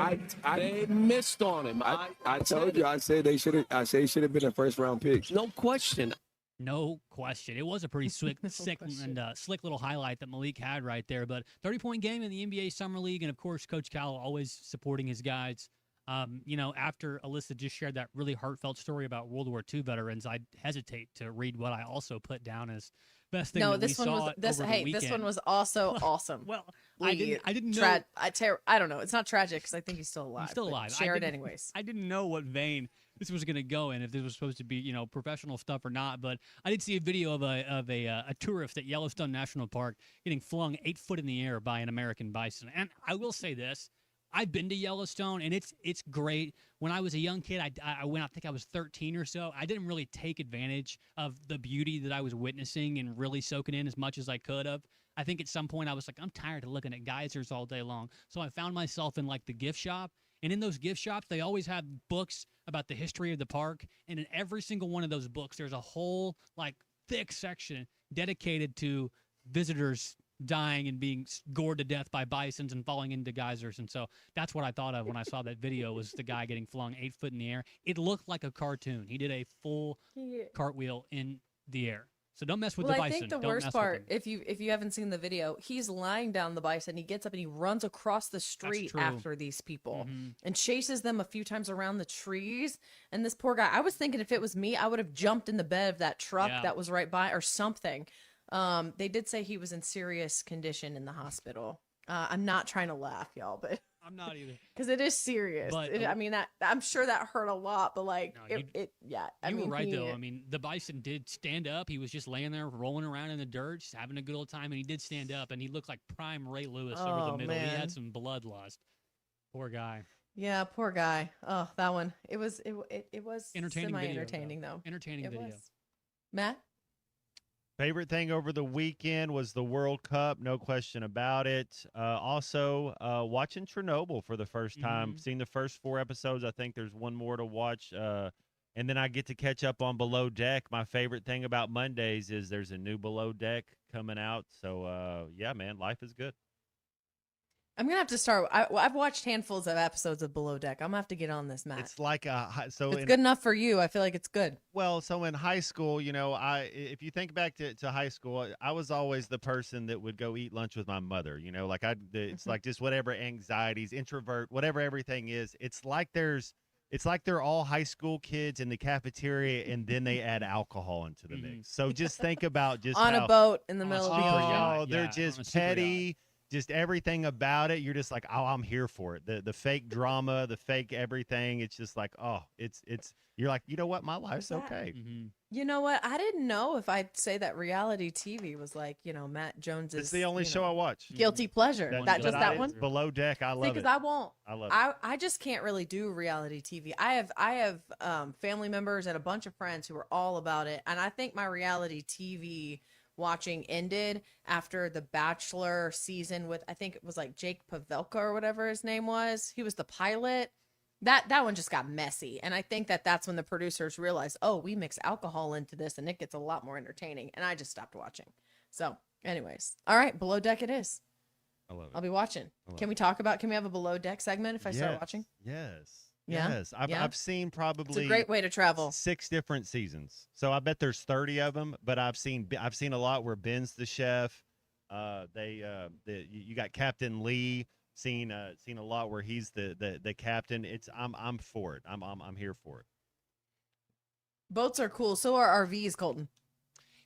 They missed on him. I told you. I said he should have been a first-round pick. No question. No question. It was a pretty slick little highlight that Malik had right there. But 30-point game in the NBA Summer League, and of course, Coach Cal always supporting his guys. After Alyssa just shared that really heartfelt story about World War II veterans, I'd hesitate to read what I also put down as best thing. No, that this we one saw was this. over the Hey, weekend. this one was also awesome. Well, I didn't know. I don't know. It's not tragic because I think he's still alive. He's still but alive. Share it anyways. I didn't know what vein this was going to go in, if this was supposed to be, professional stuff or not. But I did see a video of a tourist at Yellowstone National Park getting flung 8 foot in the air by an American bison. And I will say this. I've been to Yellowstone, and it's great. When I was a young kid, I went, I think I was 13 or so. I didn't really take advantage of the beauty that I was witnessing and really soaking in as much as I could have. I think at some point I was like, I'm tired of looking at geysers all day long. So I found myself in like the gift shop. And in those gift shops, they always have books about the history of the park. And in every single one of those books, there's a whole like thick section dedicated to visitors dying and being gored to death by bisons and falling into geysers. And so that's what I thought of when I saw that video, was the guy getting flung 8 foot in the air. It looked like a cartoon. He did a full cartwheel in the air. So don't mess with the bison. I think the worst part, if you haven't seen the video, he's lying down the bison. He gets up and he runs across the street after these people and chases them a few times around the trees. And this poor guy, I was thinking if it was me, I would have jumped in the bed of that truck that was right by or something. They did say he was in serious condition in the hospital. I'm not trying to laugh, y'all, but I'm not either, because it is serious. But, I'm sure that hurt a lot, but like, you were right though. I mean, the bison did stand up. He was just laying there, rolling around in the dirt, just having a good old time, and he did stand up, and he looked like prime Ray Lewis over the middle. Man. He had some bloodlust. Poor guy. Yeah, poor guy. Oh, that one. It was Entertaining semi-entertaining video, though. Entertaining It video. was. Matt? Favorite thing over the weekend was the World Cup, no question about it. Also, watching Chernobyl for the first time. Seen the first 4 episodes. I think there's one more to watch. And then I get to catch up on Below Deck. My favorite thing about Mondays is there's a new Below Deck coming out. So, yeah, man, life is good. I'm going to have to start. I've watched handfuls of episodes of Below Deck. I'm going to have to get on this, Matt. It's like it's good enough for you. I feel like it's good. Well, so in high school, if you think back to high school, I was always the person that would go eat lunch with my mother. It's like just whatever anxieties, introvert, whatever everything is. It's like they're all high school kids in the cafeteria, and then they add alcohol into the mix. So just think about just on a boat in the middle of the ocean. Oh, they're just petty. Just everything about it, you're just like, oh, I'm here for it. The fake drama, the fake everything. It's just like, oh, it's. You're like, you know what, my life's okay. You know what? I didn't know if I'd say that reality TV was like, Matt Jones's. It's the only show I watch. Guilty pleasure. That one. Below Deck. I love it. Because I won't. I love it. I just can't really do reality TV. I have family members and a bunch of friends who are all about it, and I think my reality TV watching ended after the Bachelor season with, I think it was like Jake Pavelka or whatever his name was. He was the pilot. That one just got messy. And I think that's when the producers realized, oh, we mix alcohol into this and it gets a lot more entertaining. And I just stopped watching. So anyways, all right, Below Deck it is. I love it. I'll be watching. Can we have a Below Deck segment if I start watching? Yes. Yeah? Yes. I've seen probably It's a great way to travel. 6 different seasons. So I bet there's 30 of them, but I've seen a lot where Ben's the chef. You got Captain Lee. Seen a lot where he's the captain. I'm for it. I'm here for it. Boats are cool. So are RVs, Colton.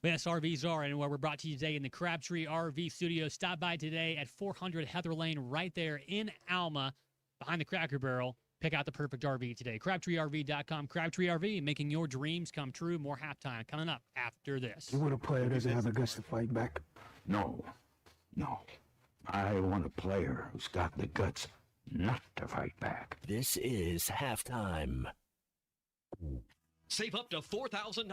Yes, RVs are, and we're brought to you today in the Crabtree RV Studio. Stop by today at 400 Heather Lane, right there in Alma, behind the Cracker Barrel. Pick out the perfect RV today. CrabtreeRV.com. Crabtree RV, making your dreams come true. More halftime coming up after this. You want a player who doesn't have the guts to fight back? No. I want a player who's got the guts not to fight back. This is halftime. Save up to $4,000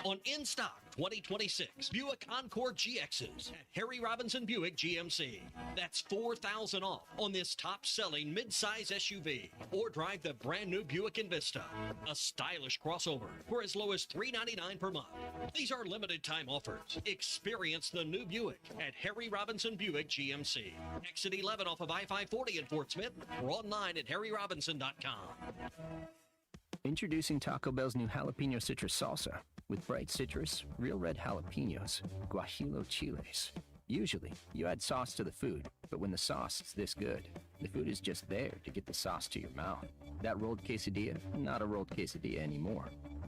on in-stock 2026 Buick Encore GXs at Harry Robinson Buick GMC. That's $4,000 off on this top-selling mid-size SUV. Or drive the brand new Buick Envista, a stylish crossover for as low as $399 per month. These are limited time offers. Experience the new Buick at Harry Robinson Buick GMC. Exit 11 off of I-540 in Fort Smith or online at harryrobinson.com. Introducing Taco Bell's new jalapeno citrus salsa with bright citrus, real red jalapenos, guajillo chiles. Usually, you add sauce to the food, but when the sauce is this good, the food is just there to get the sauce to your mouth. That rolled quesadilla, not a rolled quesadilla anymore.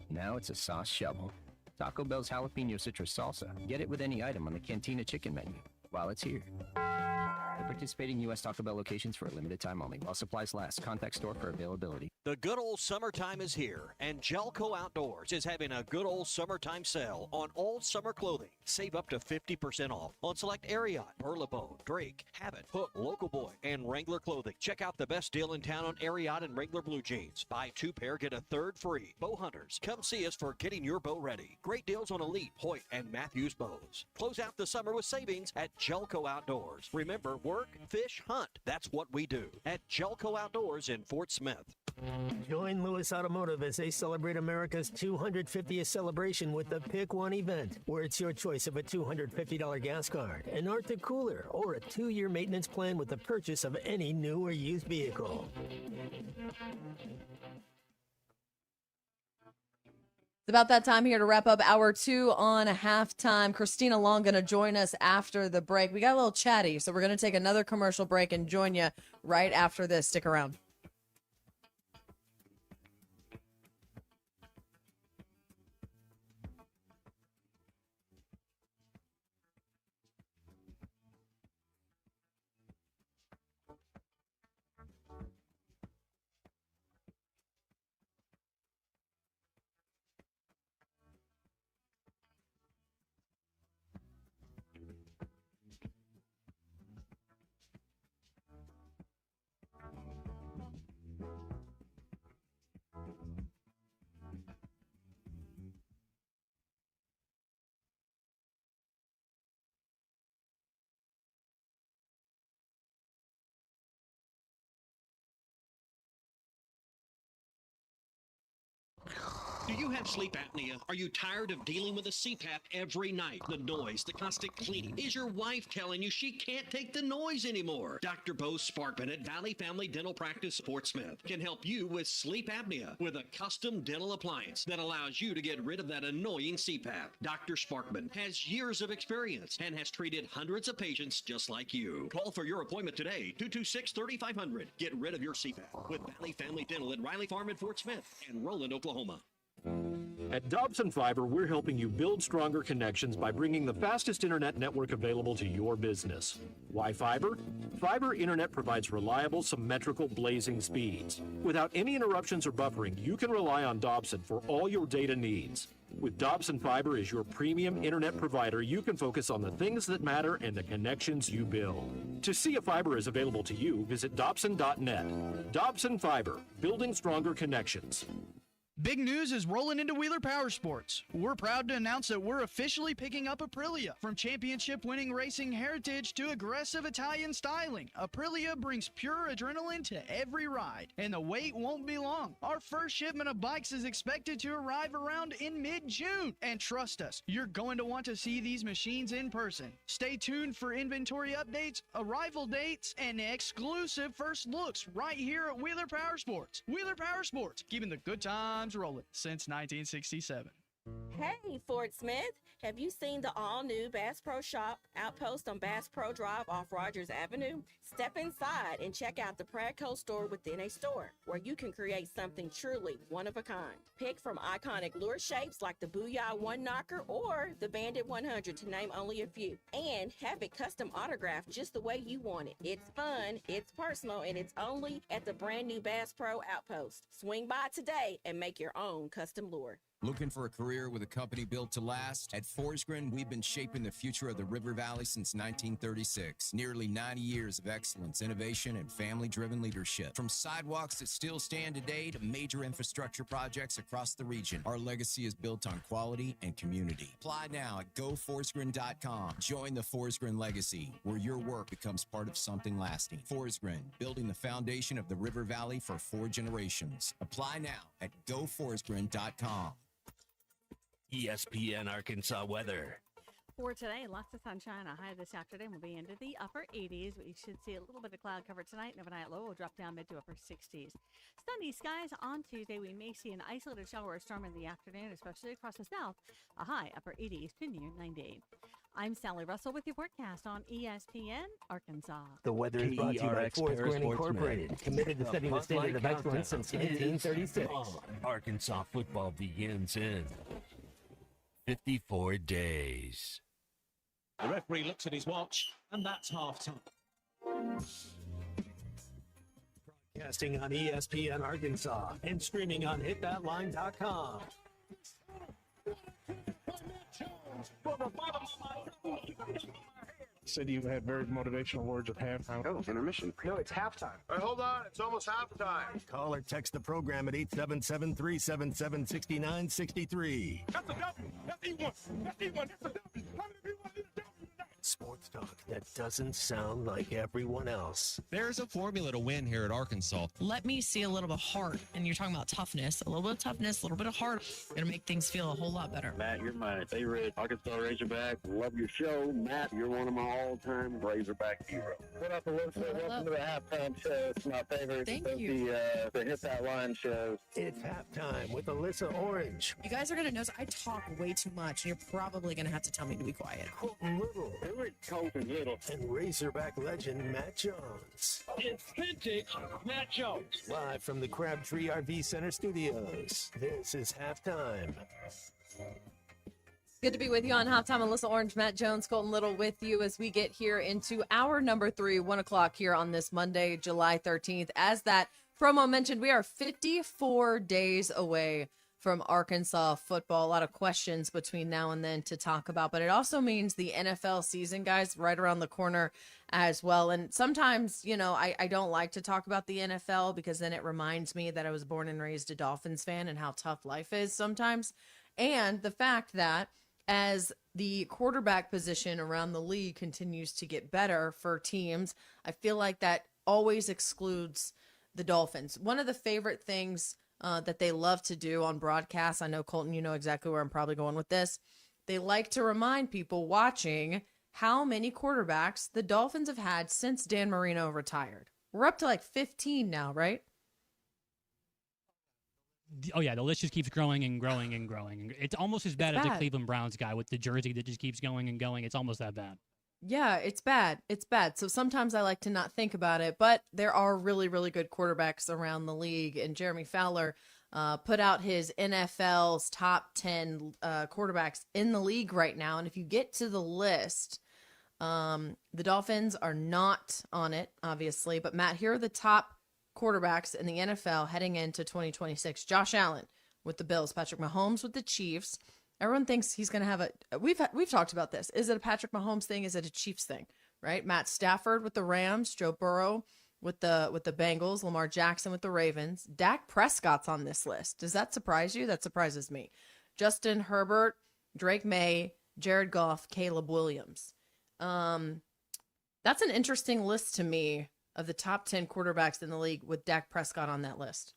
Now it's a sauce shovel. Taco Bell's jalapeno citrus salsa. Get it with any item on the Cantina chicken menu while it's here. At participating U.S. Taco Bell locations for a limited time only. While supplies last, contact store for availability. The good old summertime is here, and Gelco Outdoors is having a good old summertime sale on all summer clothing. Save up to 50% off on select Ariat, Burlebo, Drake, Habit, Hook, Local Boy, and Wrangler clothing. Check out the best deal in town on Ariat and Wrangler blue jeans. Buy 2 pair, get a 3rd free. Bow hunters, come see us for getting your bow ready. Great deals on Elite, Hoyt, and Matthews bows. Close out the summer with savings at Gelco Outdoors. Remember, work, fish, hunt. That's what we do at Gelco Outdoors in Fort Smith. Join Lewis Automotive as they celebrate America's 250th celebration with the Pick One event, where it's your choice of a $250 gas card, an Arctic cooler, or a 2-year maintenance plan with the purchase of any new or used vehicle. It's about that time here to wrap up hour 2 on halftime. Christina Long going to join us after the break. We got a little chatty, so we're going to take another commercial break and join you right after this. Stick around. Do you have sleep apnea? Are you tired of dealing with a CPAP every night? The noise, the constant cleaning. Is your wife telling you she can't take the noise anymore? Dr. Bo Sparkman at Valley Family Dental Practice, Fort Smith, can help you with sleep apnea with a custom dental appliance that allows you to get rid of that annoying CPAP. Dr. Sparkman has years of experience and has treated hundreds of patients just like you. Call for your appointment today, 226-3500. Get rid of your CPAP with Valley Family Dental at Riley Farm in Fort Smith and Roland, Oklahoma. At Dobson Fiber, we're helping you build stronger connections by bringing the fastest internet network available to your business. Why fiber? Fiber internet provides reliable, symmetrical, blazing speeds. Without any interruptions or buffering, you can rely on Dobson for all your data needs. With Dobson Fiber as your premium internet provider, you can focus on the things that matter and the connections you build. To see if fiber is available to you, visit Dobson.net. Dobson Fiber, building stronger connections. Big news is rolling into Wheeler Power Sports. We're proud to announce that we're officially picking up Aprilia. From championship-winning racing heritage to aggressive Italian styling, Aprilia brings pure adrenaline to every ride, and the wait won't be long. Our first shipment of bikes is expected to arrive around in mid-June. And trust us, you're going to want to see these machines in person. Stay tuned for inventory updates, arrival dates, and exclusive first looks right here at Wheeler Power Sports. Wheeler Power Sports, keeping the good times rolling since 1967. Hey, Fort Smith, have you seen the all-new Bass Pro Shop outpost on Bass Pro Drive off Rogers Avenue? Step inside and check out the Pradco store within a store, where you can create something truly one of a kind. Pick from iconic lure shapes like the Booyah One Knocker or the Bandit 100, to name only a few. And have it custom autographed just the way you want it. It's fun, it's personal, and it's only at the brand new Bass Pro outpost. Swing by today and make your own custom lure. Looking for a career with a company built to last? At Forsgren, we've been shaping the future of the River Valley since 1936. Nearly 90 years of excellence, innovation, and family-driven leadership. From sidewalks that still stand today to major infrastructure projects across the region, our legacy is built on quality and community. Apply now at goforsgren.com. Join the Forsgren legacy, where your work becomes part of something lasting. Forsgren, building the foundation of the River Valley for 4 generations. Apply now at goforsgren.com. ESPN Arkansas weather. For today, lots of sunshine. A high this afternoon will be into the upper 80s. We should see a little bit of cloud cover tonight. And overnight low will drop down mid to upper 60s. Sunny skies on Tuesday. We may see an isolated shower or storm in the afternoon, especially across the south. A high upper 80s to near 90. I'm Sally Russell with your forecast on ESPN Arkansas. The weather is brought to you by Forsgren Incorporated, committed to setting the standard of excellence since 1936. Arkansas football begins in 54 days. The referee looks at his watch, and that's half-time. Broadcasting on ESPN Arkansas and streaming on hitthatline.com. Said you had very motivational words at halftime. Oh, intermission. No, it's halftime. Hey, hold on. It's almost halftime. Call or text the program at 877-377-6963. That's a W. That's E1. That's E1. That's a W. How many people are in the W? Sports talk that doesn't sound like everyone else. There's a formula to win here at Arkansas. Let me see a little bit of heart. And you're talking about toughness. A little bit of toughness, a little bit of heart. Going to make things feel a whole lot better. Matt, you're my favorite Arkansas Razorback. Love your show. Matt, you're one of my all-time Razorback heroes. What up, Alyssa? Welcome to the halftime show. It's my favorite. Thank you. The Hit That Line show. It's halftime with Alyssa Orange. You guys are going to notice I talk way too much, and you're probably going to have to tell me to be quiet. Colton Little. Colton Little. And Razorback legend Matt Jones. It's vintage Matt Jones. Live from the Crabtree RV Center studios. This is halftime. Good to be with you on Halftime. Alyssa Orange, Matt Jones, Colton Little with you as we get here into hour number 3, 1 o'clock here on this Monday, July 13th. As that promo mentioned, we are 54 days away from Arkansas football. A lot of questions between now and then to talk about, but it also means the NFL season, guys, right around the corner as well. And sometimes, you know, I don't like to talk about the NFL because then it reminds me that I was born and raised a Dolphins fan and how tough life is sometimes. And the fact that as the quarterback position around the league continues to get better for teams, I feel like that always excludes the Dolphins. One of the favorite things that they love to do on broadcasts, I know, Colton, you know exactly where I'm probably going with this. They like to remind people watching how many quarterbacks the Dolphins have had since Dan Marino retired. We're up to like 15 now, right? Oh, yeah, the list just keeps growing and growing and growing. It's almost as bad as the Cleveland Browns guy with the jersey that just keeps going and going. It's almost that bad. Yeah, it's bad. It's bad. So sometimes I like to not think about it, but there are really, really good quarterbacks around the league. And Jeremy Fowler put out his NFL's top 10 quarterbacks in the league right now. And if you get to the list, the Dolphins are not on it, obviously. But Matt, here are the top quarterbacks in the NFL heading into 2026. Josh Allen with the Bills, Patrick Mahomes with the Chiefs. Everyone thinks he's going to have we've talked about this. Is it a Patrick Mahomes thing? Is it a Chiefs thing? Right? Matt Stafford with the Rams, Joe Burrow with the Bengals, Lamar Jackson with the Ravens. Dak Prescott's on this list. Does that surprise you? That surprises me. Justin Herbert, Drake May, Jared Goff, Caleb Williams. That's an interesting list to me of the top 10 quarterbacks in the league with Dak Prescott on that list.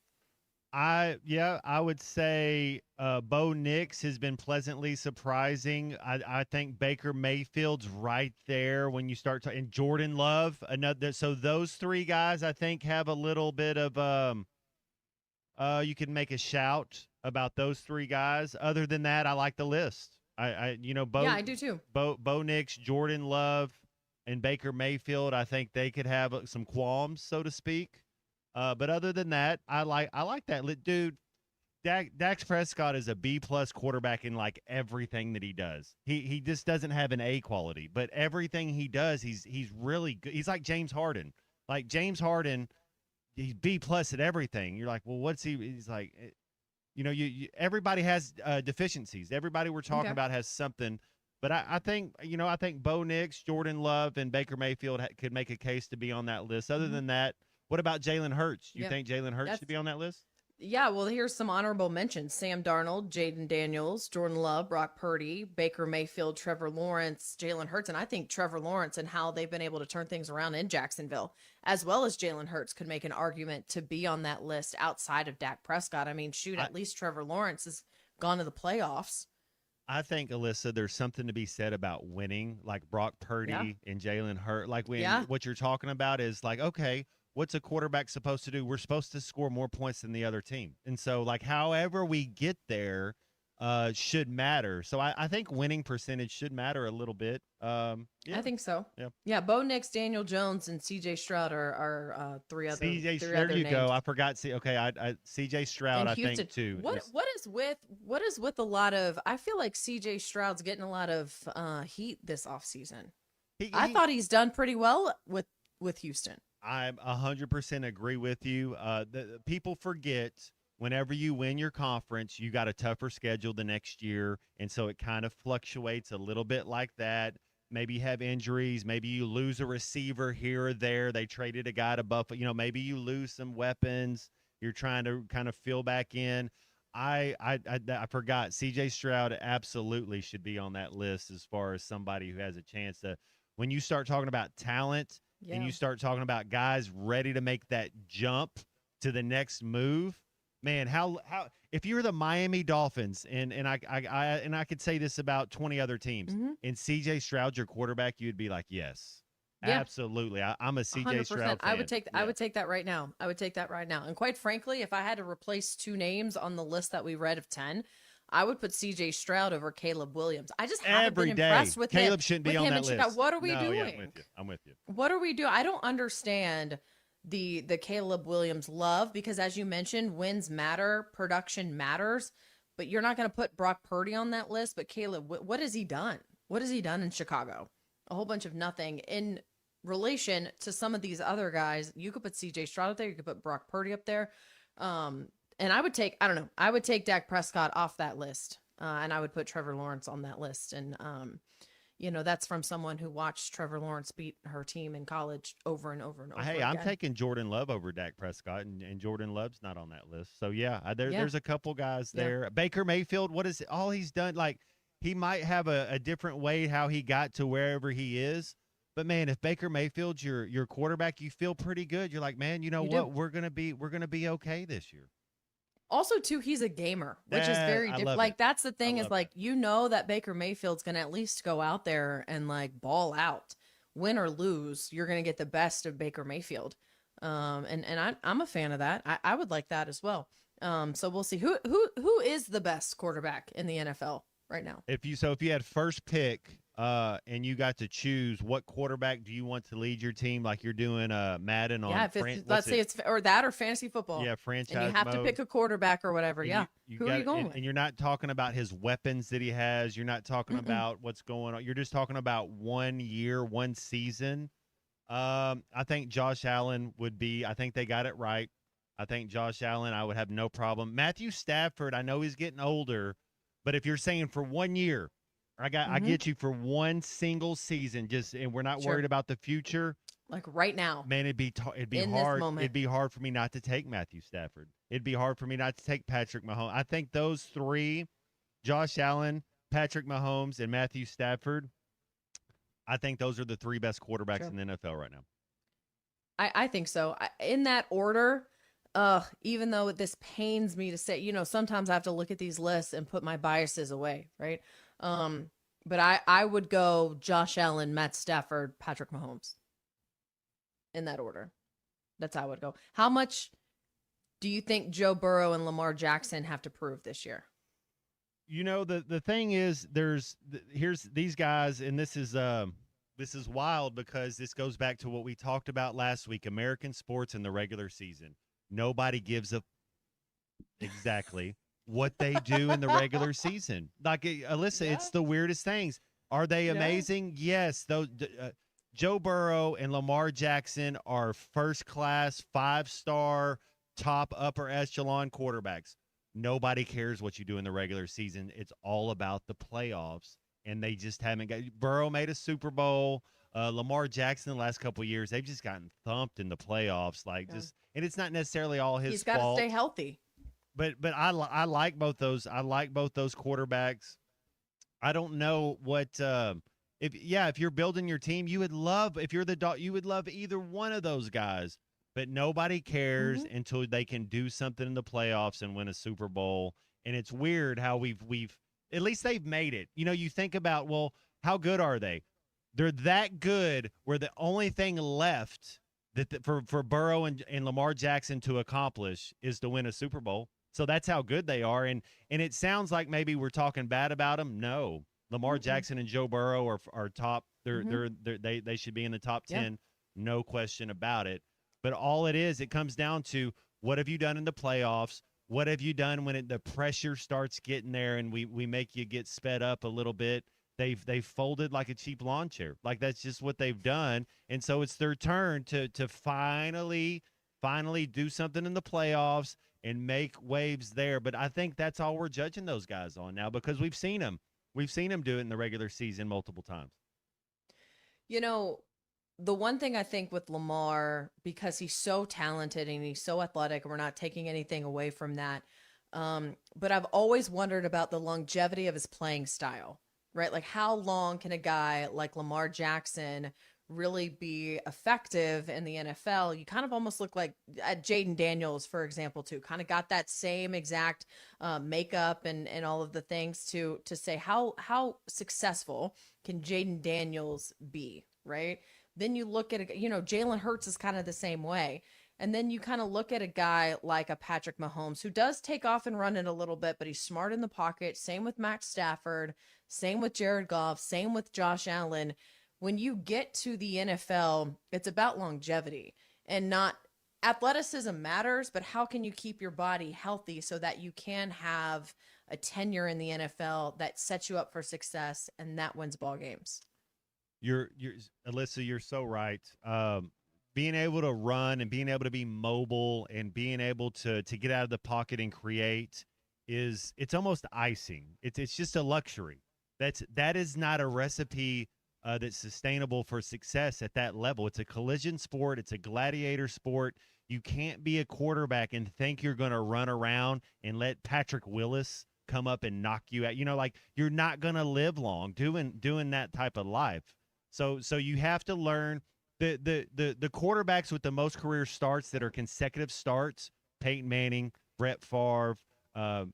I would say Bo Nix has been pleasantly surprising. I think Baker Mayfield's right there when you start talking. Jordan Love, another. So those three guys, I think, have a little bit of you can make a shout about those three guys. Other than that, I like the list. Bo. Yeah, I do too. Bo Nix, Jordan Love, and Baker Mayfield. I think they could have some qualms, so to speak. But other than that, I like that. Dude, Dak Prescott is a B+ quarterback in like everything that he does. He just doesn't have an A quality, but everything he does, he's really good. He's like James Harden. Like James Harden, he's B+ at everything. You're like, well, what's he? He's like, everybody has deficiencies. Everybody we're talking about has something. But I think Bo Nix, Jordan Love, and Baker Mayfield could make a case to be on that list. Other than that, what about Jalen Hurts? You think Jalen Hurts should be on that list? Yeah, well, here's some honorable mentions. Sam Darnold, Jaden Daniels, Jordan Love, Brock Purdy, Baker Mayfield, Trevor Lawrence, Jalen Hurts. And I think Trevor Lawrence and how they've been able to turn things around in Jacksonville, as well as Jalen Hurts, could make an argument to be on that list outside of Dak Prescott. I mean, shoot, at least Trevor Lawrence has gone to the playoffs. I think, Alyssa, there's something to be said about winning, like Brock Purdy and Jalen Hurts. Like what you're talking about is like, okay, what's a quarterback supposed to do? We're supposed to score more points than the other team. And so, like, however we get there should matter. So I think winning percentage should matter a little bit. I think so. Yeah, Bo Nix, Daniel Jones, and C.J. Stroud are three other there you names. go. I forgot. C.J. Stroud, And Houston, I think, too. What is with a lot of – I feel like C.J. Stroud's getting a lot of heat this offseason. I thought he's done pretty well with Houston. I 100% agree with you. The people forget whenever you win your conference, you got a tougher schedule the next year, and so it kind of fluctuates a little bit like that. Maybe you have injuries. Maybe you lose a receiver here or there. They traded a guy to Buffalo. Maybe you lose some weapons. You're trying to kind of fill back in. I forgot. C.J. Stroud absolutely should be on that list as far as somebody who has a chance to. When you start talking about talent – and you start talking about guys ready to make that jump to the next move, man, how if you were the Miami Dolphins and I could say this about 20 other teams, and CJ Stroud your quarterback, you'd be like, yes. Absolutely. I'm a CJ Stroud fan. I would take that right now. And quite frankly, if I had to replace two names on the list that we read of 10, I would put C.J. Stroud over Caleb Williams. I just haven't been impressed with him. Caleb shouldn't be on that list. What are we doing? Yeah, I'm with you. What are we doing? I don't understand the Caleb Williams love because, as you mentioned, wins matter, production matters. But you're not going to put Brock Purdy on that list. But Caleb, what has he done? What has he done in Chicago? A whole bunch of nothing. In relation to some of these other guys, you could put C.J. Stroud up there. You could put Brock Purdy up there. And I would take Dak Prescott off that list. And I would put Trevor Lawrence on that list. And, that's from someone who watched Trevor Lawrence beat her team in college over and over and over again. I'm taking Jordan Love over Dak Prescott, and Jordan Love's not on that list. So, there's a couple guys there. Baker Mayfield, what is all he's done? Like, he might have a different way how he got to wherever he is. But man, if Baker Mayfield's your quarterback, you feel pretty good. You're like, man, we're gonna be okay this year. Also, too, he's a gamer, which is very different. Like, that's the thing is, like, that Baker Mayfield's going to at least go out there and, like, ball out. Win or lose, you're going to get the best of Baker Mayfield. And I'm a fan of that. I would like that as well. So we'll see. Who is the best quarterback in the NFL right now? If you had first pick and you got to choose what quarterback do you want to lead your team, like you're doing Madden on let's say it's or fantasy football. Yeah, franchise and you have to pick a quarterback or whatever. And who are you going with? And you're not talking about his weapons that he has. You're not talking about what's going on. You're just talking about 1 year, 1 season. I think Josh Allen would be. I think they got it right. I think Josh Allen, I would have no problem. Matthew Stafford, I know he's getting older, but if you're saying for 1 year, I get you for one single season, and we're not worried about the future. Like right now, man, it'd be hard. It'd be hard for me not to take Matthew Stafford. It'd be hard for me not to take Patrick Mahomes. I think those three, Josh Allen, Patrick Mahomes, and Matthew Stafford, I think those are the three best quarterbacks in the NFL right now. I think so. In that order, even though this pains me to say, sometimes I have to look at these lists and put my biases away, right? But I would go Josh Allen, Matt Stafford, Patrick Mahomes in that order. That's how I would go. How much do you think Joe Burrow and Lamar Jackson have to prove this year? The thing is, here's these guys, and this is wild because this goes back to what we talked about last week, American sports in the regular season. Nobody gives a exactly what they do in the regular season. Like, Alyssa, it's the weirdest things. Are they amazing? Yes. Those Joe Burrow and Lamar Jackson are first-class, 5-star, top upper echelon quarterbacks. nobody cares what you do in the regular season. It's all about the playoffs, and they just haven't got. Burrow made a Super Bowl. Lamar Jackson the last couple of years, they've just gotten thumped in the playoffs. And it's not necessarily all his He's got to fault. stay healthy. But I like both those. I like both those quarterbacks. I don't know what if you're building your team, you would love you would love either one of those guys. But nobody cares until they can do something in the playoffs and win a Super Bowl. And it's weird how we've at least they've made it. You think about, well, how good are they? They're that good where the only thing left for Burrow and Lamar Jackson to accomplish is to win a Super Bowl. So that's how good they are. And it sounds like maybe we're talking bad about them. No, Lamar Jackson and Joe Burrow are top. They should be in the top 10. No question about it. But all it comes down to, what have you done in the playoffs? What have you done when the pressure starts getting there and we make you get sped up a little bit? They've folded like a cheap lawn chair. Like, that's just what they've done. And so it's their turn to finally do something in the playoffs and make waves there. But I think that's all we're judging those guys on now, because we've seen them. We've seen them do it in the regular season multiple times. The one thing I think with Lamar, because he's so talented and he's so athletic, and we're not taking anything away from that, but I've always wondered about the longevity of his playing style, right? Like, how long can a guy like Lamar Jackson really be effective in the NFL? You kind of almost look like at Jaden Daniels, for example, too. Kind of got that same exact makeup and all of the things to say how successful can Jaden Daniels be, right? Then you look at Jalen Hurts is kind of the same way. And then you kind of look at a guy like a Patrick Mahomes, who does take off and run it a little bit, but he's smart in the pocket. Same with Matt Stafford, same with Jared Goff, same with Josh Allen. When you get to the NFL, it's about longevity, and not athleticism matters, but how can you keep your body healthy so that you can have a tenure in the NFL that sets you up for success and that wins ball games? You're Alyssa, you're so right. Being able to run and being able to be mobile and being able to get out of the pocket and create it's almost icing. It's just a luxury. That is not a recipe that's sustainable for success at that level. It's a collision sport. It's a gladiator sport. You can't be a quarterback and think you're going to run around and let Patrick Willis come up and knock you out. You're not going to live long doing that type of life. So you have to learn the quarterbacks with the most career starts that are consecutive starts: Peyton Manning, Brett Favre, Tom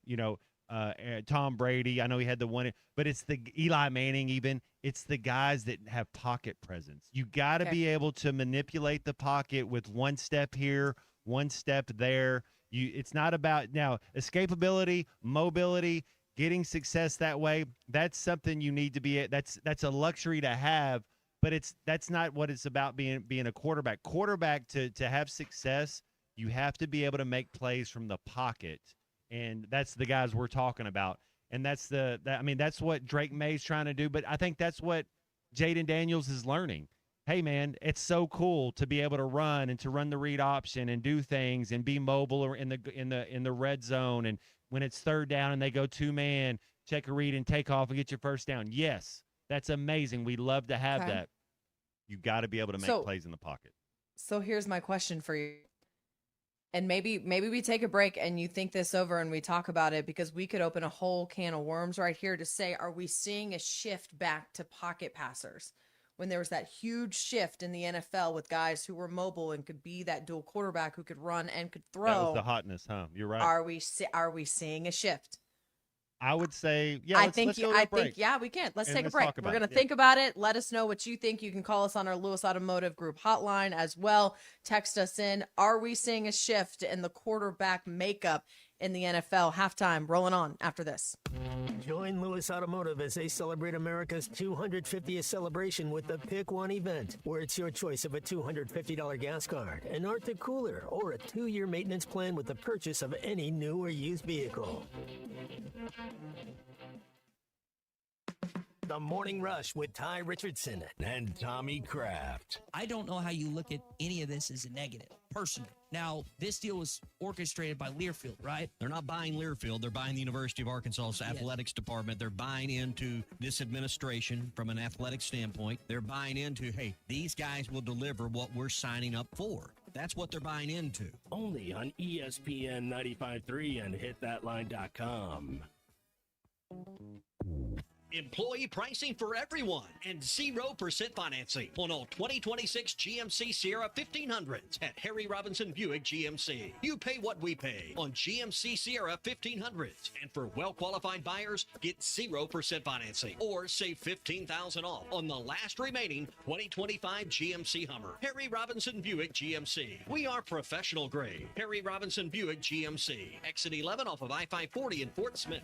Brady. I know he had the one, but it's the Eli Manning even. It's the guys that have pocket presence. You got to be able to manipulate the pocket with one step here, one step there. It's not about now escapability, mobility, getting success that way. That's something you need to be. That's a luxury to have, but that's not what it's about being a quarterback. Quarterback to have success, you have to be able to make plays from the pocket. And that's the guys we're talking about. And that's what Drake May's trying to do. But I think that's what Jaden Daniels is learning. Hey, man, it's so cool to be able to run and to run the read option and do things and be mobile or in the red zone. And when it's third down and they go 2-man, check a read and take off and get your first down. Yes, that's amazing. We love to have that. You got to be able to make plays in the pocket. So here's my question for you. And maybe we take a break and you think this over and we talk about it, because we could open a whole can of worms right here to say, are we seeing a shift back to pocket passers? When there was that huge shift in the NFL with guys who were mobile and could be that dual quarterback who could run and could throw. That was the hotness, huh? You're right. Are we seeing a shift? I would say, yeah. I think, yeah, we can. Let's take a break. We're going to think about it. Let us know what you think. You can call us on our Lewis Automotive Group hotline as well. Text us in. Are we seeing a shift in the quarterback makeup in the NFL? Halftime rolling on after this. Join Lewis Automotive as they celebrate America's 250th celebration with the Pick One event, where it's your choice of a $250 gas card, an Arctic cooler, or a 2-year maintenance plan with the purchase of any new or used vehicle. The Morning Rush with Ty Richardson and Tommy Kraft. I don't know how you look at any of this as a negative. personally. Now, this deal was orchestrated by Learfield, right? They're not buying Learfield. They're buying the University of Arkansas's athletics department. They're buying into this administration from an athletic standpoint. They're buying into, hey, these guys will deliver what we're signing up for. That's what they're buying into. Only on ESPN 95.3 and hitthatline.com. Employee pricing for everyone and 0% financing on all 2026 GMC Sierra 1500s at Harry Robinson Buick GMC. You pay what we pay on GMC Sierra 1500s. And for well-qualified buyers, get 0% financing or save $15,000 off on the last remaining 2025 GMC Hummer. Harry Robinson Buick GMC. We are professional grade. Harry Robinson Buick GMC. Exit 11 off of I-540 in Fort Smith.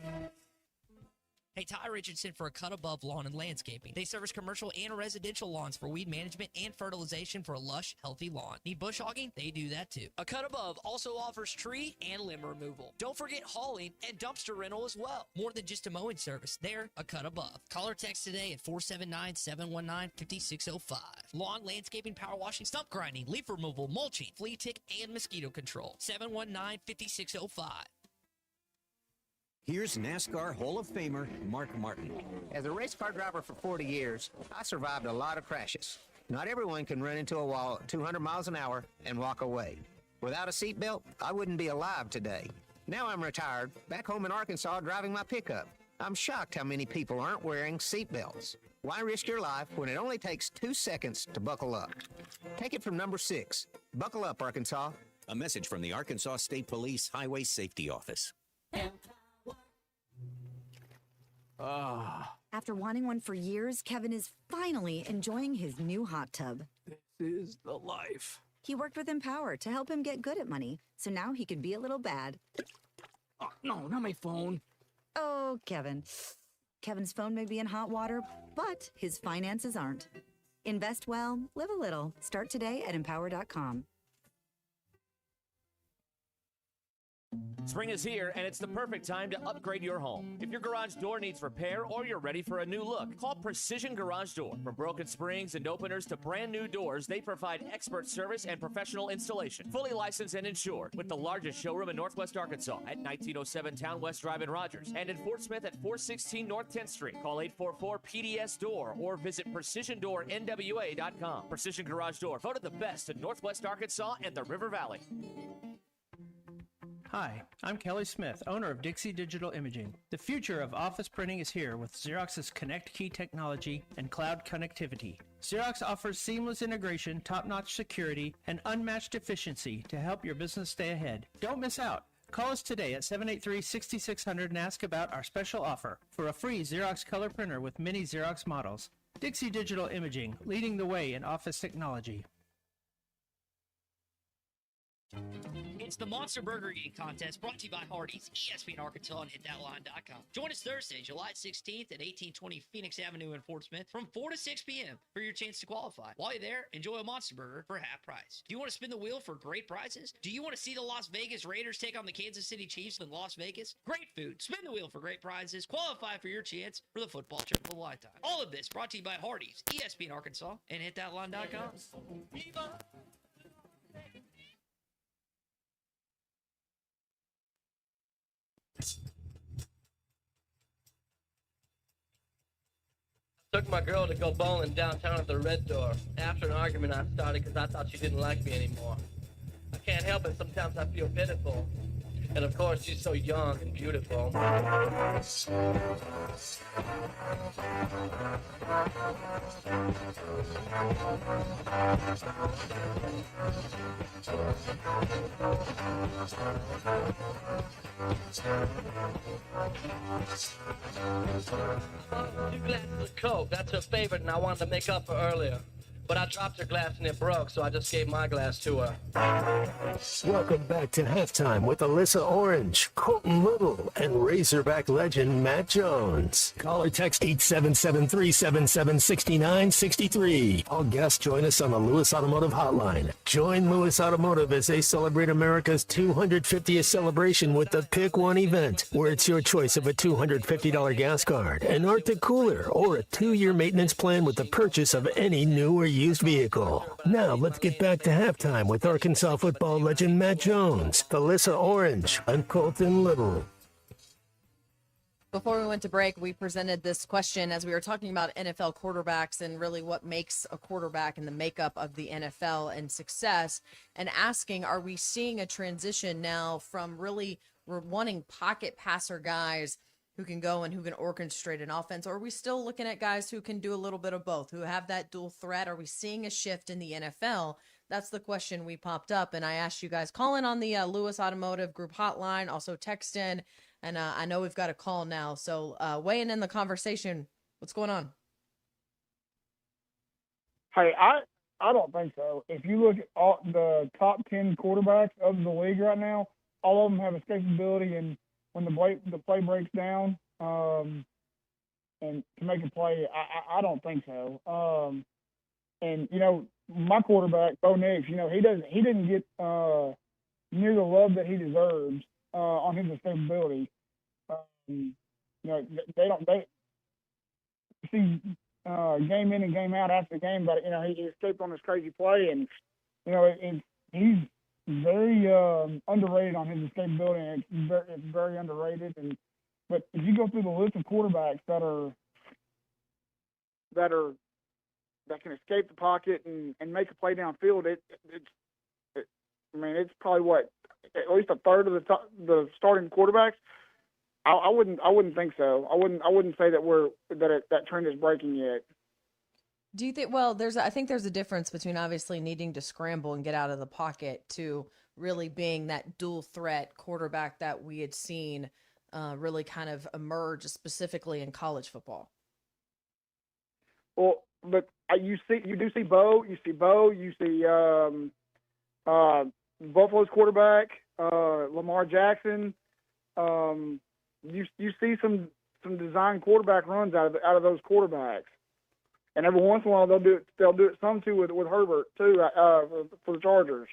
Hey, Ty Richardson for A Cut Above Lawn and Landscaping. They service commercial and residential lawns for weed management and fertilization for a lush, healthy lawn. Need bush hogging? They do that too. A Cut Above also offers tree and limb removal. Don't forget hauling and dumpster rental as well. More than just a mowing service, they're A Cut Above. Call or text today at 479-719-5605. Lawn, landscaping, power washing, stump grinding, leaf removal, mulching, flea tick, and mosquito control. 719-5605. Here's NASCAR Hall of Famer Mark Martin. As a race car driver for 40 years, I survived a lot of crashes. Not everyone can run into a wall at 200 miles an hour and walk away. Without a seatbelt, I wouldn't be alive today. Now I'm retired, back home in Arkansas driving my pickup. I'm shocked how many people aren't wearing seatbelts. Why risk your life when it only takes 2 seconds to buckle up? Take it from number 6. Buckle up, Arkansas. A message from the Arkansas State Police Highway Safety Office. After wanting one for years, Kevin is finally enjoying his new hot tub. This is the life. He worked with Empower to help him get good at money, so now he can be a little bad. Oh, no, not my phone. Oh, Kevin. Kevin's phone may be in hot water, but his finances aren't. Invest well, live a little. Start today at empower.com. Spring is here, and it's the perfect time to upgrade your home. If your garage door needs repair or you're ready for a new look, call Precision Garage Door. From broken springs and openers to brand new doors, they provide expert service and professional installation. Fully licensed and insured, with the largest showroom in Northwest Arkansas at 1907 Town West Drive in Rogers, and in Fort Smith at 416 North 10th Street. Call 844-PDS-DOOR or visit PrecisionDoorNWA.com. Precision Garage Door, voted the best in Northwest Arkansas and the River Valley. Hi, I'm Kelly Smith, owner of Dixie Digital Imaging. The future of office printing is here with Xerox's Connect Key technology and cloud connectivity. Xerox offers seamless integration, top-notch security, and unmatched efficiency to help your business stay ahead. Don't miss out. Call us today at 783-6600 and ask about our special offer for a free Xerox color printer with many Xerox models. Dixie Digital Imaging, leading the way in office technology. It's the Monster Burger Eating Contest brought to you by Hardee's, ESPN Arkansas, and hitthatline.com. Join us Thursday, July 16th at 1820 Phoenix Avenue in Fort Smith from 4 to 6 p.m. for your chance to qualify. While you're there, enjoy a Monster Burger for half price. Do you want to spin the wheel for great prizes? Do you want to see the Las Vegas Raiders take on the Kansas City Chiefs in Las Vegas? Great food, spin the wheel for great prizes, qualify for your chance for the football trip of a lifetime. All of this brought to you by Hardee's, ESPN Arkansas, and hitthatline.com. Took my girl to go bowling downtown at the Red Door. After an argument I started because I thought she didn't like me anymore. I can't help it, sometimes I feel pitiful. And of course, she's so young and beautiful. Two glasses of Coke, that's her favorite, and I wanted to make up for earlier. But I dropped her glass and it broke, so I just gave my glass to her. Welcome back to Halftime with Alyssa Orange, Colton Little, and Razorback legend Matt Jones. Call or text 877-377-6963. All guests join us on the Lewis Automotive Hotline. Join Lewis Automotive as they celebrate America's 250th celebration with the Pick One event, where it's your choice of a $250 gas card, an Arctic cooler, or a 2-year maintenance plan with the purchase of any new or used vehicle. Now let's get back to halftime with Arkansas football legend Matt Jones, Felissa Orange, and Colton Little. Before we went to break, we presented this question as we were talking about NFL quarterbacks and really what makes a quarterback and the makeup of the NFL and success, and asking, are we seeing a transition now from really we're wanting pocket passer guys who can go and who can orchestrate an offense, or are we still looking at guys who can do a little bit of both, who have that dual threat? Are we seeing a shift in the NFL? That's the question we popped up, and I asked you guys, call in on the Lewis Automotive group hotline, also text in. And I know we've got a call now, so weighing in the conversation, what's going on? Hey, I don't think so. If you look at all the top 10 quarterbacks of the league right now, all of them have escapability, and when the play breaks down, and to make a play, I don't think so. And my quarterback, Bo Nix, he didn't get near the love that he deserves on his escapability. They see game in and game out after the game, but he escaped on this crazy play, and he's very underrated on his escapability, and it's very underrated. But if you go through the list of quarterbacks that can escape the pocket and make a play downfield, it's probably at least a third of the starting quarterbacks. I wouldn't think so. I wouldn't say that trend is breaking yet. Do you think? Well, I think there's a difference between obviously needing to scramble and get out of the pocket to really being that dual threat quarterback that we had seen really kind of emerge specifically in college football. Well, but you do see Bo. You see Buffalo's quarterback, Lamar Jackson. You see some design quarterback runs out of those quarterbacks, and every once in a while they'll do it some too with Herbert too for the Chargers.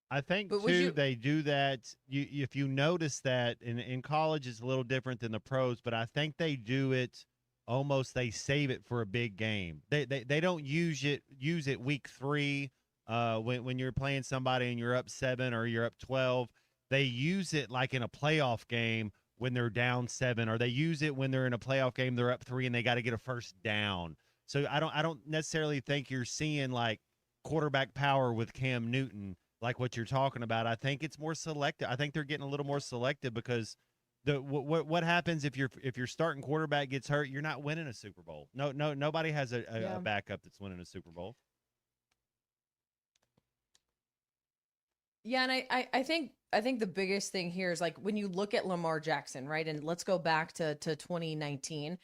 I think too they do that. If you notice that in college it's a little different than the pros, but I think they do it almost. They save it for a big game. They don't use it week 3 when you're playing somebody and you're up 7 or you're up 12. They use it like in a playoff game when they're down 7, or they use it when they're in a playoff game, they're up 3 and they got to get a first down. So I don't necessarily think you're seeing like quarterback power with Cam Newton like what you're talking about. I think it's more selective. I think they're getting a little more selective because what happens if your starting quarterback gets hurt, you're not winning a Super Bowl. Nobody has a backup that's winning a Super Bowl. Yeah, and I think the biggest thing here is like when you look at Lamar Jackson, right? And let's go back to 2019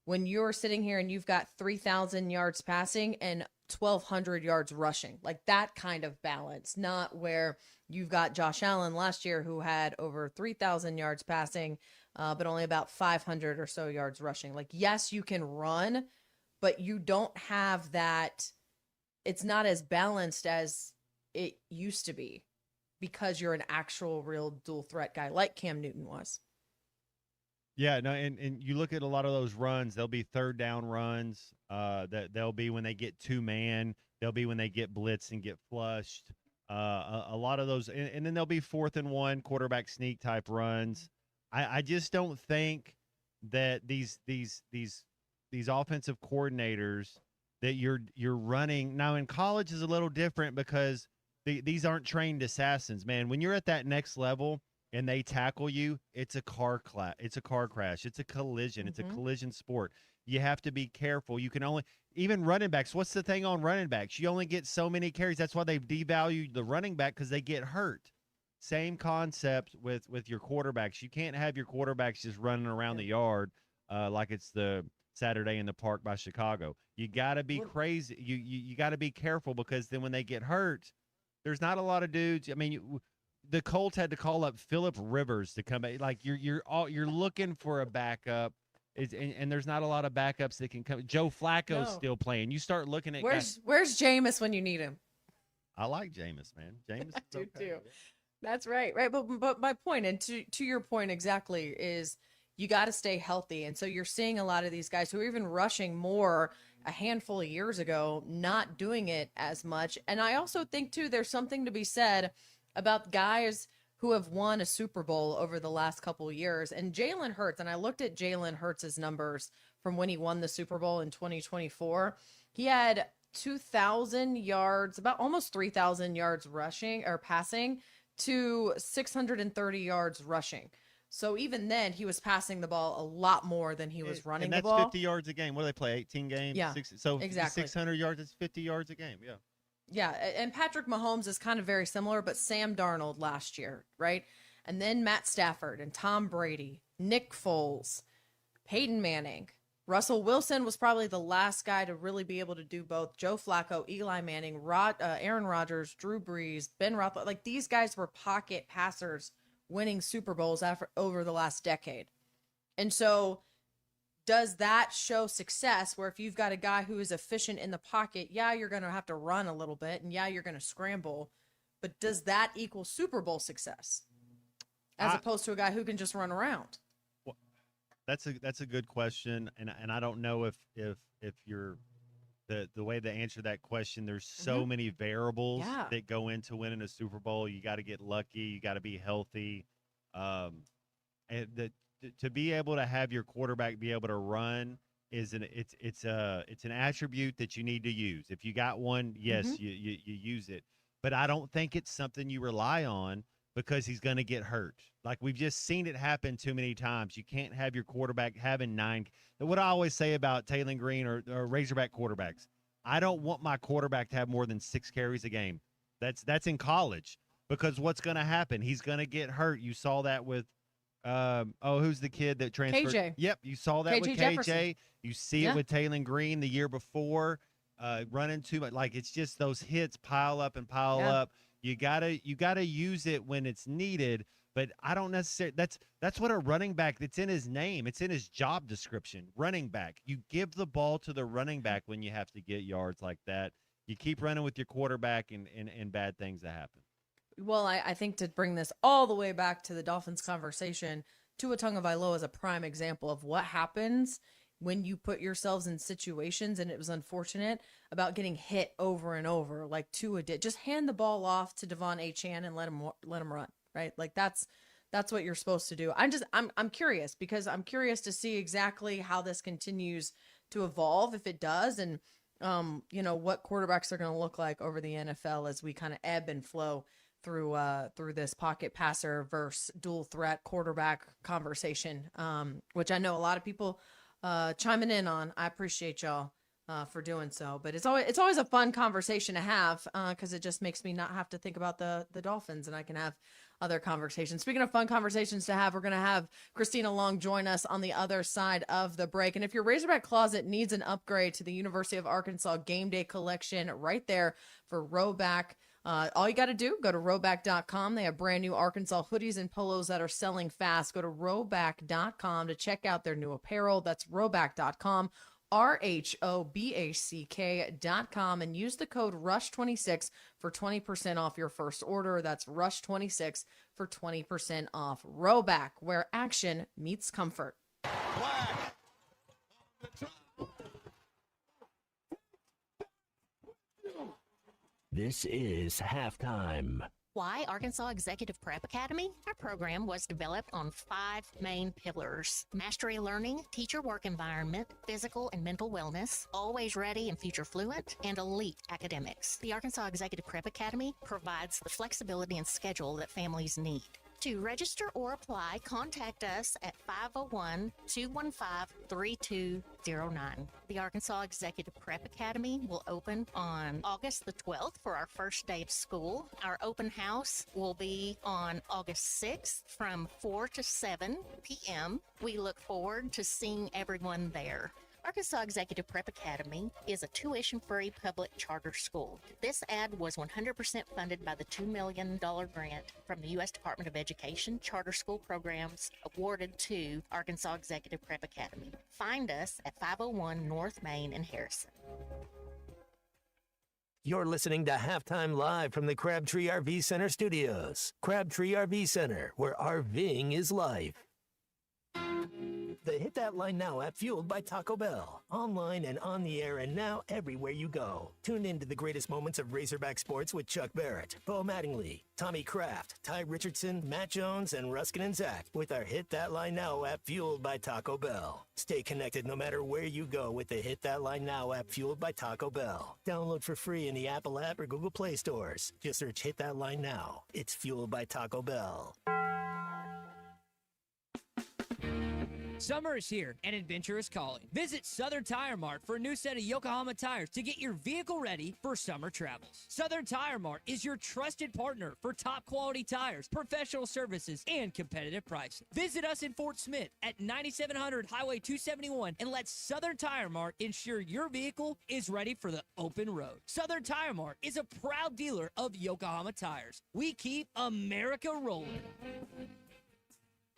when you're sitting here and you've got 3,000 yards passing and 1,200 yards rushing, like that kind of balance, not where you've got Josh Allen last year who had over 3,000 yards passing, but only about 500 or so yards rushing. Like, yes, you can run, but you don't have that. It's not as balanced as it used to be, because you're an actual real dual threat guy like Cam Newton was. Yeah, no, and you look at a lot of those runs, they'll be third down runs. That they'll be when they get 2-man. They'll be when they get blitzed and get flushed. A lot of those, and then there'll be 4th and 1 quarterback sneak type runs. I just don't think that these offensive coordinators that you're running now in college is a little different because these aren't trained assassins, man. When you're at that next level and they tackle you, it's a car crash. It's a collision. Mm-hmm. It's a collision sport. You have to be careful. You can only, even running backs, what's the thing on running backs? You only get so many carries. That's why they've devalued the running back, because they get hurt. Same concept with your quarterbacks. You can't have your quarterbacks just running around the yard like it's the Saturday in the Park by Chicago. You got to be crazy. You got to be careful, because then when they get hurt, there's not a lot of dudes. I mean, the Colts had to call up Phillip Rivers to come back. Like you're looking for a backup, and there's not a lot of backups that can come. Joe Flacco's still playing. You start looking at where's Jameis when you need him. I like Jameis, man. Jameis is okay. too. That's right. But my point, and to your point exactly, is you got to stay healthy. And so you're seeing a lot of these guys who are even rushing more a handful of years ago, not doing it as much. And I also think, too, there's something to be said about guys who have won a Super Bowl over the last couple of years. And Jalen Hurts, and I looked at Jalen Hurts' numbers from when he won the Super Bowl in 2024. He had 2,000 yards, about almost 3,000 yards rushing or passing to 630 yards rushing. So even then, he was passing the ball a lot more than he was running the ball. And that's 50 yards a game. What do they play, 18 games? Yeah, exactly. 600 yards is 50 yards a game, yeah. Yeah, and Patrick Mahomes is kind of very similar, but Sam Darnold last year, right? And then Matt Stafford and Tom Brady, Nick Foles, Peyton Manning. Russell Wilson was probably the last guy to really be able to do both. Joe Flacco, Eli Manning, Aaron Rodgers, Drew Brees, Ben Roethlisberger. Like, these guys were pocket passers winning Super Bowls over the last decade. And so does that show success where if you've got a guy who is efficient in the pocket, yeah, you're going to have to run a little bit, and yeah, you're going to scramble, but does that equal Super Bowl success as opposed to a guy who can just run around? Well, that's a good question, and I don't know if you're the way to answer that question. There's so many variables that go into winning a Super Bowl. You got to get lucky. You got to be healthy, and to be able to have your quarterback be able to run it's an attribute that you need to use. If you got one, yes, you use it. But I don't think it's something you rely on because he's going to get hurt. Like, we've just seen it happen too many times. You can't have your quarterback having 9. What I always say about Taylor Green or Razorback quarterbacks, I don't want my quarterback to have more than 6 carries a game. That's in college, because what's going to happen? He's going to get hurt. You saw that with who's the kid that transferred? KJ. Yep, you saw that with KJ. Jefferson. You see it with Taylor Green the year before, running too much. Like, it's just those hits pile up and pile up. You gotta use it when it's needed. But I don't necessarily. That's what a running back. It's in his name. It's in his job description. Running back. You give the ball to the running back when you have to get yards like that. You keep running with your quarterback, and bad things that happen. Well, I think to bring this all the way back to the Dolphins conversation, Tua Tagovailoa is a prime example of what happens when you put yourselves in situations, and it was unfortunate, about getting hit over and over like Tua did. Just hand the ball off to Devon Achane and let him run, right? Like, that's what you're supposed to do. I'm curious, because I'm curious to see exactly how this continues to evolve, if it does, and what quarterbacks are going to look like over the NFL as we kind of ebb and flow through this pocket passer versus dual threat quarterback conversation, which I know a lot of people chiming in on. I appreciate y'all for doing so, but it's always a fun conversation to have because it just makes me not have to think about the Dolphins, and I can have other conversations. Speaking of fun conversations to have, we're going to have Christina Long join us on the other side of the break. And if your Razorback closet needs an upgrade to the University of Arkansas Game Day Collection, right there for Roback. All you got to do, go to roback.com. They have brand new Arkansas hoodies and polos that are selling fast. Go to roback.com to check out their new apparel. That's roback.com, RHOBACK.com, and use the code RUSH26 for 20% off your first order. That's RUSH26 for 20% off. Roback, where action meets comfort. This is halftime. Why Arkansas Executive Prep Academy? Our program was developed on 5 main pillars: mastery learning, teacher work environment, physical and mental wellness, always ready and future fluent, and elite academics. The Arkansas Executive Prep Academy provides the flexibility and schedule that families need. To register or apply, contact us at 501-215-3209. The Arkansas Executive Prep Academy will open on August the 12th for our first day of school. Our open house will be on August 6th from 4 to 7 p.m. We look forward to seeing everyone there. Arkansas Executive Prep Academy is a tuition-free public charter school. This ad was 100% funded by the $2 million grant from the U.S. Department of Education Charter School Programs awarded to Arkansas Executive Prep Academy. Find us at 501 North Main in Harrison. You're listening to Halftime Live from the Crabtree RV Center studios. Crabtree RV Center, where RVing is life. The Hit That Line Now app fueled by Taco Bell. Online and on the air and now everywhere you go. Tune in to the greatest moments of Razorback sports with Chuck Barrett, Bo Mattingly, Tommy Kraft, Ty Richardson, Matt Jones, and Ruskin and Zach with our Hit That Line Now app fueled by Taco Bell. Stay connected no matter where you go with the Hit That Line Now app fueled by Taco Bell. Download for free in the Apple app or Google Play stores. Just search Hit That Line Now. It's fueled by Taco Bell. Summer is here and adventure is calling. Visit Southern Tire Mart for a new set of Yokohama tires to get your vehicle ready for summer travels. Southern Tire Mart is your trusted partner for top quality tires, professional services, and competitive pricing. Visit us in Fort Smith at 9700 Highway 271 and let Southern Tire Mart ensure your vehicle is ready for the open road. Southern Tire Mart is a proud dealer of Yokohama tires. We keep America rolling.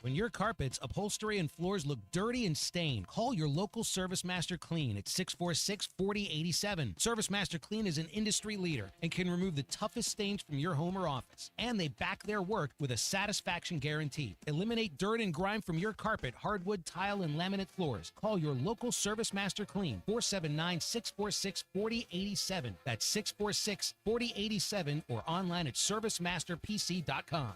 When your carpets, upholstery, and floors look dirty and stained, call your local Service Master Clean at 646-4087. Service Master Clean is an industry leader and can remove the toughest stains from your home or office. And they back their work with a satisfaction guarantee. Eliminate dirt and grime from your carpet, hardwood, tile, and laminate floors. Call your local Service Master Clean, 479-646-4087. That's 646-4087 or online at servicemasterpc.com.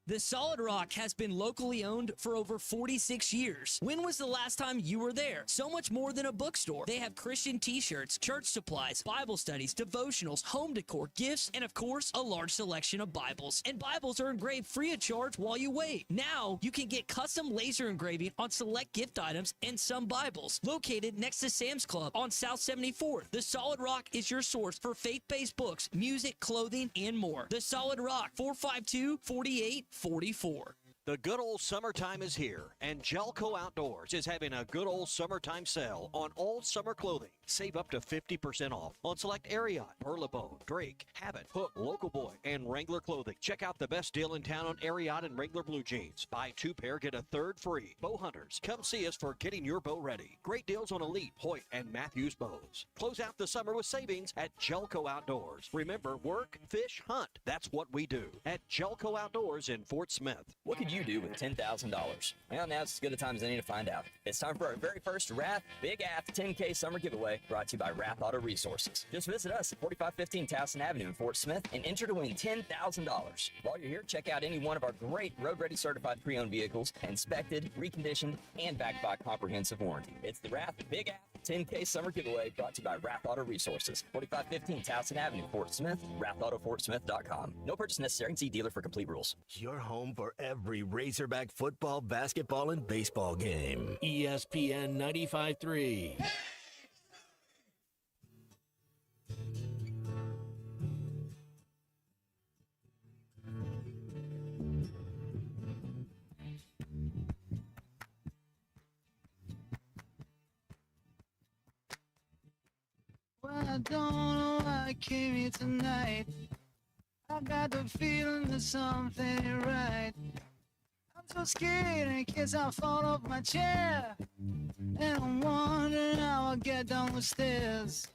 The Solid Rock has been locally owned for over 46 years. When was the last time you were there? So much more than a bookstore. They have Christian t-shirts, church supplies, Bible studies, devotionals, home decor, gifts, and of course, a large selection of Bibles. And Bibles are engraved free of charge while you wait. Now, you can get custom laser engraving on select gift items and some Bibles. Located next to Sam's Club on South 74th, The Solid Rock is your source for faith-based books, music, clothing, and more. The Solid Rock, 452-4844. The good old summertime is here, and Jelco Outdoors is having a good old summertime sale on all summer clothing. Save up to 50% off on select Ariat, Burlebo, Drake, Habit, Hook, Local Boy, and Wrangler clothing. Check out the best deal in town on Ariat and Wrangler blue jeans. Buy 2 pair, get a 3rd free. Bow hunters, come see us for getting your bow ready. Great deals on Elite, Hoyt, and Matthews bows. Close out the summer with savings at Jelco Outdoors. Remember, work, fish, hunt. That's what we do at Jelco Outdoors in Fort Smith. What could you do with $10,000? Well, now's as good a time as any to find out. It's time for our very first Wrath Big Ath 10K Summer Giveaway, brought to you by Wrath Auto Resources. Just visit us at 4515 Towson Avenue in Fort Smith and enter to win $10,000. While you're here, check out any one of our great road-ready certified pre-owned vehicles, inspected, reconditioned, and backed by comprehensive warranty. It's the Wrath Big Ath 10K Summer Giveaway, brought to you by Wrath Auto Resources, 4515 Towson Avenue, Fort Smith, WrathAutoFortSmith.com. No purchase necessary. See dealer for complete rules. Your home for every Razorback football, basketball, and baseball game. ESPN 95.3. Well, I don't know why I came here tonight. I got the feeling that something ain't right. I'm so scared in case I fall off my chair. And I'm wondering how I'll get down the stairs.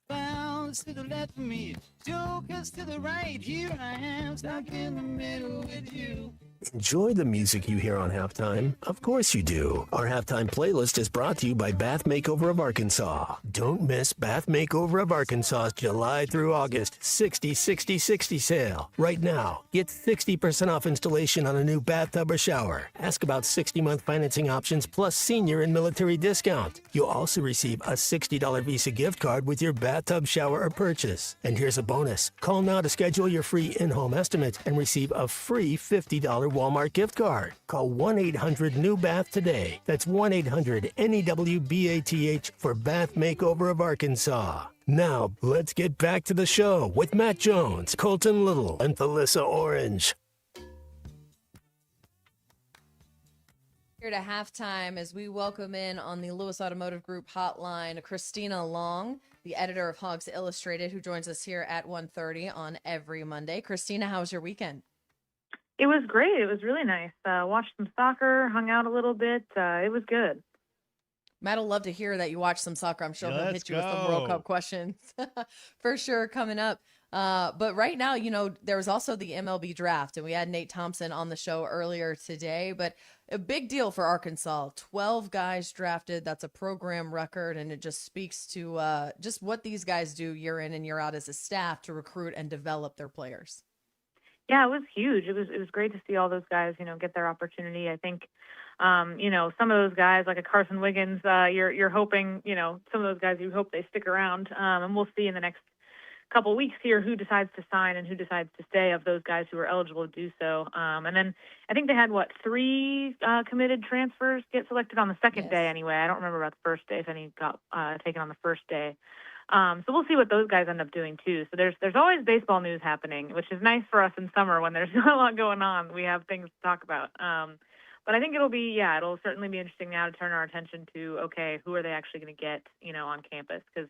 Bounce to the left of me, jokers to the right. Here I am, stuck in the middle with you. Enjoy the music you hear on halftime? Of course you do. Our halftime playlist is brought to you by Bath Makeover of Arkansas. Don't miss Bath Makeover of Arkansas's July through August 60-60-60 sale. Right now, get 60% off installation on a new bathtub or shower. Ask about 60-month financing options plus senior and military discount. You'll also receive a $60 Visa gift card with your bathtub, shower, or purchase. And here's a bonus. Call now to schedule your free in-home estimate and receive a free $50 Walmart gift card. Call 1-800-NEW-BATH today. That's 1-800-NEWBATH for Bath Makeover of Arkansas. Now, let's get back to the show with Matt Jones, Colton Little, and Felissa Orange. Here to halftime as we welcome in on the Lewis Automotive Group hotline, Christina Long, the editor of Hogs Illustrated, who joins us here at 1:30 on every Monday. Christina, how was your weekend? It was great. It was really nice. Watched some soccer, hung out a little bit. It was good. Matt will love to hear that you watched some soccer. I'm sure he'll hit you with some World Cup questions for sure coming up. But right now, you know, there was also the MLB draft, and we had Nate Thompson on the show earlier today. But A big deal for Arkansas. 12 guys drafted. That's a program record, and it just speaks to just what these guys do year in and year out as a staff to recruit and develop their players. Yeah, it was huge. It was great to see all those guys, get their opportunity. I think, some of those guys like a Carson Wiggins, you're hoping, some of those guys you hope they stick around. And we'll see in the next couple of weeks here who decides to sign and who decides to stay of those guys who are eligible to do so. And then I think they had three committed transfers get selected on the second day anyway. I don't remember about the first day if any got taken on the first day. So we'll see what those guys end up doing too. So there's always baseball news happening, which is nice for us in summer when there's not a lot going on. We have things to talk about. But I think it'll certainly be interesting now to turn our attention to, okay, who are they actually going to get, on campus? Because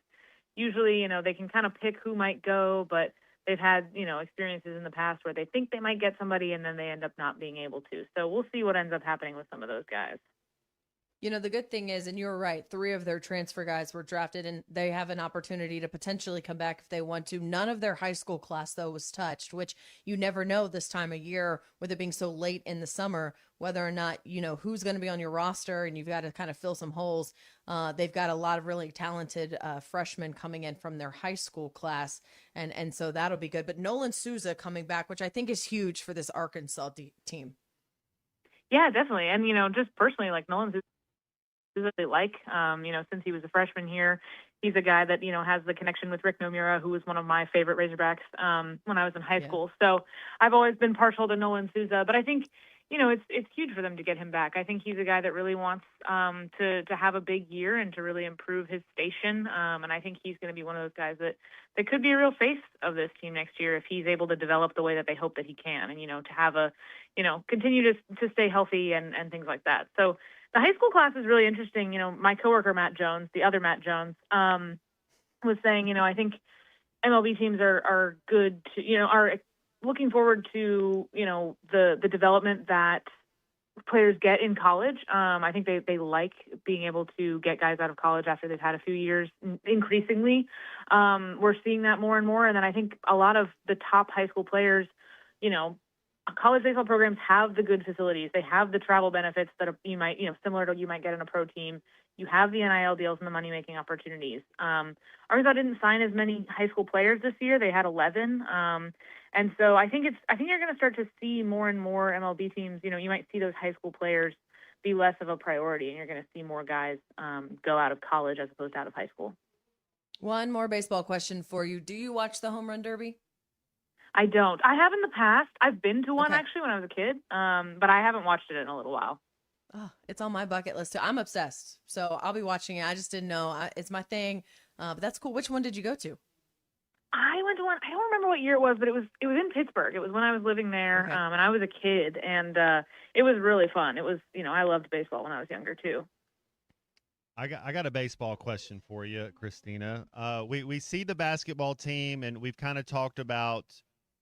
usually, they can kind of pick who might go, but they've had, experiences in the past where they think they might get somebody and then they end up not being able to. So we'll see what ends up happening with some of those guys. The good thing is, and you're right, 3 of their transfer guys were drafted and they have an opportunity to potentially come back if they want to. None of their high school class, though, was touched, which you never know this time of year with it being so late in the summer, whether or not, who's going to be on your roster, and you've got to kind of fill some holes. They've got a lot of really talented freshmen coming in from their high school class, and so that'll be good. But Nolan Souza coming back, which I think is huge for this Arkansas team. Yeah, definitely. And, just personally, like Nolan Souza, they like, since he was a freshman here. He's a guy that, has the connection with Rick Nomura, who was one of my favorite Razorbacks when I was in high school. So I've always been partial to Nolan Souza, but I think, it's huge for them to get him back. I think he's a guy that really wants to have a big year and to really improve his station. And I think he's going to be one of those guys that could be a real face of this team next year if he's able to develop the way that they hope that he can, and, to have continue to stay healthy and things like that. So the high school class is really interesting. My coworker, Matt Jones, the other Matt Jones, was saying, I think MLB teams are good to, are looking forward to, the development that players get in college. I think they like being able to get guys out of college after they've had a few years. Increasingly, we're seeing that more and more. And then I think a lot of the top high school players, college baseball programs have the good facilities. They have the travel benefits that you might, similar to you might get in a pro team. You have the NIL deals and the money-making opportunities. Arkansas didn't sign as many high school players this year. They had 11. And so I think you're going to start to see more and more MLB teams, you might see those high school players be less of a priority, and you're going to see more guys go out of college as opposed to out of high school. One more baseball question for you. Do you watch the Home Run Derby? I don't. I have in the past. I've been to one actually when I was a kid, but I haven't watched it in a little while. Oh, it's on my bucket list too. I'm obsessed, so I'll be watching it. I just didn't know. It's my thing, but that's cool. Which one did you go to? I went to one. I don't remember what year it was, but it was in Pittsburgh. It was when I was living there, and I was a kid, and it was really fun. It was, I loved baseball when I was younger too. I got a baseball question for you, Christina. We see the basketball team, and we've kind of talked about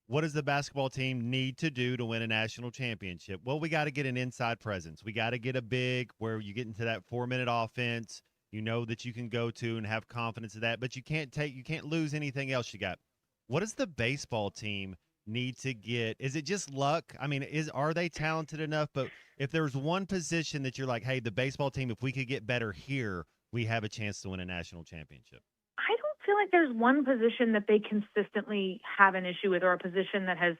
what does the basketball team need to do to win a national championship? Well, we got to get an inside presence. We got to get a big where you get into that 4-minute offense. You know that you can go to and have confidence of that, but you can't lose anything else you got. What does the baseball team need to get? Is it just luck? I mean, are they talented enough? But if there's one position that you're like, hey, the baseball team, if we could get better here, we have a chance to win a national championship. I don't feel like there's one position that they consistently have an issue with, or a position that has,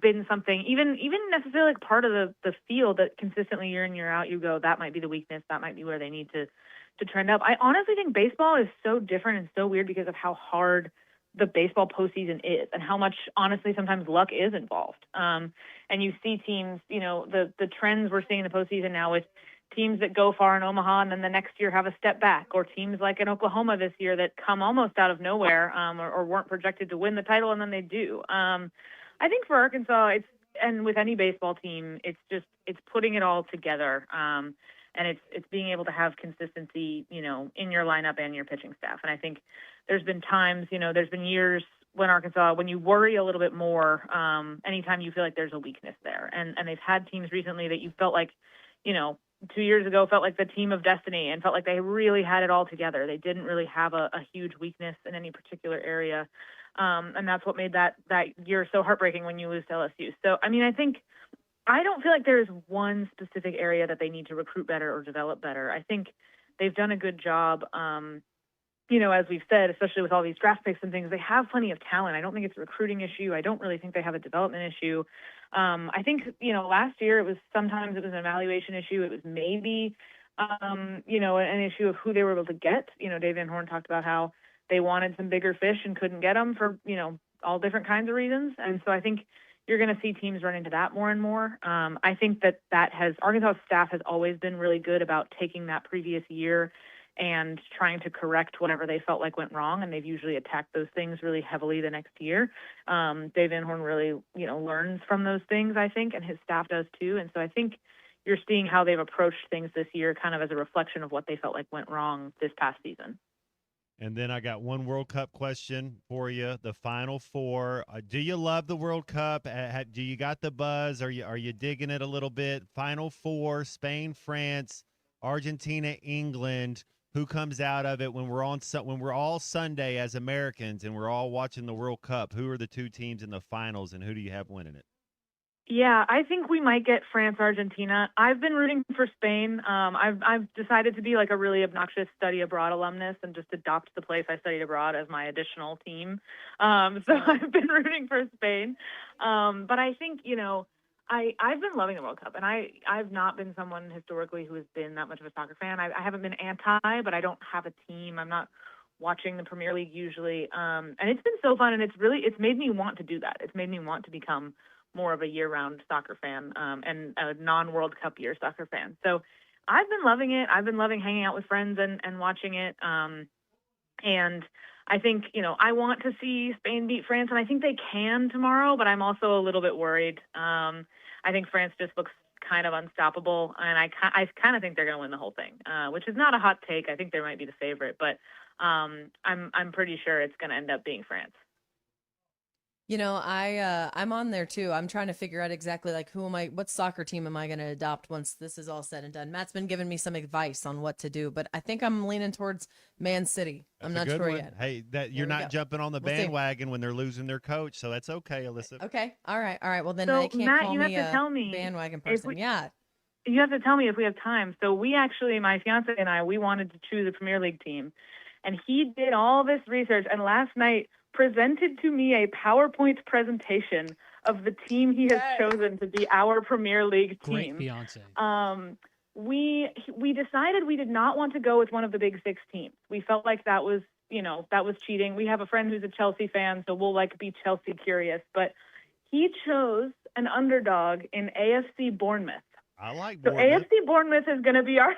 been something, even necessarily like part of the field that consistently year in, year out, you go, that might be the weakness, that might be where they need to trend up. I honestly think baseball is so different and so weird because of how hard the baseball postseason is and how much, honestly, sometimes luck is involved. And you see teams, the trends we're seeing in the postseason now with teams that go far in Omaha and then the next year have a step back, or teams like in Oklahoma this year that come almost out of nowhere, or weren't projected to win the title and then they do. I think for Arkansas, and with any baseball team, it's putting it all together. And it's being able to have consistency, in your lineup and your pitching staff. And I think there's been times, there's been years when Arkansas, when you worry a little bit more, anytime you feel like there's a weakness there. And they've had teams recently that you felt like, 2 years ago felt like the team of destiny and felt like they really had it all together. They didn't really have a huge weakness in any particular area. And that's what made that year so heartbreaking when you lose to LSU. So, I mean, I think I don't feel like there's one specific area that they need to recruit better or develop better. I think they've done a good job. As we've said, especially with all these draft picks and things, they have plenty of talent. I don't think it's a recruiting issue. I don't really think they have a development issue. I think, last year sometimes it was an evaluation issue. It was maybe, an issue of who they were able to get. Dave Van Horn talked about how they wanted some bigger fish and couldn't get them for, all different kinds of reasons. And so I think you're going to see teams run into that more and more. I think that Arkansas staff has always been really good about taking that previous year and trying to correct whatever they felt like went wrong, and they've usually attacked those things really heavily the next year. Dave Van Horn really, learns from those things, I think, and his staff does too. And so I think you're seeing how they've approached things this year kind of as a reflection of what they felt like went wrong this past season. And then I got one World Cup question for you. The Final Four. Do you love the World Cup? Do you got the buzz? Are you digging it a little bit? Final Four: Spain, France, Argentina, England. Who comes out of it when we're all Sunday as Americans and we're all watching the World Cup? Who are the two teams in the finals, and who do you have winning it? Yeah, I think we might get France, Argentina. I've been rooting for Spain. I've decided to be like a really obnoxious study abroad alumnus and just adopt the place I studied abroad as my additional team. So I've been rooting for Spain. But I think, I've been loving the World Cup, and I've not been someone historically who has been that much of a soccer fan. I haven't been anti, but I don't have a team. I'm not watching the Premier League usually. And it's been so fun, and it's made me want to do that. It's made me want to become more of a year-round soccer fan and a non-World Cup year soccer fan. So I've been loving it. I've been loving hanging out with friends and watching it. And I think, I want to see Spain beat France, and I think they can tomorrow, but I'm also a little bit worried. I think France just looks kind of unstoppable, and I kind of think they're going to win the whole thing, which is not a hot take. I think they might be the favorite, but I'm pretty sure it's going to end up being France. I'm on there too. I'm trying to figure out exactly what soccer team am I going to adopt once this is all said and done. Matt's been giving me some advice on what to do, but I think I'm leaning towards Man City. I'm not sure yet. Hey, you're not jumping on the bandwagon when they're losing their coach, so that's okay, Alyssa. Okay. All right. Well, then so, they can't Matt, call you me have to tell me bandwagon person. Yeah. You have to tell me if we have time. So we actually, my fiance and I, we wanted to choose a Premier League team, and he did all this research, and last night presented to me a PowerPoint presentation of the team he has chosen to be our Premier League team. Great fiance. We decided we did not want to go with one of the big six teams. We felt like that was cheating. We have a friend who's a Chelsea fan, so we'll be Chelsea curious. But he chose an underdog in AFC Bournemouth. I like Bournemouth. So AFC Bournemouth is going to be our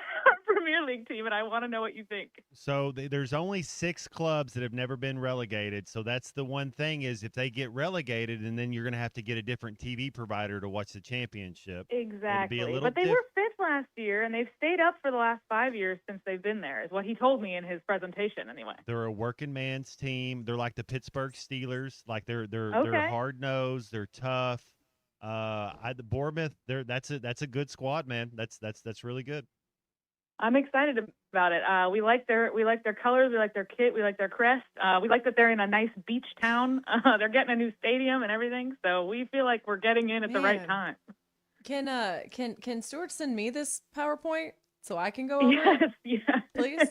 Premier League team, and I want to know what you think. So there's only 6 clubs that have never been relegated. So that's the one thing is if they get relegated, and then you're going to have to get a different TV provider to watch the championship. Exactly. But they were 5th last year, and they've stayed up for the last 5 years since they've been there, is what he told me in his presentation anyway. They're a working man's team. They're like the Pittsburgh Steelers. Like they're hard-nosed. They're tough. The Bournemouth, that's a good squad, man. That's really good. I'm excited about it. We like their colors, we like their kit, we like their crest. We like that they're in a nice beach town. They're getting a new stadium and everything, so we feel like we're getting in at the right time. Can Stuart send me this PowerPoint so I can go over yes, please?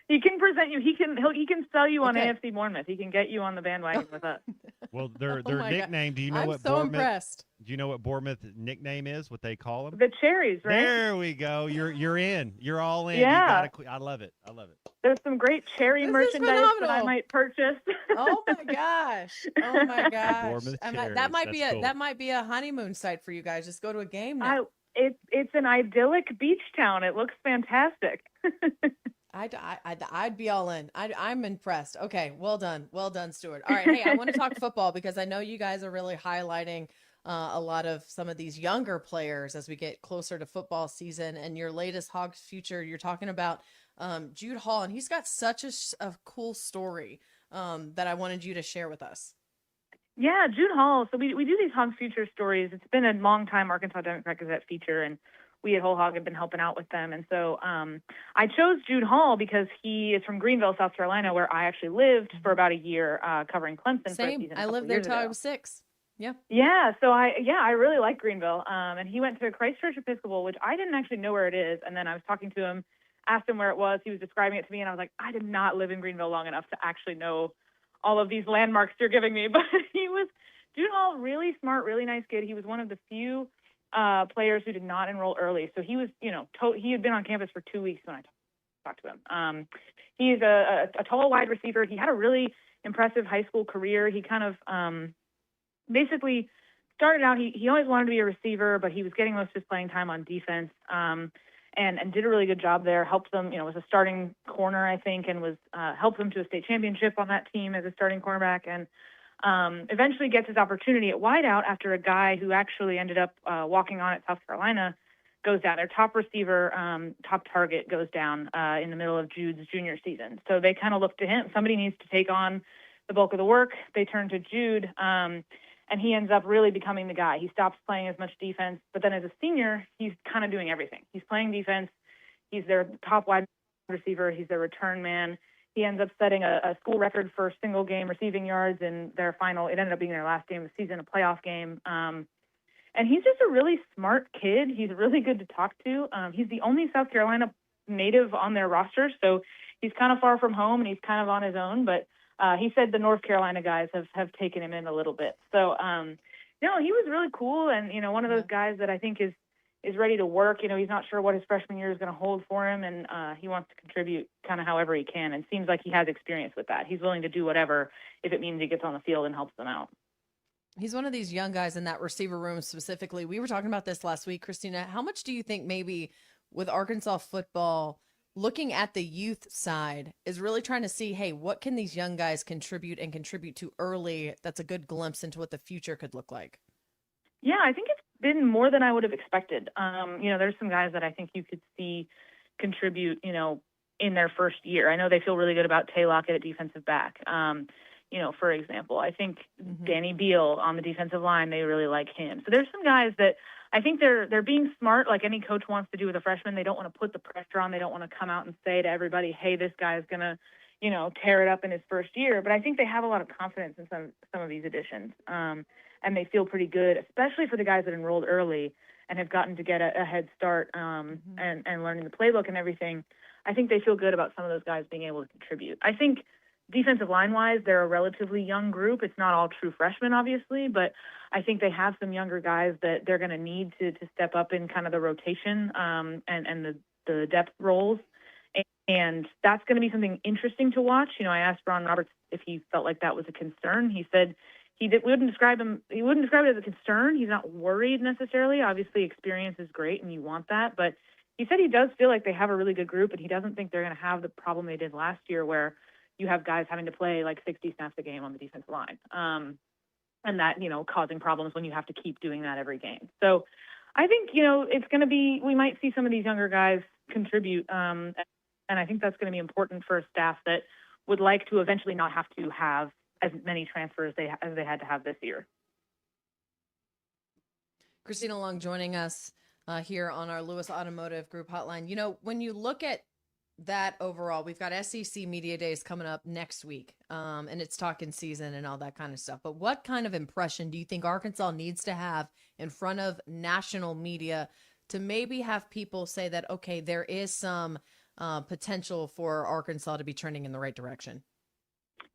He can present you. He can sell you on AFC Bournemouth. He can get you on the bandwagon with us. Well, their nickname. Do you know I'm what so Bournemouth? Impressed. Do you know what Bournemouth nickname is? What they call them? The Cherries, right? There we go. You're in. You're all in. Yeah. I love it. There's some great cherry merchandise that I might purchase. Oh my gosh! Oh my gosh! Bournemouth Cherries. That might be cool. That might be a honeymoon site for you guys. Just go to a game now. It's an idyllic beach town. It looks fantastic. I'd be all in. I'm impressed. Okay, well done, Stuart. All right, hey, I want to talk football because I know you guys are really highlighting a lot of some of these younger players as we get closer to football season. And your latest Hogs Future, you're talking about Jude Hall, and he's got such a cool story that I wanted you to share with us. Yeah, Jude Hall. So we do these Hogs Future stories. It's been a long time Arkansas Democrat Gazette feature, and we at Whole Hog have been helping out with them. And so I chose Jude Hall because he is from Greenville, South Carolina, where I actually lived for about a year covering Clemson. Same. For a season I lived there till I was 6. Yeah, so I really like Greenville. And he went to Christchurch Episcopal, which I didn't actually know where it is. And then I was talking to him, asked him where it was. He was describing it to me, and I was like, I did not live in Greenville long enough to actually know all of these landmarks you're giving me. But he was doing all really smart, really nice kid. He was one of the few players who did not enroll early. So he was, he had been on campus for 2 weeks when I talked to him. He's a tall wide receiver. He had a really impressive high school career. He kind of basically started out, he always wanted to be a receiver, but he was getting most of his playing time on defense, and did a really good job there. Helped them, was a starting corner, I think, and was helped them to a state championship on that team as a starting cornerback, and eventually gets his opportunity at wideout after a guy who actually ended up walking on at South Carolina goes down. Their top receiver, top target goes down in the middle of Jude's junior season. So they kind of look to him. Somebody needs to take on the bulk of the work. They turn to Jude, and he ends up really becoming the guy. He stops playing as much defense, but then as a senior, he's kind of doing everything. He's playing defense. He's their top wide receiver. He's their return man. He ends up setting a school record for single game receiving yards in their final. It ended up being their last game of the season, a playoff game. And he's just a really smart kid. He's really good to talk to. He's the only South Carolina native on their roster, so he's kind of far from home and he's kind of on his own. But he said the North Carolina guys have taken him in a little bit. So, he was really cool, and one of those guys that I think is ready to work. He's not sure what his freshman year is going to hold for him, and he wants to contribute kind of however he can. And seems like he has experience with that. He's willing to do whatever if it means he gets on the field and helps them out. He's one of these young guys in that receiver room specifically. We were talking about this last week, Christina. How much do you think maybe with Arkansas football, looking at the youth side, is really trying to see, hey, what can these young guys contribute to early? That's a good glimpse into what the future could look like. Yeah, I think it's been more than I would have expected. There's some guys that I think you could see contribute, in their first year. I know they feel really good about Tay Lockett at defensive back. For example, I think Danny Beal on the defensive line, they really like him. So there's some guys that I think they're being smart, like any coach wants to do with a freshman. They don't want to put the pressure on. They don't want to come out and say to everybody, hey, this guy is going to, tear it up in his first year. But I think they have a lot of confidence in some of these additions. And they feel pretty good, especially for the guys that enrolled early and have gotten to get a head start and learning the playbook and everything. I think they feel good about some of those guys being able to contribute. I think defensive line-wise, they're a relatively young group. It's not all true freshmen, obviously, but I think they have some younger guys that they're going to need to step up in kind of the rotation and the depth roles. And that's going to be something interesting to watch. I asked Ron Roberts if he felt like that was a concern. He said he wouldn't describe it as a concern. He's not worried necessarily. Obviously, experience is great, and you want that. But he said he does feel like they have a really good group, and he doesn't think they're going to have the problem they did last year where you have guys having to play like 60 snaps a game on the defensive line. And that, causing problems when you have to keep doing that every game. So I think, it's going to be, we might see some of these younger guys contribute. And I think that's going to be important for a staff that would like to eventually not have to have as many transfers as they had to have this year. Christina Long joining us here on our Lewis Automotive Group hotline. When you look at that overall, we've got SEC Media Days coming up next week, and it's talking season and all that kind of stuff. But what kind of impression do you think Arkansas needs to have in front of national media to maybe have people say that, okay, there is some potential for Arkansas to be trending in the right direction?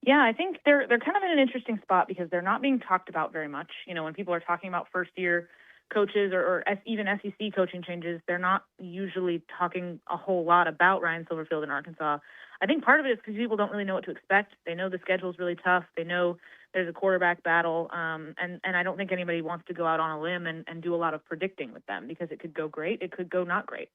Yeah, I think they're kind of in an interesting spot because they're not being talked about very much. When people are talking about first-year coaches or even SEC coaching changes, they're not usually talking a whole lot about Ryan Silverfield in Arkansas. I think part of it is because people don't really know what to expect. They know the schedule is really tough. They know there's a quarterback battle, and I don't think anybody wants to go out on a limb and do a lot of predicting with them because it could go great, it could go not great.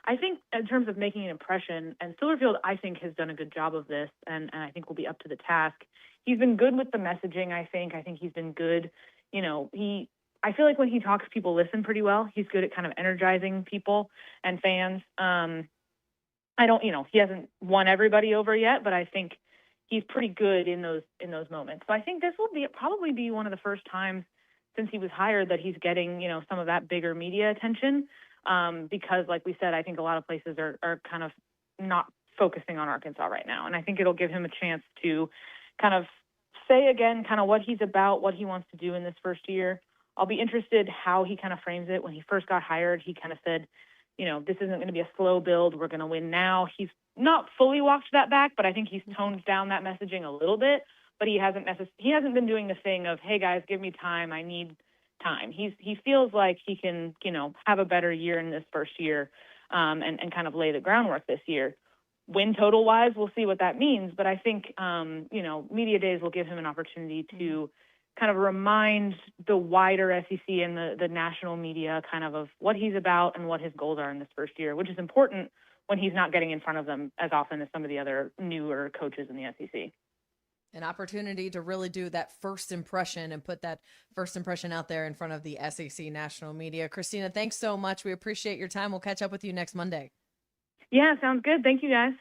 I think in terms of making an impression, and Silverfield, I think, has done a good job of this, and I think will be up to the task. He's been good with the messaging, I think. I think he's been good. I feel like when he talks, people listen pretty well. He's good at kind of energizing people and fans. He hasn't won everybody over yet, but I think he's pretty good in those moments. So I think this will probably be one of the first times since he was hired that he's getting, some of that bigger media attention. Because like we said, I think a lot of places are kind of not focusing on Arkansas right now. And I think it'll give him a chance to kind of say again kind of what he's about, what he wants to do in this first year. I'll be interested how he kind of frames it. When he first got hired, he kind of said, this isn't going to be a slow build. We're going to win now. He's not fully walked that back, but I think he's toned down that messaging a little bit. But he hasn't been doing the thing of, hey guys, give me time. I need time. He feels like he can, have a better year in this first year, and kind of lay the groundwork this year. Win total wise, we'll see what that means. But I think, media days will give him an opportunity to kind of remind the wider SEC and the national media kind of what he's about and what his goals are in this first year, which is important when he's not getting in front of them as often as some of the other newer coaches in the SEC. An opportunity to really do that first impression and put that first impression out there in front of the SEC national media. Christina, thanks so much. We appreciate your time. We'll catch up with you next Monday. Yeah, sounds good. Thank you, guys.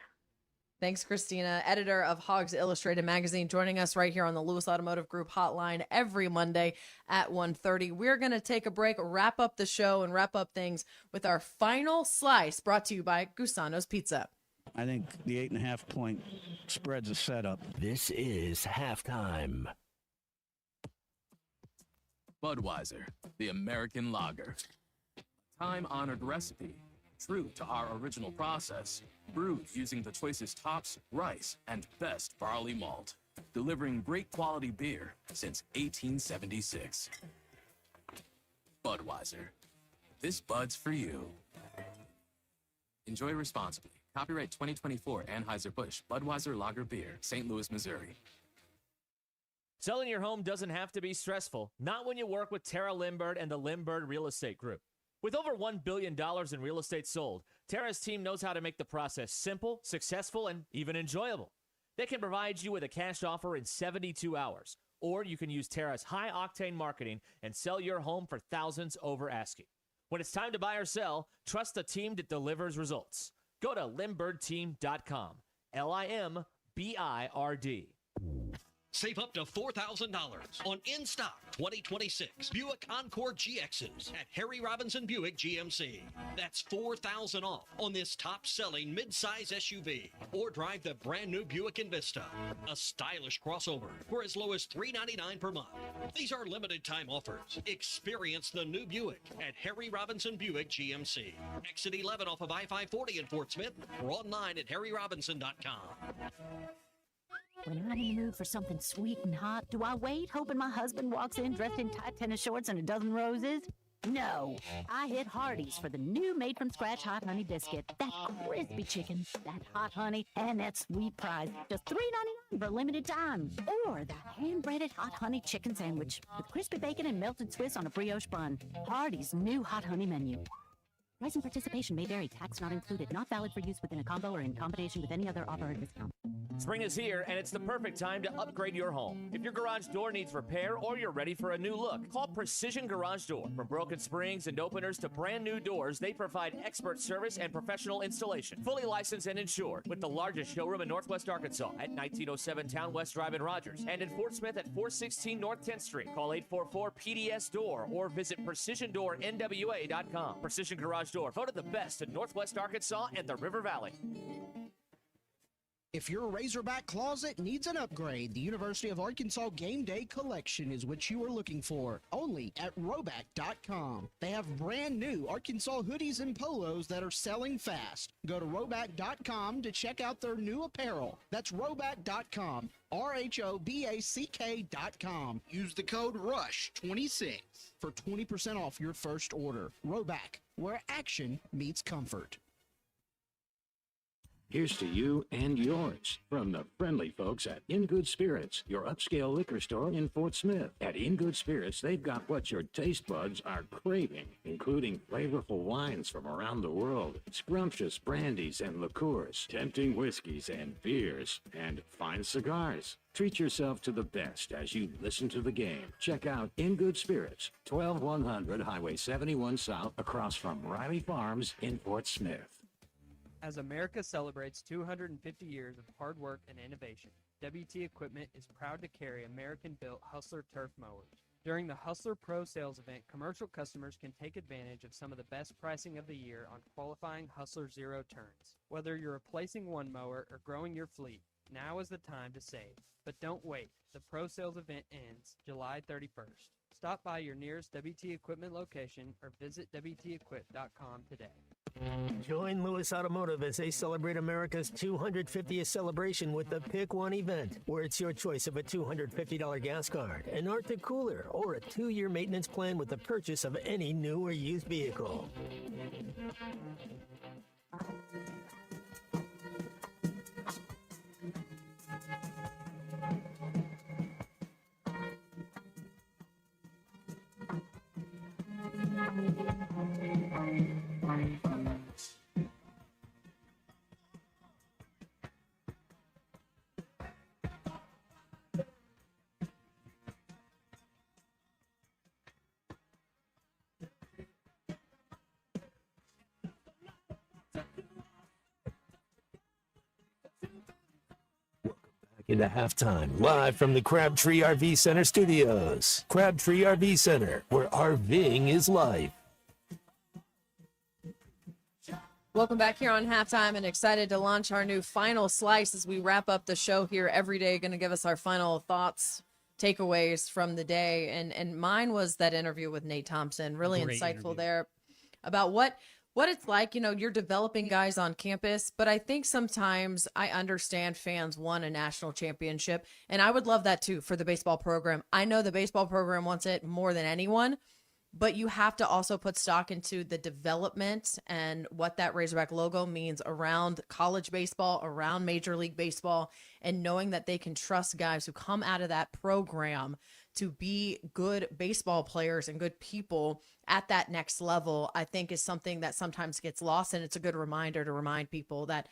Thanks, Christina, editor of Hogs Illustrated magazine, joining us right here on the Lewis Automotive Group hotline every Monday at 1:30. We're going to take a break, wrap up the show, and wrap up things with our final slice, brought to you by Gusano's Pizza. I think the 8.5-point spread's a setup. This is halftime. Budweiser, the American lager. Time-honored recipe, true to our original process, brewed using the choicest hops, rice, and best barley malt, delivering great quality beer since 1876. Budweiser. This Bud's for you. Enjoy responsibly. Copyright 2024 Anheuser-Busch Budweiser Lager Beer, St. Louis, Missouri. Selling your home doesn't have to be stressful, not when you work with Tara Lindbergh and the Lindbergh Real Estate Group. With over $1 billion in real estate sold, Tara's team knows how to make the process simple, successful, and even enjoyable. They can provide you with a cash offer in 72 hours, or you can use Tara's high-octane marketing and sell your home for thousands over asking. When it's time to buy or sell, trust the team that delivers results. Go to LindberghTeam.com. LIMBIRD. Save up to $4,000 on in-stock 2026 Buick Encore GXs at Harry Robinson Buick GMC. That's $4,000 off on this top-selling midsize SUV. Or drive the brand-new Buick Envista, a stylish crossover for as low as $399 per month. These are limited-time offers. Experience the new Buick at Harry Robinson Buick GMC. Exit 11 off of I-540 in Fort Smith, or online at harryrobinson.com. When I'm in the mood for something sweet and hot, do I wait, hoping my husband walks in dressed in tight tennis shorts and a dozen roses? No. I hit Hardee's for the new made-from-scratch hot honey biscuit. That crispy chicken, that hot honey, and that sweet prize. Just $3.99 for a limited time. Or that hand-breaded hot honey chicken sandwich with crispy bacon and melted Swiss on a brioche bun. Hardee's new hot honey menu. Price and participation may vary. Tax not included. Not valid for use within a combo or in combination with any other offer or discount. Spring is here, and it's the perfect time to upgrade your home. If your garage door needs repair or you're ready for a new look, call Precision Garage Door. From broken springs and openers to brand new doors, they provide expert service and professional installation. Fully licensed and insured, with the largest showroom in Northwest Arkansas at 1907 Town West Drive in Rogers, and in Fort Smith at 416 North 10th Street. Call 844-PDS-DOOR or visit PrecisionDoorNWA.com. Precision Garage Door, voted the best in Northwest Arkansas and the River Valley. If your Razorback closet needs an upgrade, the University of Arkansas Game Day Collection is what you are looking for, only at Roback.com. They have brand new Arkansas hoodies and polos that are selling fast. Go to Roback.com to check out their new apparel. That's Roback.com, RHOBACK.com. Use the code RUSH26 for 20% off your first order. Roback, where action meets comfort. Here's to you and yours from the friendly folks at In Good Spirits, your upscale liquor store in Fort Smith. At In Good Spirits, they've got what your taste buds are craving, including flavorful wines from around the world, scrumptious brandies and liqueurs, tempting whiskeys and beers, and fine cigars. Treat yourself to the best as you listen to the game. Check out In Good Spirits, 12100 Highway 71 South, across from Riley Farms in Fort Smith. As America celebrates 250 years of hard work and innovation, WT Equipment is proud to carry American-built Hustler turf mowers. During the Hustler Pro Sales event, commercial customers can take advantage of some of the best pricing of the year on qualifying Hustler Zero turns. Whether you're replacing one mower or growing your fleet, Now is the time to save. But don't wait. The pro sales event ends July 31st. Stop by your nearest WT Equipment location or visit WTEquip.com today. Join Lewis Automotive as they celebrate America's 250th celebration with the Pick One event, where it's your choice of a $250 gas card, an Arctic cooler, or a 2-year maintenance plan with the purchase of any new or used vehicle. Into halftime, live from the Crabtree RV Center studios. Crabtree RV Center, where RVing is life. Welcome back here on Halftime, and excited to launch our new Final Slice as we wrap up the show here every day. Going to give us our final thoughts, takeaways from the day. And mine was that interview with Nate Thompson. Really Great insightful interview. there about what it's like. You know, you're developing guys on campus, but I think sometimes I understand fans won a national championship, and I would love that too for the baseball program. I know the baseball program wants it more than anyone, but you have to also put stock into the development and what that Razorback logo means around college baseball, around Major League Baseball, and knowing that they can trust guys who come out of that program to be good baseball players and good people at that next level, I think is something that sometimes gets lost. And it's a good reminder to remind people that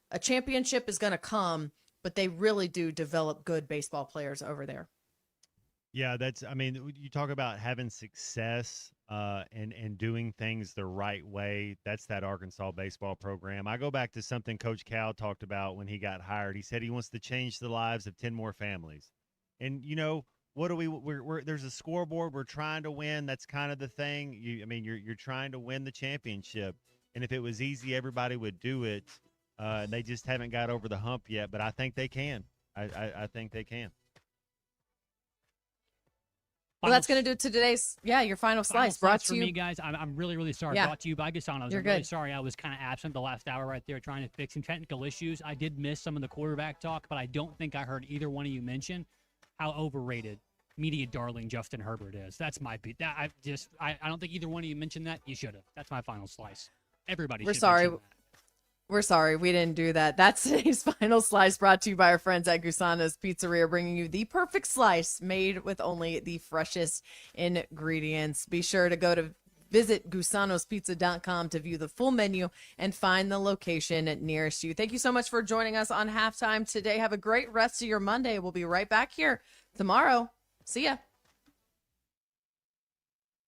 a championship is going to come, but they really do develop good baseball players over there. Yeah, you talk about having success and doing things the right way. That's that Arkansas baseball program. I go back to something Coach Cal talked about when he got hired. He said he wants to change the lives of 10 more families. And, you know, what do we're there's a scoreboard. We're trying to win. That's kind of the thing. You're trying to win the championship. And if it was easy, everybody would do it. They just haven't got over the hump yet, but I think they can. I think they can. Well, that's going to do it to today's, your final slice. Brought to for you. me, guys. I'm really, really sorry. Yeah. Brought to you by Gusanos. You're I'm really good. sorry I was kind of absent the last hour right there trying to fix some technical issues. I did miss some of the quarterback talk, but I don't think I heard either one of you mention how overrated media darling Justin Herbert is. That's my beat. I don't think either one of you mentioned that. You should have. That's my final slice. Everybody We're should sorry. mention that. We're sorry. We didn't do that. That's today's final slice, brought to you by our friends at Gusano's Pizzeria, bringing you the perfect slice made with only the freshest ingredients. Be sure to go to visit gusanospizza.com to view the full menu and find the location nearest you. Thank you so much for joining us on Halftime today. Have a great rest of your Monday. We'll be right back here tomorrow. See ya.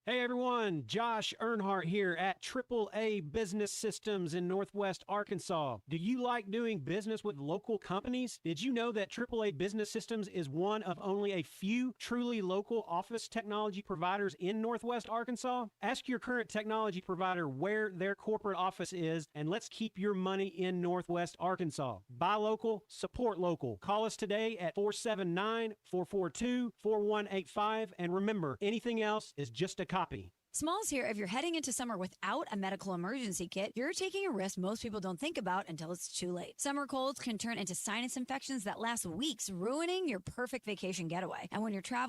Hey everyone, Josh Earnhardt here at AAA Business Systems in Northwest Arkansas. Do you like doing business with local companies? Did you know that AAA Business Systems is one of only a few truly local office technology providers in Northwest Arkansas? Ask your current technology provider where their corporate office is, and let's keep your money in Northwest Arkansas. Buy local, support local. Call us today at 479-442-4185, and remember, anything else is just a copy. Smalls here. If you're heading into summer without a medical emergency kit, you're taking a risk most people don't think about until it's too late. Summer colds can turn into sinus infections that last weeks, ruining your perfect vacation getaway. And when you're traveling,